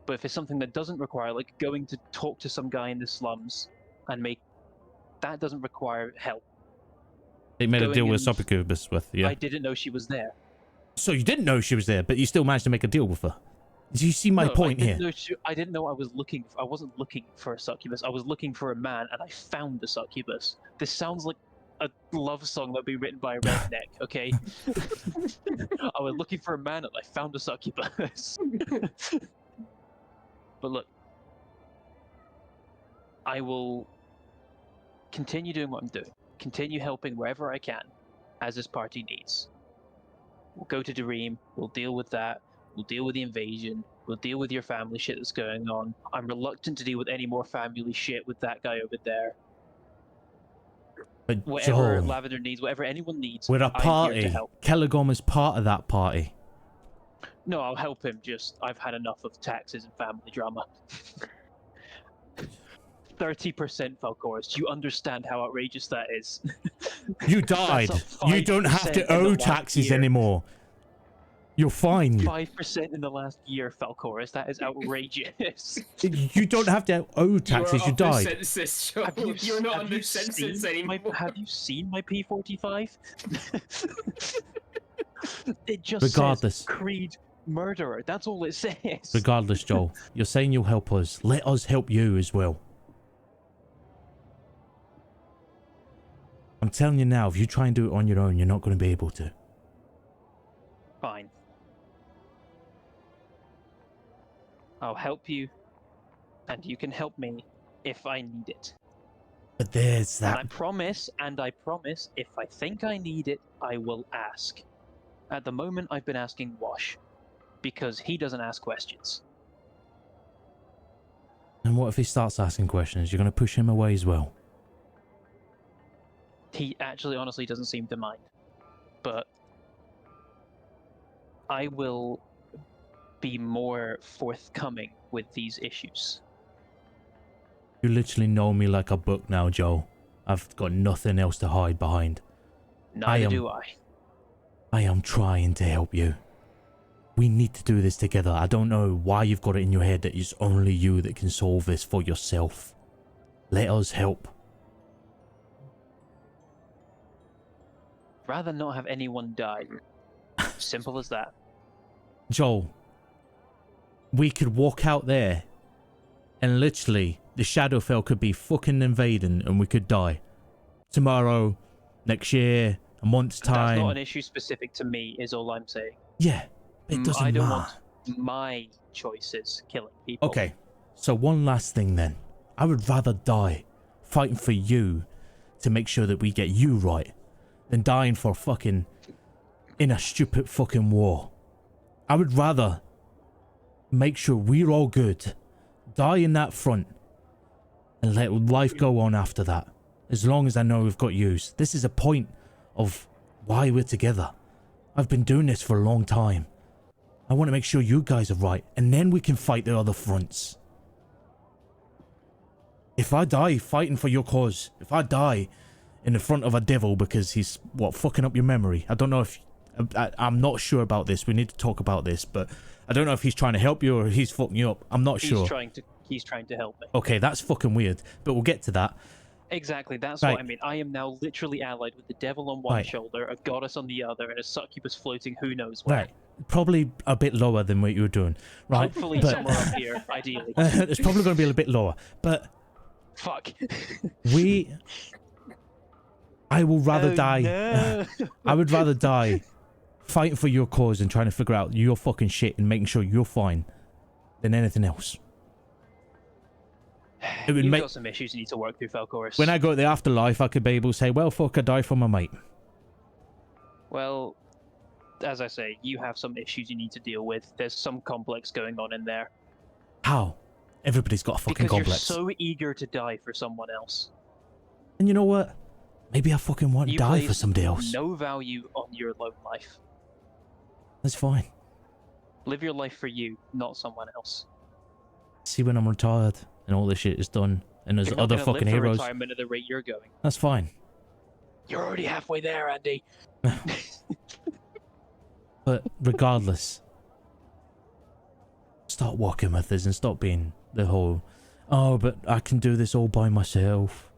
But if it's something that doesn't require, like going to talk to some guy in the slums and that doesn't require help. They made a Going deal with and- Succubus with, yeah. I didn't know she was there. So you didn't know she was there, but you still managed to make a deal with her. Do you see my point here? I didn't know I was looking. I wasn't looking for a succubus. I was looking for a man, and I found a succubus. This sounds like a love song that'd be written by a redneck. Okay. I was looking for a man, and I found a succubus. But look, I will continue doing what I'm doing. Continue helping wherever I can, as this party needs. We'll go to Dream. We'll deal with that. We'll deal with the invasion. We'll deal with your family shit that's going on. I'm reluctant to deal with any more family shit with that guy over there. But Whatever Joel, Lavender needs, whatever anyone needs, we're a I'm here party. to help. Kelagom is part of that party. No, I'll help him. Just I've had enough of taxes and family drama. 30% Falcoris. Do you understand how outrageous that is? You died. You don't have to owe taxes anymore. You're fine. 5% in the last year, Falcoris. That is outrageous. You don't have to owe taxes. You died. Census, Joel. You're not on the census anymore. Have you seen my P45? It just Regardless. says Creed murderer. That's all it says. Regardless, Joel, you're saying you'll help us. Let us help you as well. I'm telling you now, if you try and do it on your own, you're not going to be able to. Fine. I'll help you, and you can help me if I need it. But there's And I that. promise, if I think I need it, I will ask. At the moment, I've been asking Wash, because he doesn't ask questions. And what if he starts asking questions? You're going to push him away as well. He actually, honestly, doesn't seem to mind. But I will be more forthcoming with these issues. You literally know me like a book now, Joel. I've got nothing else to hide behind. Neither do I. I am trying to help you. We need to do this together. I don't know why you've got it in your head that it's only you that can solve this for yourself. Let us help. Rather not have anyone die. Simple as that. Joel, we could walk out there and literally the Shadowfell could be fucking invading and we could die. Tomorrow, next year, a month's time. That's not an issue specific to me, is all I'm saying. Yeah, it doesn't I don't matter. want my choices killing people. Okay, so one last thing then. I would rather die fighting for you to make sure that we get you right than dying for fucking in a stupid fucking war. I would rather make sure we're all good, die in that front, and let life go on after that. As long as I know we've got yous. This is a point of why we're together. I've been doing this for a long time. I want to make sure you guys are right, and then we can fight the other fronts. If I die fighting for your cause, if I die in the front of a devil because he's, what, fucking up your memory. I don't know if... I'm not sure about this. We need to talk about this, but I don't know if he's trying to help you or he's fucking you up. I'm not sure. He's trying to help me. Okay, that's fucking weird, but we'll get to that. Exactly, that's Right. what I mean. I am now literally allied with the devil on one Right. shoulder, a goddess on the other, and a succubus floating who knows where. Right. Probably a bit lower than what you were doing. Right. Hopefully but, somewhere up here, ideally. it's probably going to be a bit lower, but... Fuck. I will rather die. No. I would rather die fighting for your cause and trying to figure out your fucking shit and making sure you're fine than anything else. It would You've make... got some issues you need to work through, Falcoris. When I go to the afterlife, I could be able to say, well, fuck, I die for my mate. Well, as I say, you have some issues you need to deal with. There's some complex going on in there. How? Everybody's got a fucking Because complex. you're so eager to die for someone else. And you know what? Maybe I fucking want to You die for place somebody else. no value on your lone life. That's fine. Live your life for you, not someone else. See, when I'm retired and all this shit is done, and there's You're not other gonna fucking live for heroes. retirement at the rate you're going. That's fine. You're already halfway there, Andy. But regardless, start walking with us and stop being the whole, oh, but I can do this all by myself.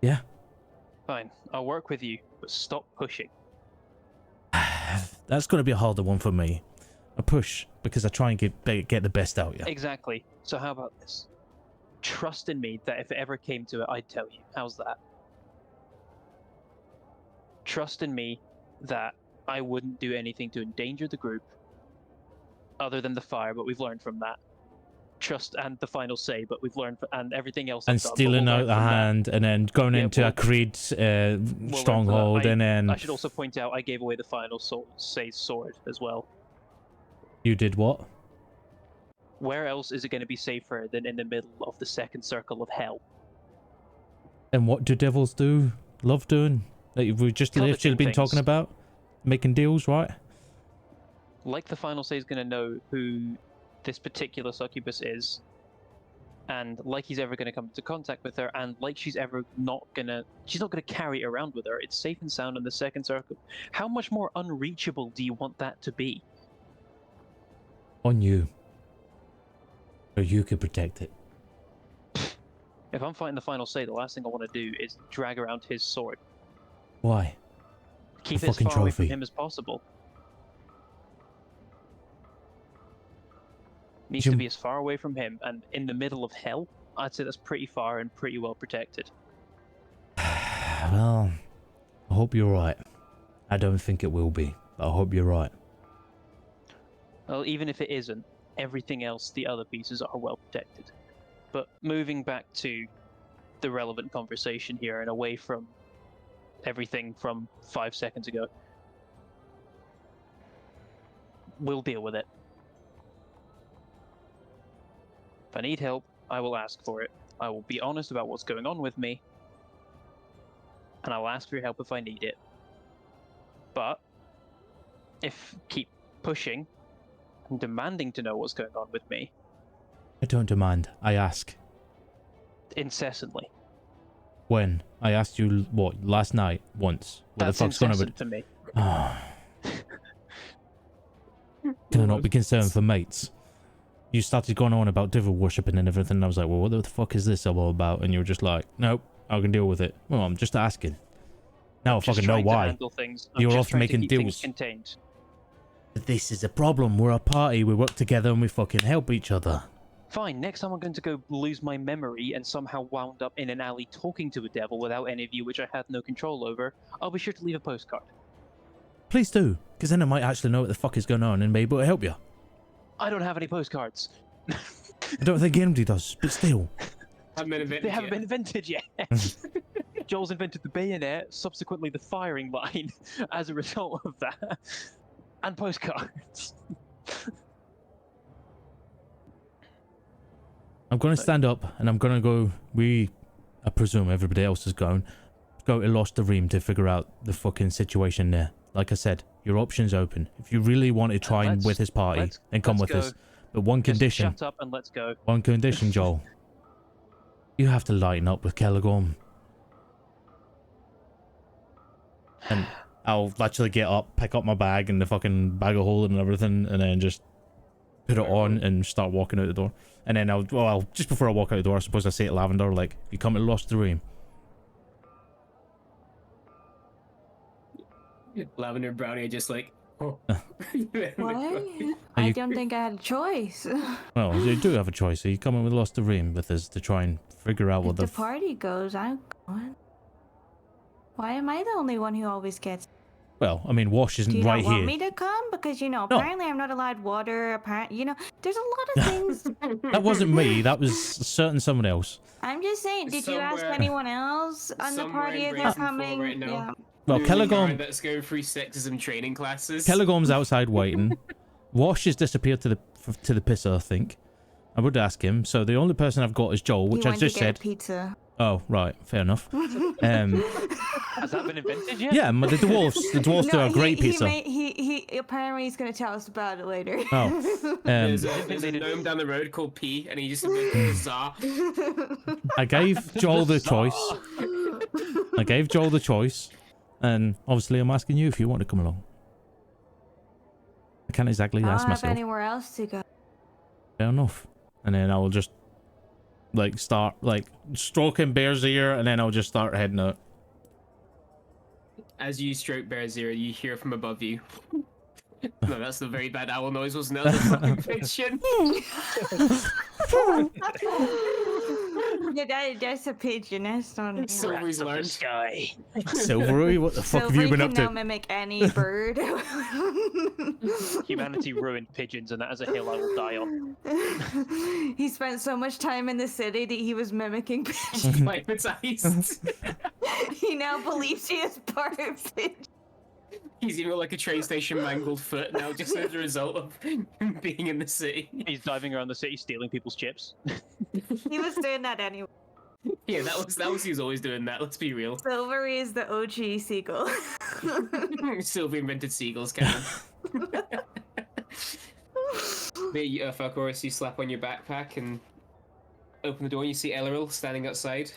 Yeah? Fine, I'll work with you, but stop pushing. That's going to be a harder one for me. I push because I try and get the best out of you. Exactly. So how about this? Trust in me that if it ever came to it, I'd tell you. How's that? Trust in me that I wouldn't do anything to endanger the group other than the fire, but we've learned from that. Trust and the final say, but we've learned and everything else. And stealing out the hand and then going into a Creed stronghold and then... I should also point out I gave away the final sword as well. You did what? Where else is it going to be safer than in the middle of the second circle of hell? And what do devils do? Love doing? Like we've just literally been talking about? Making deals, right? Like the final say is going to know who this particular succubus is, and like he's ever going to come into contact with her, and like she's not gonna carry it around with her. It's safe and sound in the second circle. How much more unreachable do you want that to be? On you. Or you could protect it. If I'm fighting the final say, the last thing I want to do is drag around his sword. Why? Keep it as far away from him as possible. Needs to be as far away from him, and in the middle of hell, I'd say that's pretty far and pretty well protected. Well, I hope you're right. I don't think it will be, but I hope you're right. Well, even if it isn't, everything else, the other pieces are well protected. But moving back to the relevant conversation here and away from everything from 5 seconds ago, we'll deal with it. If I need help, I will ask for it. I will be honest about what's going on with me, and I'll ask for your help if I need it. But if keep pushing and demanding to know what's going on with me... I don't demand, I ask. Incessantly. When? I asked you, what, last night, once? What That's the fuck's going on incessant to me. Can I not be concerned for mates? You started going on about devil worshipping and everything, and I was like, well, what the fuck is this all about? And you were just like, nope, I can deal with it. Well, I'm just asking. Now I fucking know why. You're off making deals. This is a problem. We're a party, we work together, and we fucking help each other. Fine, next time I'm going to go lose my memory and somehow wound up in an alley talking to a devil without any of you, which I had no control over, I'll be sure to leave a postcard. Please do, because then I might actually know what the fuck is going on and be able to help you. I don't have any postcards. I don't think anybody does, but still. They haven't been invented yet. Joel's invented the bayonet, subsequently the firing line, as a result of that. And postcards. I'm going to stand up and I'm going to go, I presume everybody else is going to Lost the Ream to figure out the fucking situation there. Like I said, your option's open. If you really want to try and with his party, then come with us. But one condition. Shut up and let's go. One condition, Joel. You have to lighten up with Caligorm. And I'll actually get up, pick up my bag and the fucking bag of holding and everything, and then just put it on and start walking out the door. And then just before I walk out the door, I suppose I say to Lavender, like, you come to Lost the Ream. Lavender and Brownie are just like, oh. What? I don't think I had a choice. Well, you do have a choice. So you come in with Lost the Ream with us to try and figure out what the party goes. I'm going. Why am I the only one who always gets? Well, I mean, Wash isn't right here. Do you not want me to come? Because, apparently I'm not allowed water. Apparently, there's a lot of things. That wasn't me. That was someone else. I'm just saying, did you ask anyone else on the party if they're coming? Right now. Yeah. Well, Guard Kellegorm, that's going through sexism training classes. Kellegorm's outside waiting. Wash has disappeared to the pisser, I think. I would ask him. So the only person I've got is Joel, which He I went to just get a said. pizza. Oh, right, fair enough. Has that been invented yet? Yeah, the dwarves do a great pizza. He apparently he's gonna tell us about it later. Oh, There's a gnome down the road called P, and he just invented bizarre. I gave Joel the choice. And obviously I'm asking you if you want to come along. I can't exactly I ask don't have myself. anywhere else to go. Fair enough. And then I'll just start stroking Bear's ear, and then I'll just start heading out. As you stroke Bear's ear, you hear from above you. No, that's the very bad owl noise, wasn't it? That was a fucking pigeon. Yeah, that's a pigeon. That's not. Silvery's learned. Sky. Silvery, what the fuck have you been up can now to? mimic any bird. Humanity ruined pigeons, and that is a hill I will die on. He spent so much time in the city that he was mimicking pigeons. Hypnotized. He now believes he is part of pigeon. He's even got like a train station mangled foot now, just as a result of being in the city. He's driving around the city stealing people's chips. He was doing that anyway. Yeah, that was he was always doing that. Let's be real. Silvery is the OG seagull. Sylvie invented seagulls, Cameron. Falcoris, you slap on your backpack and open the door, and you see Elleril standing outside,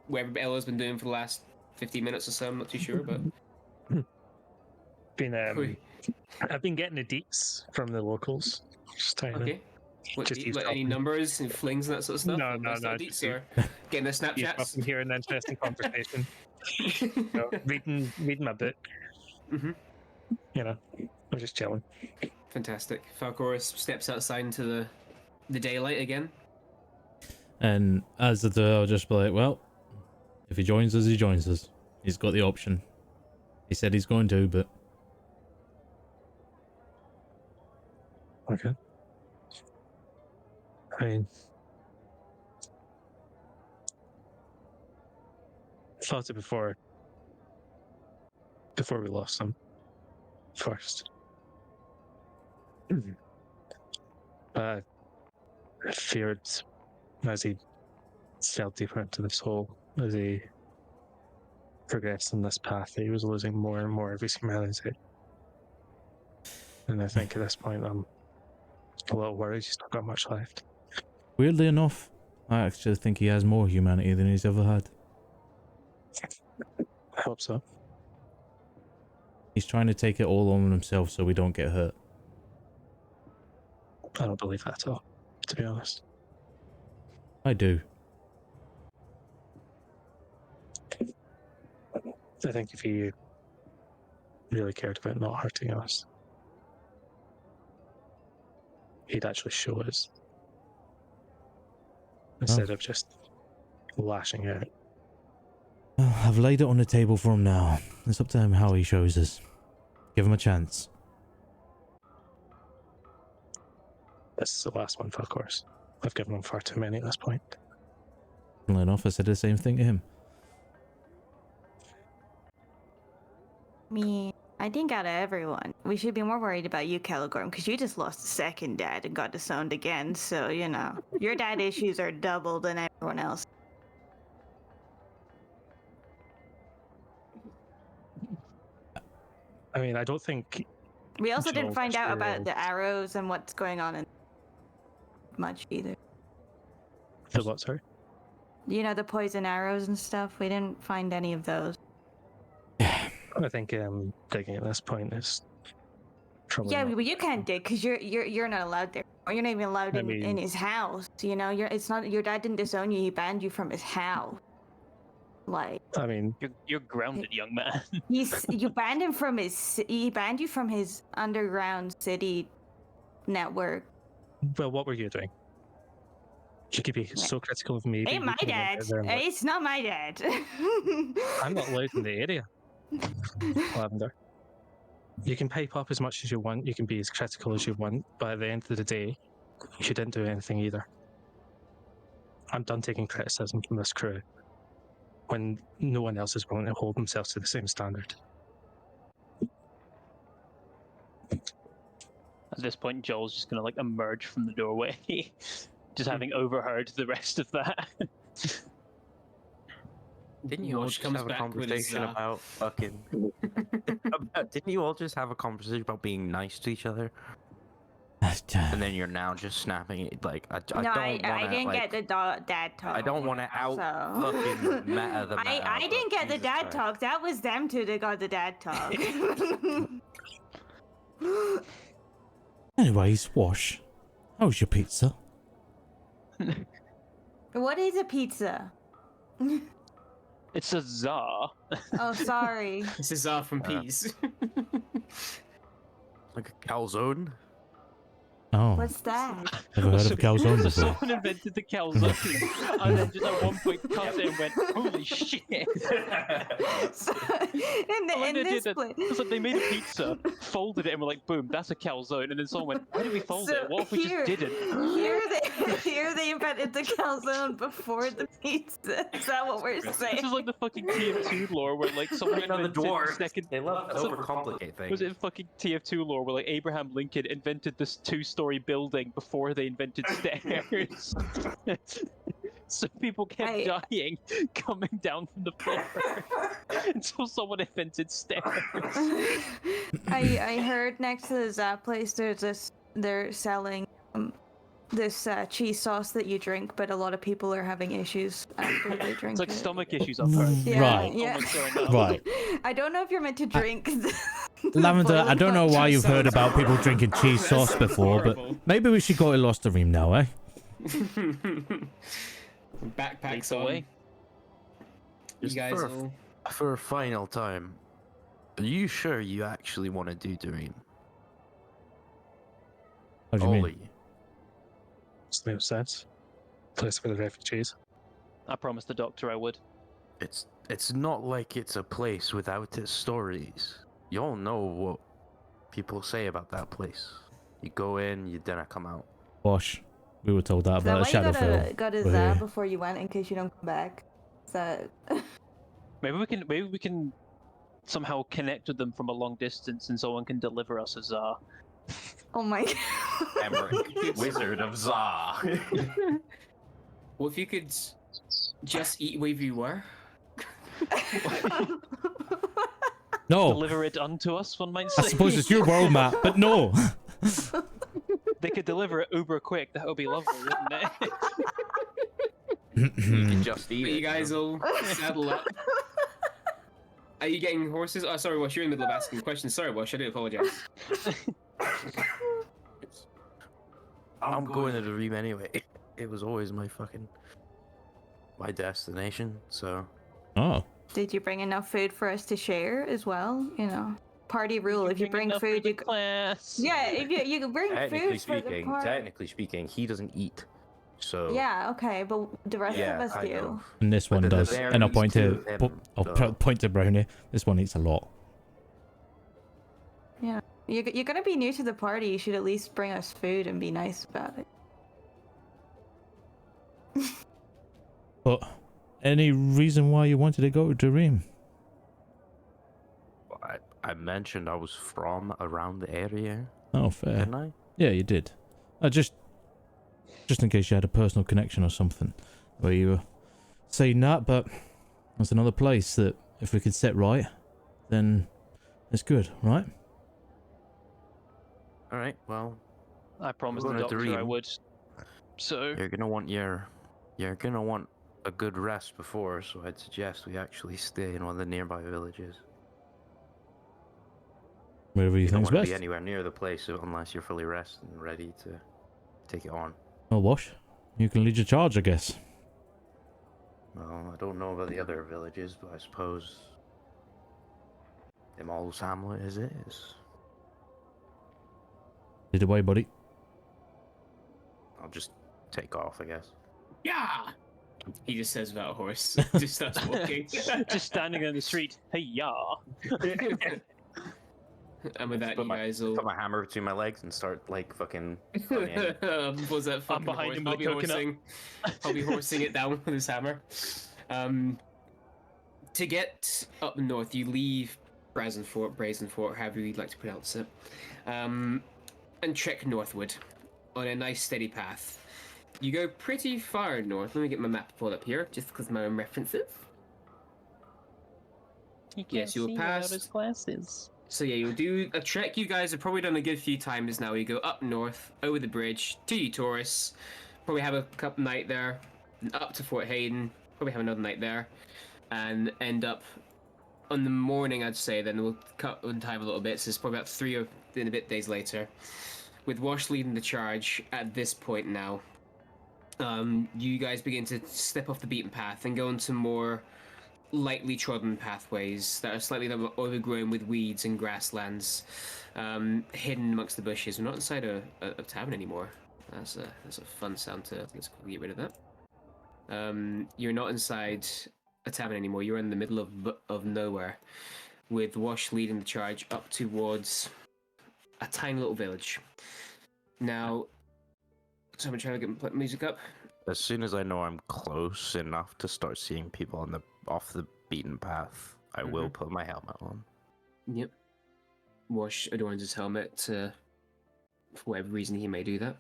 where Eller's been doing for the last 15 minutes or so. I'm not too sure, but I've been getting the deets from the locals. Just telling you. okay. What, Just like any numbers and flings and that sort of stuff? No, That's not just deets, or getting their Snapchats. I'm hearing an interesting conversation. Reading my book. Mm-hmm. You know, I'm just chilling. Fantastic. Falcoris steps outside into the daylight again. And as the door, I'll just be like, well, if he joins us, he joins us. He's got the option. He said he's going to, but... Okay. I mean, I thought it before we lost him first. But I feared as he fell deeper into this hole, as he progressed in this path, that he was losing more and more of his humanity. And I think at this point I'm a little worried he's not got much left. Weirdly enough, I actually think he has more humanity than he's ever had. I hope so. He's trying to take it all on himself so we don't get hurt. I don't believe that at all, to be honest. I do. I think if he really cared about not hurting us, he'd actually show us. Instead of just lashing out. Well, I've laid it on the table for him now. It's up to him how he shows us. Give him a chance. This is the last one, of course. I've given him far too many at this point. Funnily enough, I said the same thing to him. I think out of everyone, we should be more worried about you, Kellegorm, because you just lost a second dad and got disowned again. So, you know, your dad issues are double than everyone else. I mean, I don't think... We also didn't Joel find out sure about will. the arrows and what's going on in much either. The what, sorry? You know, the poison arrows and stuff. We didn't find any of those. I think digging at this point is probably Yeah, not- but you can't dig because you're not allowed there. Or you're not even allowed I in mean- his house. You know, it's not your dad didn't disown you. He banned you from his house. Like I mean, You're grounded, young man. you banned him from he banned you from his underground city network. well, what were you doing? You could be so critical of me. but Ain't you my came out dad. there and went, It's not my dad. I'm not allowed in the area. Lavender. You can pipe up as much as you want, you can be as critical as you want, but at the end of the day, you didn't do anything either. I'm done taking criticism from this crew when no one else is willing to hold themselves to the same standard. At this point, Joel's just gonna like emerge from the doorway, just having overheard the rest of that. Didn't you all Walsh just have a conversation about fucking? Didn't you all just have a conversation about being nice to each other? And then you're now just snapping it like I No, don't I want to didn't like. get the dad talk. I don't want to out so. fucking meta the meta. I didn't get the Jesus dad Christ. talk. That was them two that got the dad talk. Anyways, Wash, how's your pizza? What is a pizza? It's a czar. Oh, sorry. This is from Peas. Like a calzone. Oh, What's that? never heard of a calzone So before. someone invented the calzone, and then just at one point cut it and went, "Holy shit!" So, And when in they this did it, place. it's like they made a pizza, folded it, and were like, "Boom, that's a calzone." And then someone went, "Why did we fold it? What if we just didn't?" Here they invented the calzone before the pizza. Is that what we're saying? This is like the fucking TF2 lore where like someone You know, the invented dwarves, second. they love to so- overcomplicate things. Was it fucking TF2 lore where like Abraham Lincoln invented this 2-story building before they invented stairs? So people kept dying coming down from the floor until someone invented stairs. I heard next to the Zap place they're selling this cheese sauce that you drink, but a lot of people are having issues after they drink It's like it. stomach issues I've heard. Yeah, Right. yeah. Right. I don't know if you're meant to drink. Lavender, I don't know why you've heard sounds about people drinking cheese sauce sounds before, but horrible. maybe we should go to Lost Dream now, eh? Backpacks Away. away. You Just guys for, all... for a final time, are you sure you actually want to do Dream? What do you mean? Ollie, Makes no sense. Place for the refugees. I promised the doctor I would. it's not like it's a place without its stories. You all know what people say about that place. You go in, you didn't come out. Wash. We were told that Is that about why you Shadowfell. got a We're Zap here. before you went in case you don't come back? Is that... Maybe we can somehow connect with them from a long distance, and someone can deliver us a czar. Oh my god. Emmerich, Wizard of Za. Well, if you could just eat where you were. No, Deliver it unto us, one might I say. suppose it's your world map, but no. They could deliver it uber quick. That would be lovely, wouldn't it? You can just eat But it. you guys all saddle up. Are you getting horses? Oh, sorry, Wash, you're in the middle of asking questions. Sorry, Wash, I do apologize. I'm going to the Dream anyway. It was always my destination, so... Oh. Did you bring enough food for us to share as well? You know, party rule. If you bring enough food, for you... the class. Yeah, if you can bring food for the party. Technically speaking, he doesn't eat, so... Yeah, okay, but the rest Yeah, of us I do. know. And this one But does. there And I'll is point two to of them, so- point to Brownie. This one eats a lot. Yeah, you're gonna be new to the party. You should at least bring us food and be nice about it. But any reason why you wanted to go to Dream? I mentioned I was from around the area, Oh, fair. didn't I? Yeah, you did. Just in case you had a personal connection or something, where you were saying that, but there's another place that if we could set right, then it's good, right? Alright, well, I promised We're the going to doctor I Dream. would. So you're gonna want a good rest before, so I'd suggest we actually stay in one of the nearby villages. Wherever you You don't think's want to best. be anywhere near the place unless you're fully rested and ready to take it on. Well, Wash, you can lead your charge, I guess. Well, I don't know about the other villages, but I suppose Immol's hamlet as it is. Lead the way, buddy. I'll just take off, I guess. Yeah! He just says without a horse. Just starts walking. just standing in the street. Hey, yeah. And with that, Put you my- guys will... Put my hammer between my legs and start like fucking. running. Was that fucking behind horse? him with I'll be a coconut. horsing. I'll be horsing it down with his hammer. To get up north, you leave Brazen Fort, however you'd like to pronounce it. and trek northward on a nice steady path. You go pretty far north. Let me get my map pulled up here, just because my own references. You can't Yes, you'll see pass. without his glasses. So yeah, you'll do a trek. You guys have probably done a good few times now. You go up north, over the bridge, to Taurus, probably have a couple night there, and up to Fort Hayden, probably have another night there, and end up on the morning, I'd say. Then we'll cut on time a little bit, so it's probably about 3 or and a bit days later, with Wash leading the charge at this point now. You guys begin to step off the beaten path and go into more lightly trodden pathways that are slightly overgrown with weeds and grasslands, hidden amongst the bushes. We're not inside a tavern anymore. That's a fun sound to. Let's quickly get rid of that. You're not inside a tavern anymore. You're in the middle of nowhere, with Wash leading the charge up towards a tiny little village. Now, so I'm trying to get music up. As soon as I know I'm close enough to start seeing people on the off the beaten path, I will put my helmet on. Yep. Wash adorns his helmet for whatever reason he may do that.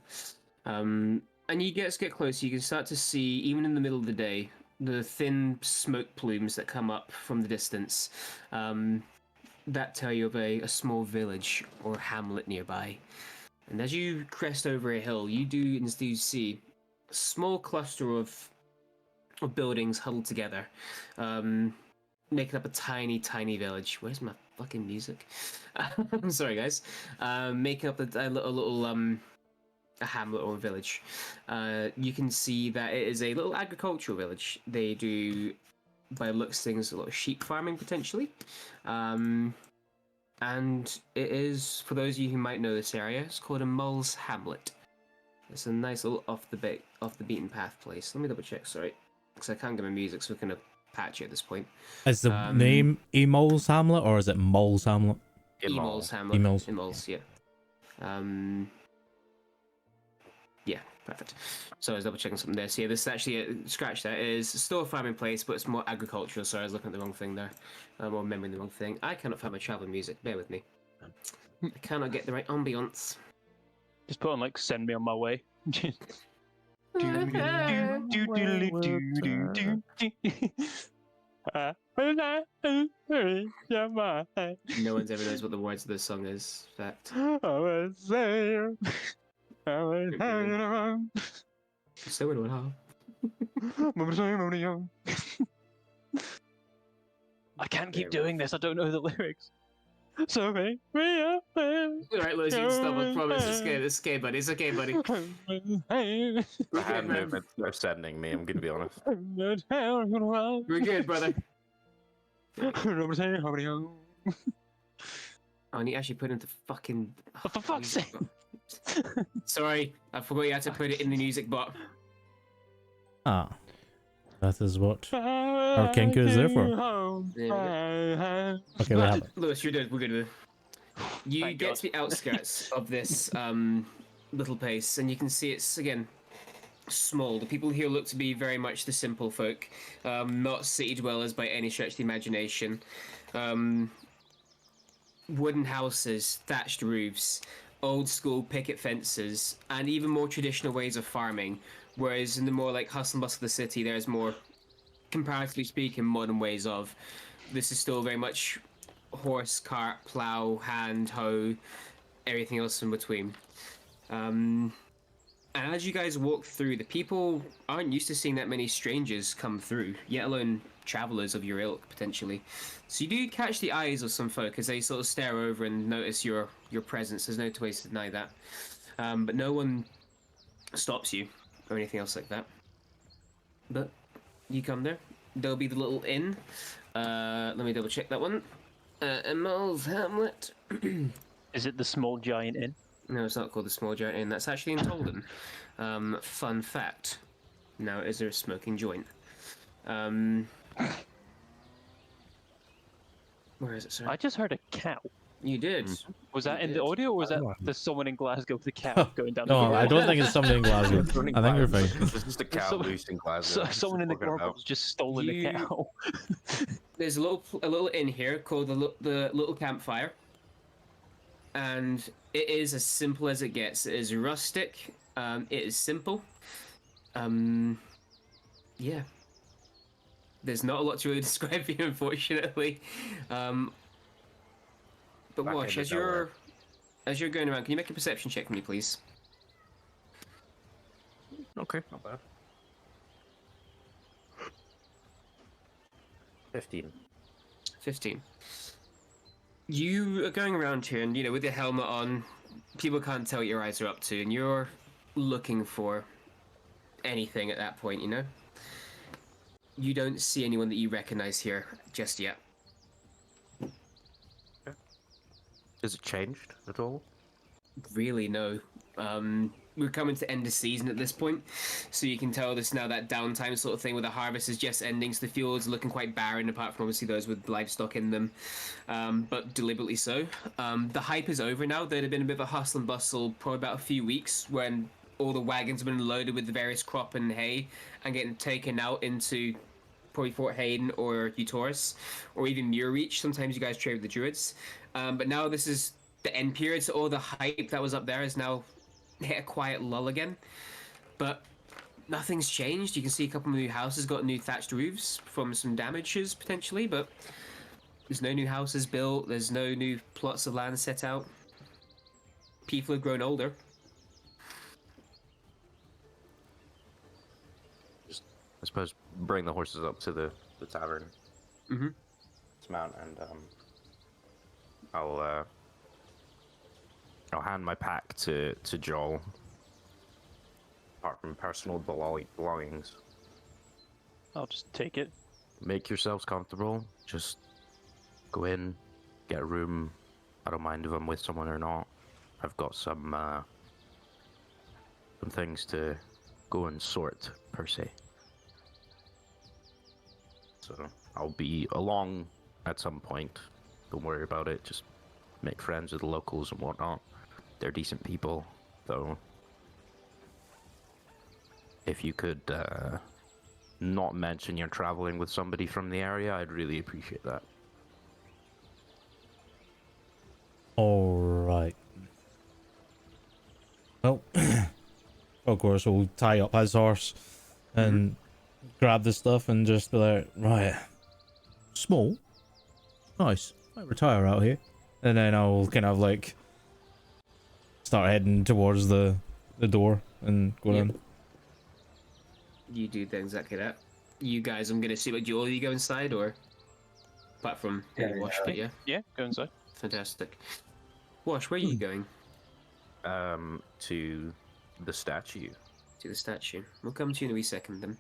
And you get closer, you can start to see, even in the middle of the day, the thin smoke plumes that come up from the distance that tell you of a small village or hamlet nearby. And as you crest over a hill, you do indeed see a small cluster of buildings huddled together, making up a tiny, tiny village. Where's my fucking music? I'm sorry, guys. Making up a little a hamlet or a village. You can see that it is a little agricultural village. They do, by the looks of things, a lot of sheep farming potentially. And it is, for those of you who might know this area, it's called a Mull's Hamlet. It's a nice little off the beaten path place. Let me double check, sorry, because I can't get my music, so we're gonna patch it at this point. Is the name Emol's Hamlet or is it Mull's Hamlet? Emol's Hamlet. Emol's, yeah. Yeah, perfect. So I was double checking something there. So yeah, this is actually scratch that. It is still a farming place, but it's more agricultural. Sorry, I was looking at the wrong thing there. Or remembering the wrong thing. I cannot find my travel music. Bear with me. I cannot get the right ambience. Just put on like "Send Me on My Way." No one's ever knows what the words of this song is. Fact. So would I can't keep doing this. I don't know the lyrics. So make me up. Alright, Liz, you can stop. I promise. It's okay, buddy. It's okay, buddy. The hand movements are saddening me, I'm gonna be honest. We're good, brother. I need to actually put into fucking. For fuck's sake. Sorry, I forgot you had to put it in the music bot. Ah, that is what our Kenku is there for. Okay, we have it. Lewis, you're good. We're good. You get to the outskirts of this little place, and you can see it's again small. The people here look to be very much the simple folk, not city dwellers by any stretch of the imagination. Wooden houses, thatched roofs, old school picket fences, and even more traditional ways of farming. Whereas in the more like hustle and bustle of the city, there's more, comparatively speaking, modern ways of. This is still very much horse, cart, plow, hand, hoe, everything else in between. And as you guys walk through, the people aren't used to seeing that many strangers come through, yet alone travelers of your ilk, potentially. So you do catch the eyes of some folk as they sort of stare over and notice your presence. There's no way to deny that. But no one stops you or anything else like that. But you come there. There'll be the little inn. Let me double check that one. Mull's Hamlet. Is it the Small Giant Inn? No, it's not called the Small Giant Inn. That's actually in Tolden. Fun fact. Now, is there a smoking joint? Where is it, sir? I just heard a cow. You did. Was that in the audio, or was that there's someone in Glasgow with a cow going down? No, I don't think it's something in Glasgow. I think you're fine. It's just a cow loose in Glasgow. Someone in the Gorbals just stolen a cow. There's a little inn here called the Little Campfire, and It is as simple as it gets. It is rustic. It is simple. Yeah. There's not a lot to really describe for you, unfortunately. But Back Wash, into as you're going around, can you make a perception check for me, please? Okay, not bad. 15. 15. You are going around here, and with your helmet on, people can't tell what your eyes are up to, and you're looking for anything at that point. You don't see anyone that you recognize here just yet. Has it changed at all? Really, no. We're coming to end of season at this point, so you can tell this now that downtime sort of thing where the harvest is just ending, so the fields are looking quite barren, apart from obviously those with livestock in them, but deliberately so. The hype is over now. There'd have been a bit of a hustle and bustle probably about a few weeks when all the wagons have been loaded with the various crop and hay and getting taken out into probably Fort Hayden or Utoris, or even Muirreach. Sometimes you guys trade with the Druids. But now this is the end period, so all the hype that was up there is now hit a quiet lull again. But nothing's changed. You can see a couple of new houses got new thatched roofs from some damages, potentially, but there's no new houses built. There's no new plots of land set out. People have grown older. Just, I suppose, bring the horses up to the tavern. Mm-hmm. Dismount, and I'll hand my pack to Joel. Apart from personal belongings. I'll just take it. Make yourselves comfortable. Just go in, get a room. I don't mind if I'm with someone or not. I've got some things to go and sort, per se. So I'll be along at some point. Don't worry about it. Just make friends with the locals and whatnot. They're decent people, though. If you could not mention you're traveling with somebody from the area, I'd really appreciate that. All right. Well, of course, we'll tie up his horse and grab the stuff and just be like, right, small, nice, might retire out here. And then I'll kind of like start heading towards the door and go in. You do exactly that. You guys, I'm gonna see what you all you go inside, or apart from Wash, but yeah. Yeah, go inside. Fantastic. Wash, where are you going? To the statue. To the statue. We'll come to you in a wee second then.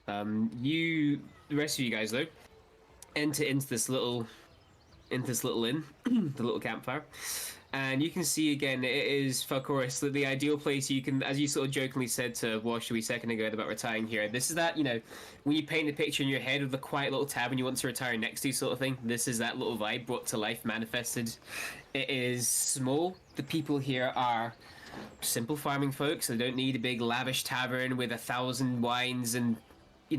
The rest of you guys though, enter into this little inn, the little campfire. And you can see again, it is Falcoris, the ideal place you can, as you sort of jokingly said to Wash a wee second ago about retiring here. This is that, when you paint a picture in your head of the quiet little tavern you want to retire next to sort of thing, this is that little vibe brought to life, manifested. It is small. The people here are simple farming folks. They don't need a big lavish tavern with 1,000 wines and, you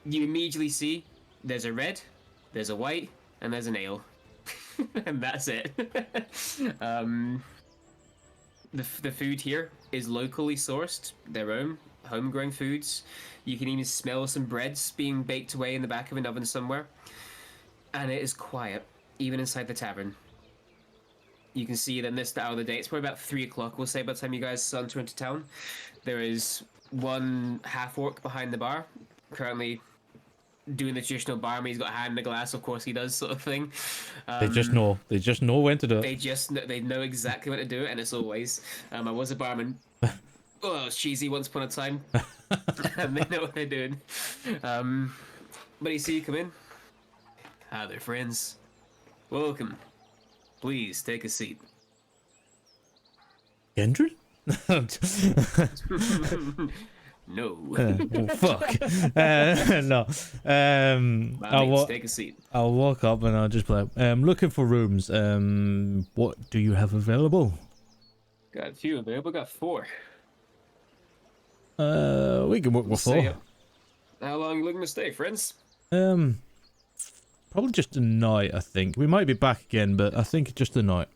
immediately see there's a red, there's a white, and there's an ale. And that's it. The food here is locally sourced, their own homegrown foods. You can even smell some breads being baked away in the back of an oven somewhere. And it is quiet, even inside the tavern. You can see that in this hour of the day, it's probably about 3 o'clock, we'll say, by the time you guys saunter into town. There is one half-orc behind the bar, currently doing the traditional barman. He's got a hand in the glass, of course he does, sort of thing. They just know when to do it. They know exactly when to do it, and it's always. I was a barman. Oh, it was cheesy once upon a time. And they know what they're doing. But you see you come in. Hi there, friends. Welcome. Please take a seat. Kindred? No. Oh, fuck. No. Take a seat. I'll walk up and I'll just be like, looking for rooms. What do you have available? Got a few available. Got 4. We can work with 4. How long are you looking to stay, friends? Probably just a night, I think. We might be back again, but I think just a night.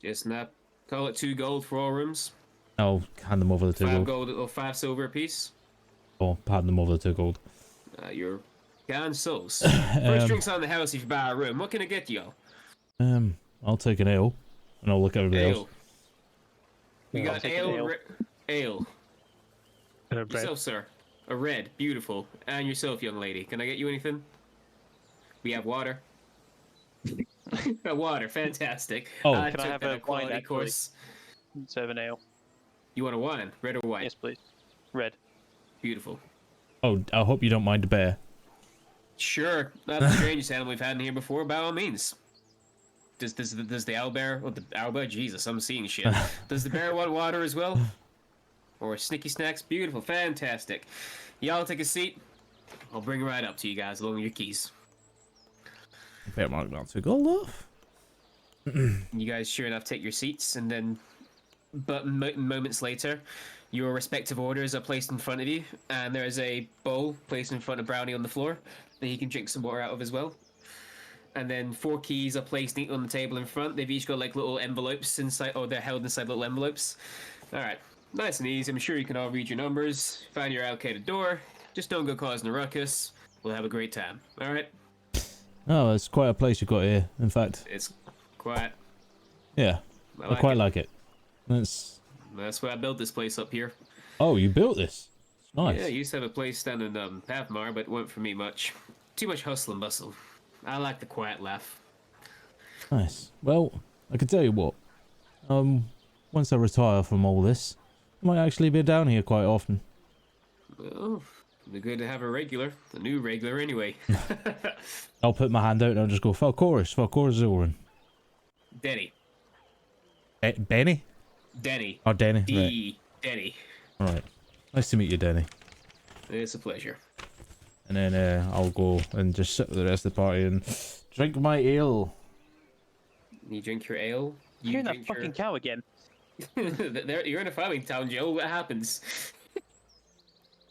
Just not. Call it 2 gold for all rooms. I'll hand them over the 2 5 gold. gold or 5 silver apiece. Or hand them over the 2 gold. You're gone souls. First drinks on the house if you buy a room. What can I get you? I'll take an ale, and I'll look at everybody else. We I'll got take an ale. Ale. And a bread. Yourself, sir. A red. Beautiful. And yourself, young lady. Can I get you anything? We have water. Water. Fantastic. Oh. Can I have a quality wine, actually? course? Instead of an ale. You want a wine? Red or white? Yes, please. Red. Beautiful. Oh, I hope you don't mind the bear. Sure. That's the strangest animal we've had in here before, by all means. Does the owlbear, or the owlbear? Jesus, I'm seeing shit. Does the bear want water as well? Or snicky snacks? Beautiful, fantastic. Y'all take a seat. I'll bring it right up to you guys along with your keys. Better mark that 2 gold off. You guys sure enough take your seats, and then moments later, your respective orders are placed in front of you, and there is a bowl placed in front of Brownie on the floor that he can drink some water out of as well. And then 4 keys are placed neatly on the table in front. They've each got like little envelopes inside, or they're held inside little envelopes. All right, nice and easy. I'm sure you can all read your numbers, find your allocated door. Just don't go causing a ruckus. We'll have a great time. All right. Oh, it's quite a place you got here. In fact, It's quiet. yeah, I quite like it. That's why I built this place up here. Oh, you built this. It's nice. Yeah, I used to have a place down in Pathmar, but it wasn't for me much. Too much hustle and bustle. I like the quiet life. Nice. Well, I can tell you what. Once I retire from all this, I might actually be down here quite often. Well, it'd be good to have a new regular anyway. I'll put my hand out and I'll just go, Falcoris Zoran. Denny. Benny? Denny. Oh, Denny. D. Denny. Right. Nice to meet you, Denny. It's a pleasure. And then I'll go and just sit with the rest of the party and drink my ale. You drink your ale? You Hearing that drink fucking cow again. You're in a farming town, Joe. What happens?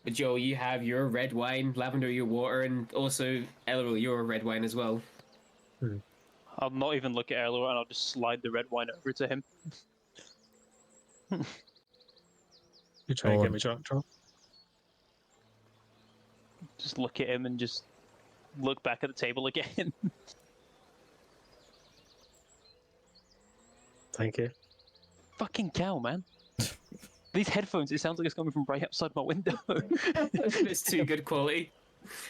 Joe, you have your red wine, Lavender your water, and also Elro your red wine as well. I'll not even look at Erlo and I'll just slide the red wine over to him. You try and get me drunk, John? Just look at him and just look back at the table again. Thank you. Fucking cow, man. These headphones, it sounds like it's coming from right outside my window. It's too good quality.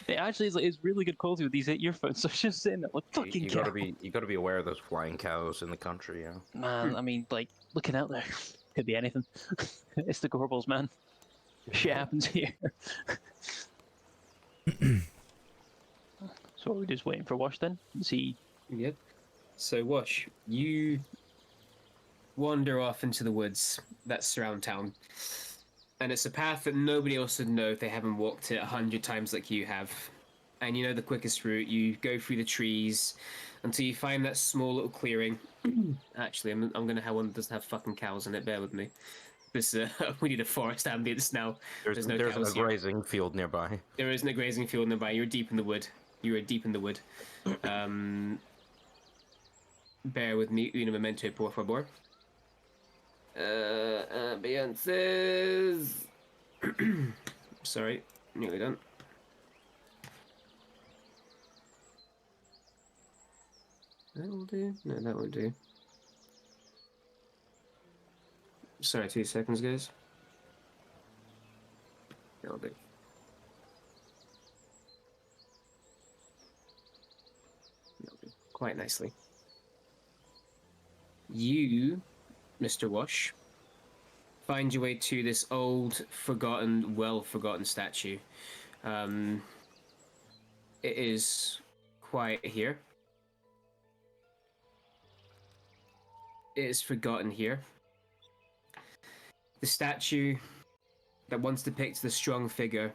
It actually is, like, it's really good quality with these earphones, so I'm just sitting there like, fucking You cow. gotta be aware of those flying cows in the country, yeah. Man, I mean, like, looking out there, could be anything. It's the Gorbals, man. Shit happens here. So are we just waiting for Wash then? See. Yep. So Wash, you wander off into the woods that surround town, and it's a path that nobody else would know if they haven't walked it 100 times like you have. And you know the quickest route. You go through the trees until you find that small little clearing. Actually, I'm gonna have one that doesn't have fucking cows in it. Bear with me. This we need a forest ambience now. There's no a cows here. grazing field nearby. There isn't a grazing field nearby. You're deep in the wood. You are deep in the wood. Bear with me. Un momento, por favor. Ambiances. Sorry, nearly done. That will do. No, that won't do. Sorry, 2 seconds, guys. That'll do. That'll do. Quite nicely. You, Mr. Wash, find your way to this old, forgotten, well-forgotten statue. It is quiet here. It is forgotten here. The statue that once depicted a strong figure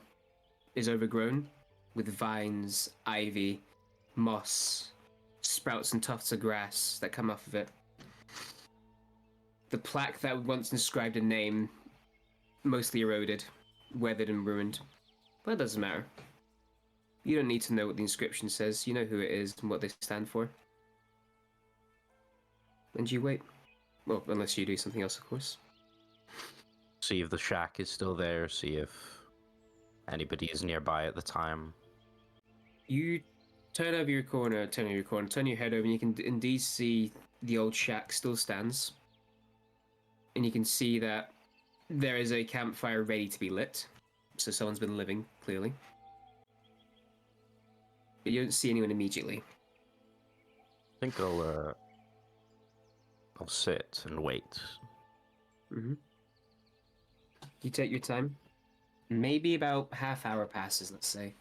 is overgrown with vines, ivy, moss, sprouts and tufts of grass that come off of it. The plaque that once inscribed a name, mostly eroded, weathered and ruined. But it doesn't matter. You don't need to know what the inscription says. You know who it is and what they stand for. And you wait. Well, unless you do something else, of course. See if the shack is still there, see if anybody is nearby at the time. You turn your head over, and you can indeed see the old shack still stands. And you can see that there is a campfire ready to be lit. So someone's been living, clearly. But you don't see anyone immediately. I think I'll sit and wait. Mm-hmm. You take your time. Maybe about half hour passes, let's say,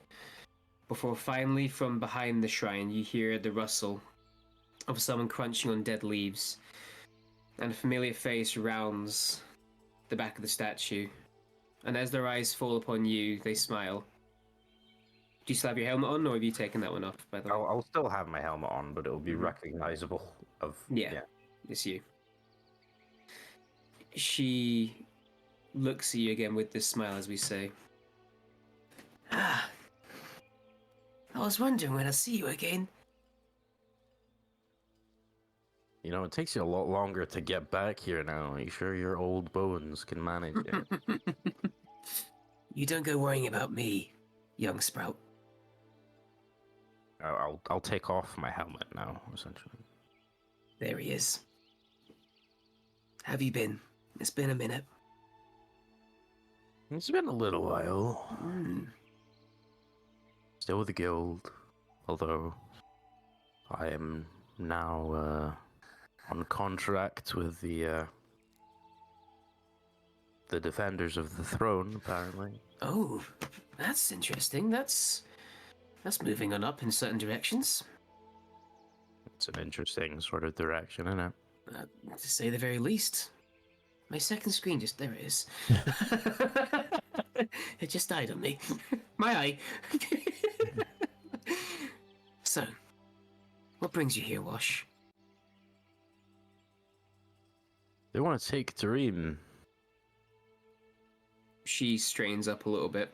before finally from behind the shrine you hear the rustle of someone crunching on dead leaves, and a familiar face rounds the back of the statue. And as their eyes fall upon you, they smile. Do you still have your helmet on, or have you taken that one off, by the way? I'll still have my helmet on, but it'll be recognizable of... Yeah, it's you. She looks at you again with this smile as we say, "Ah, I was wondering when I'd see you again." You know, it takes you a lot longer to get back here now. Are you sure your old bones can manage it? You don't go worrying about me, young sprout. I'll take off my helmet now, essentially. There he is. Have you been? It's been a minute. It's been a little while. Still with the guild, although I am now on contract with the defenders of the throne, apparently. Oh, that's interesting. That's moving on up in certain directions. It's an interesting sort of direction, isn't it? To say the very least. My second screen there it is. It just died on me. My eye. So, what brings you here, Wash? They want to take Tareem. She strains up a little bit.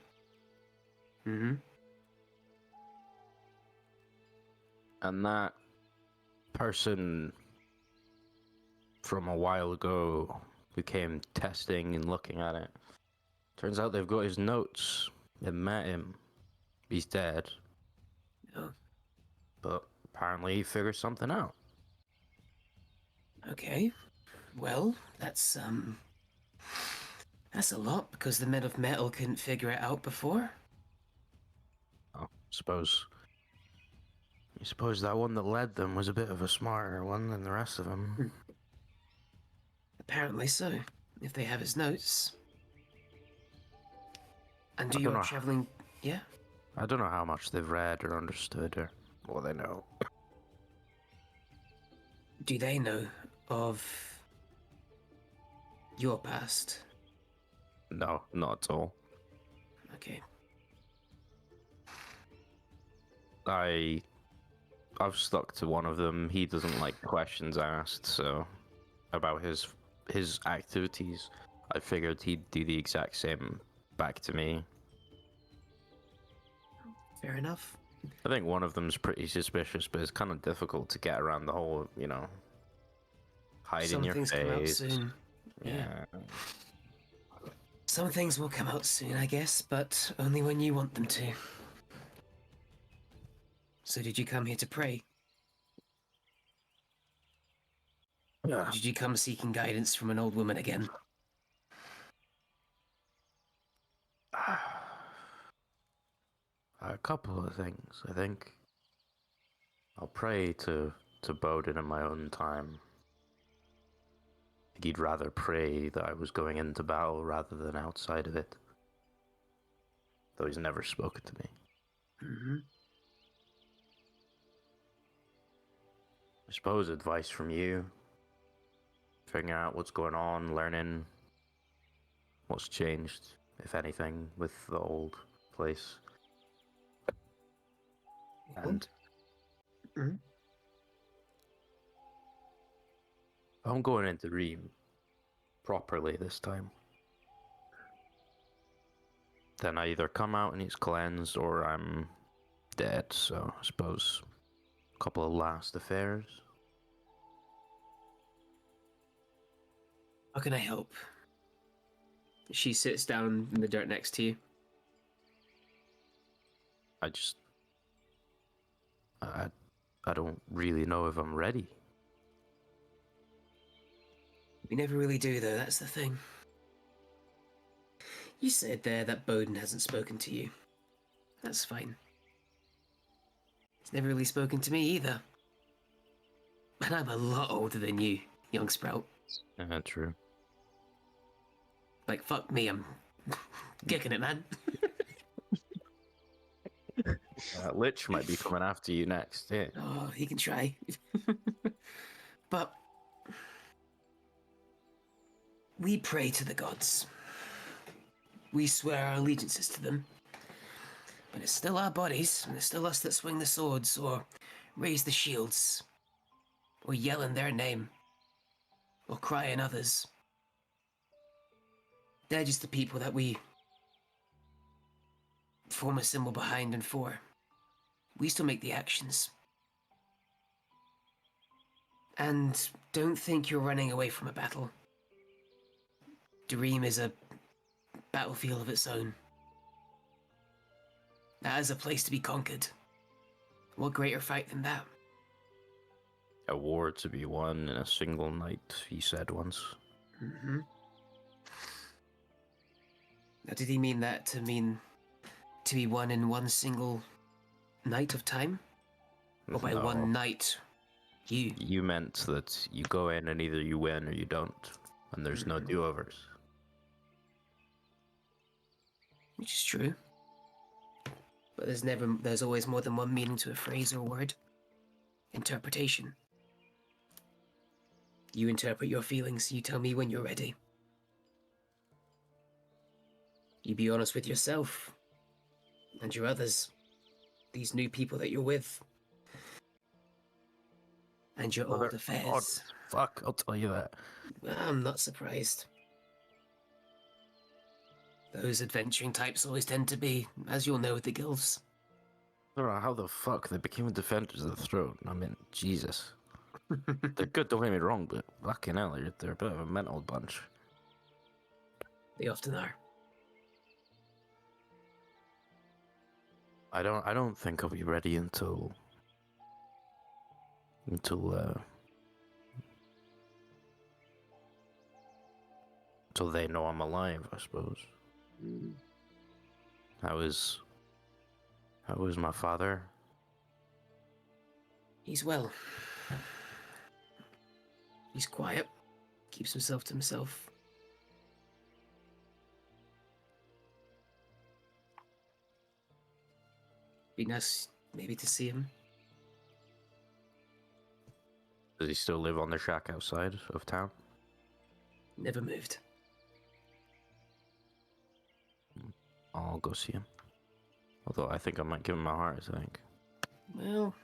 Mm-hmm. And that person from a while ago who came testing and looking at it. Turns out they've got his notes. They met him. He's dead. Oh. But apparently he figured something out. Okay. Well, that's a lot, because the Men of Metal couldn't figure it out before. I suppose that one that led them was a bit of a smarter one than the rest of them. Apparently so, if they have his notes. And do you are traveling... Yeah? I don't know how much they've read or understood or what they know. Do they know of your past? No, not at all. Okay. I've stuck to one of them. He doesn't like questions asked, so about his activities, I figured he'd do the exact same back to me. Fair enough. I think one of them's pretty suspicious, but it's kind of difficult to get around the whole, hide in your face. Some things come out soon. Yeah. Some things will come out soon, I guess, but only when you want them to. So did you come here to pray? Yeah. Or did you come seeking guidance from an old woman again? A couple of things, I think. I'll pray to Bowden in my own time. I think he'd rather pray that I was going into battle rather than outside of it. Though he's never spoken to me. Mm-hmm. I suppose advice from you. Figuring out what's going on, learning what's changed, if anything, with the old place. And I'm going into Reem properly this time. Then I either come out and he's cleansed or I'm dead, so I suppose a couple of last affairs. How can I help? She sits down in the dirt next to you. I don't really know if I'm ready. We never really do, though, that's the thing. You said there that Bowden hasn't spoken to you. That's fine. He's never really spoken to me either. And I'm a lot older than you, young sprout. True. Like, fuck me, I'm kicking it, man. Lich might be coming after you next. Yeah. Oh, he can try. But we pray to the gods. We swear our allegiances to them. But it's still our bodies, and it's still us that swing the swords, or raise the shields, or yell in their name, or cry in others. They're just the people that we form a symbol behind and for. We still make the actions. And don't think you're running away from a battle. Dream is a battlefield of its own. That is a place to be conquered. What greater fight than that? A war to be won in a single night, he said once. Mm-hmm. Now, did he mean that to be won in one single night of time? Or by No. one night, you? You meant that you go in and either you win or you don't, and there's no do-overs. Which is true. But there's always more than one meaning to a phrase or word. Interpretation. You interpret your feelings, you tell me when you're ready. You be honest with yourself and your others, these new people that you're with, and your old affairs. Fuck, I'll tell you that. I'm not surprised. Those adventuring types always tend to be, as you'll know with the guilds. I don't know how the fuck they became defenders of the throne. I mean, Jesus. They're good, don't get me wrong, but fucking hell, they're a bit of a mental bunch. They often are. I don't think I'll be ready until they know I'm alive, I suppose. How is my father? He's well. He's quiet. Keeps himself to himself. Be nice maybe to see him. Does he still live on the shack outside of town? Never moved. I'll go see him. Although I think I might give him a heart attack. Well,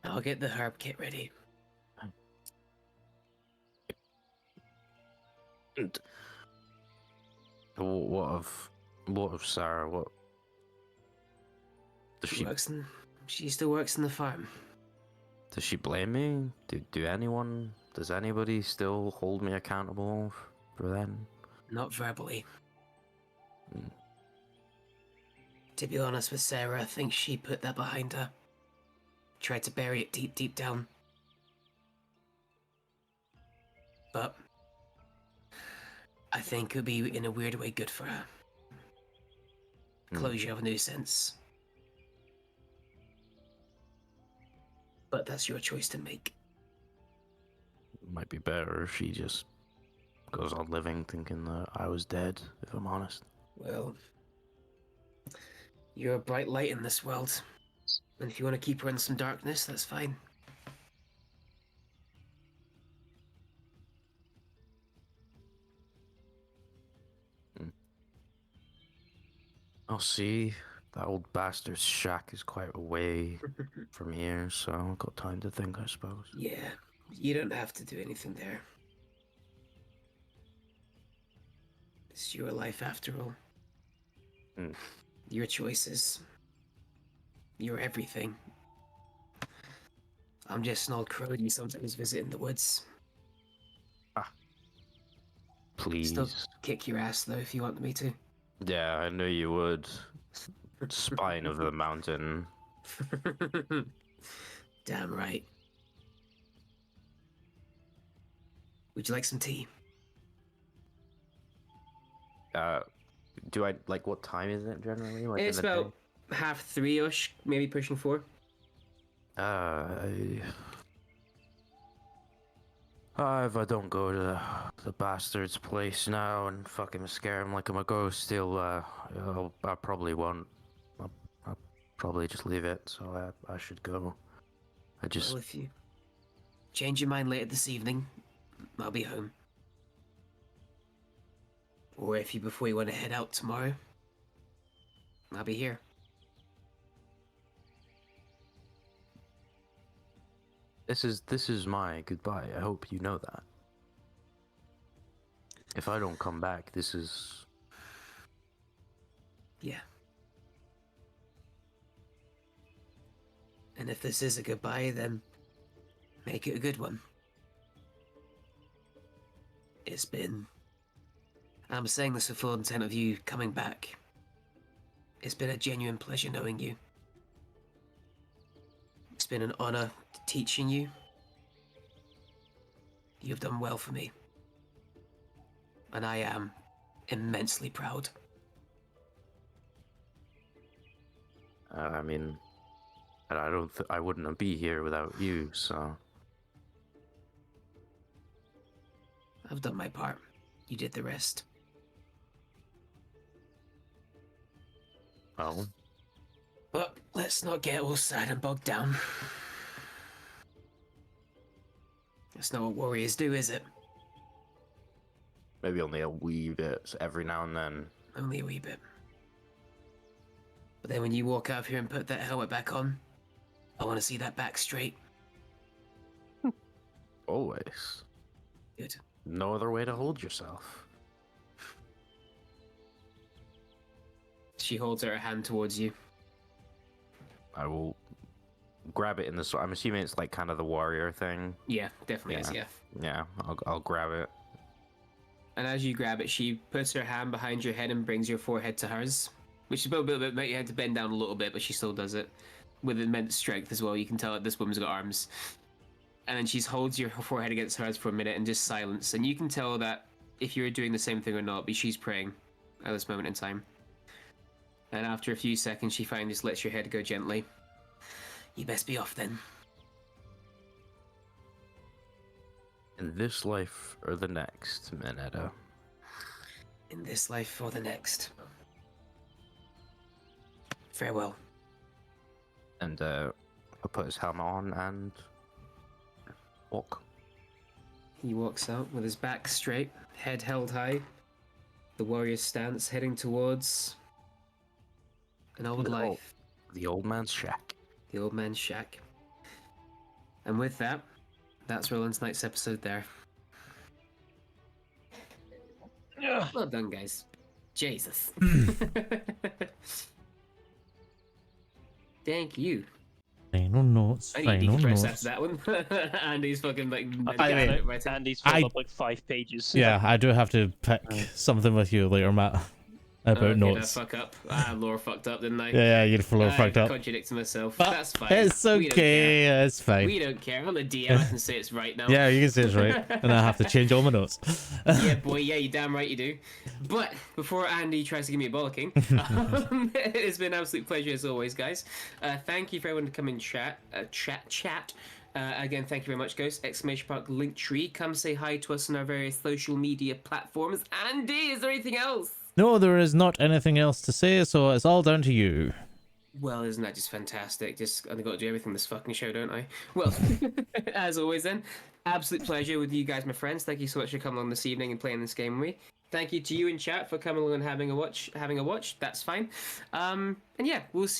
I'll get the herb kit ready. And what of Sarah? What does She still works in the farm. Does she blame me? Does anybody still hold me accountable for that? Not verbally. To be honest with Sarah, I think she put that behind her. Tried to bury it deep, deep down. But I think it would be, in a weird way, good for her. Closure of a new sense. But that's your choice to make. Might be better if she just goes on living thinking that I was dead, if I'm honest. Well, you're a bright light in this world. And if you want to keep her in some darkness, that's fine. I'll see. That old bastard's shack is quite a way from here, so I've got time to think, I suppose. Yeah, you don't have to do anything there. It's your life after all. Your choices. Your everything. I'm just an old crow you sometimes visit in the woods. Please. Still kick your ass though if you want me to. Yeah, I knew you would. Spine of the mountain. Damn right. Would you like some tea? Do I like what time is it generally? Like It's in the about 3:30ish, maybe pushing 4. day? If I don't go to the bastard's place now and fucking scare him like I'm a ghost, I probably won't. I'll probably just leave it. So I should go. Well, if you change your mind later this evening, I'll be home. Or if you before you want to head out tomorrow, I'll be here. This is my goodbye. I hope you know that. If I don't come back, this is... Yeah. And if this is a goodbye, then make it a good one. I'm saying this with full intent of you coming back. It's been a genuine pleasure knowing you. It's been an honor teaching you. You've done well for me. And I am immensely proud. I mean, I wouldn't be here without you, so... I've done my part. You did the rest. Oh? But let's not get all sad and bogged down. That's not what warriors do, is it? Maybe only a wee bit every now and then. Only a wee bit. But then when you walk out of here and put that helmet back on, I want to see that back straight. Always. Good. No other way to hold yourself. She holds her hand towards you. I will grab it in the sword. I'm assuming it's like kind of the warrior thing. Yeah, definitely is, yeah. Yeah, I'll grab it. And as you grab it, she puts her hand behind your head and brings your forehead to hers. Which is a little bit, make you had to bend down a little bit, but she still does it. With immense strength as well. You can tell that this woman's got arms. And then she holds your forehead against hers for a minute and just silence. And you can tell that if you're doing the same thing or not, but she's praying at this moment in time. And after a few seconds, she finally just lets your head go gently. You best be off then. In this life or the next, Minetta? In this life or the next. Farewell. And I'll put his helmet on and walk. He walks out with his back straight, head held high, the warrior's stance heading towards an old life. The old man's shack. The old man's shack. And with that, that's Roland's Night's episode there. Well done, guys. Jesus. Thank you. Final notes. I need to Final decompress notes. after that one. Andy's fucking like. Andy's filled up like 5 pages. Yeah, I do have to pick something with you later, Matt. About notes. Fuck up. Laura fucked up, didn't I? Yeah, you're full fucked up. Contradicting myself. But That's fine. it's okay. It's fine. We don't care. I'm the DM. I can say it's right now. Yeah, you can say it's right, and I have to change all my notes. Yeah, boy. Yeah, you damn right you do. But before Andy tries to give me a bollocking, it's been an absolute pleasure as always, guys. Thank you for everyone to come and chat. Again, thank you very much, Ghost! ! Linktree. Come say hi to us on our various social media platforms. Andy, is there anything else? No, there is not anything else to say, so it's all down to you. Well, isn't that just fantastic? Just I've got to do everything in this fucking show, don't I? Well, as always, then, absolute pleasure with you guys, my friends. Thank you so much for coming along this evening and playing this game with me. Thank you to you in chat for coming along and having a watch. That's fine. And yeah, we'll see.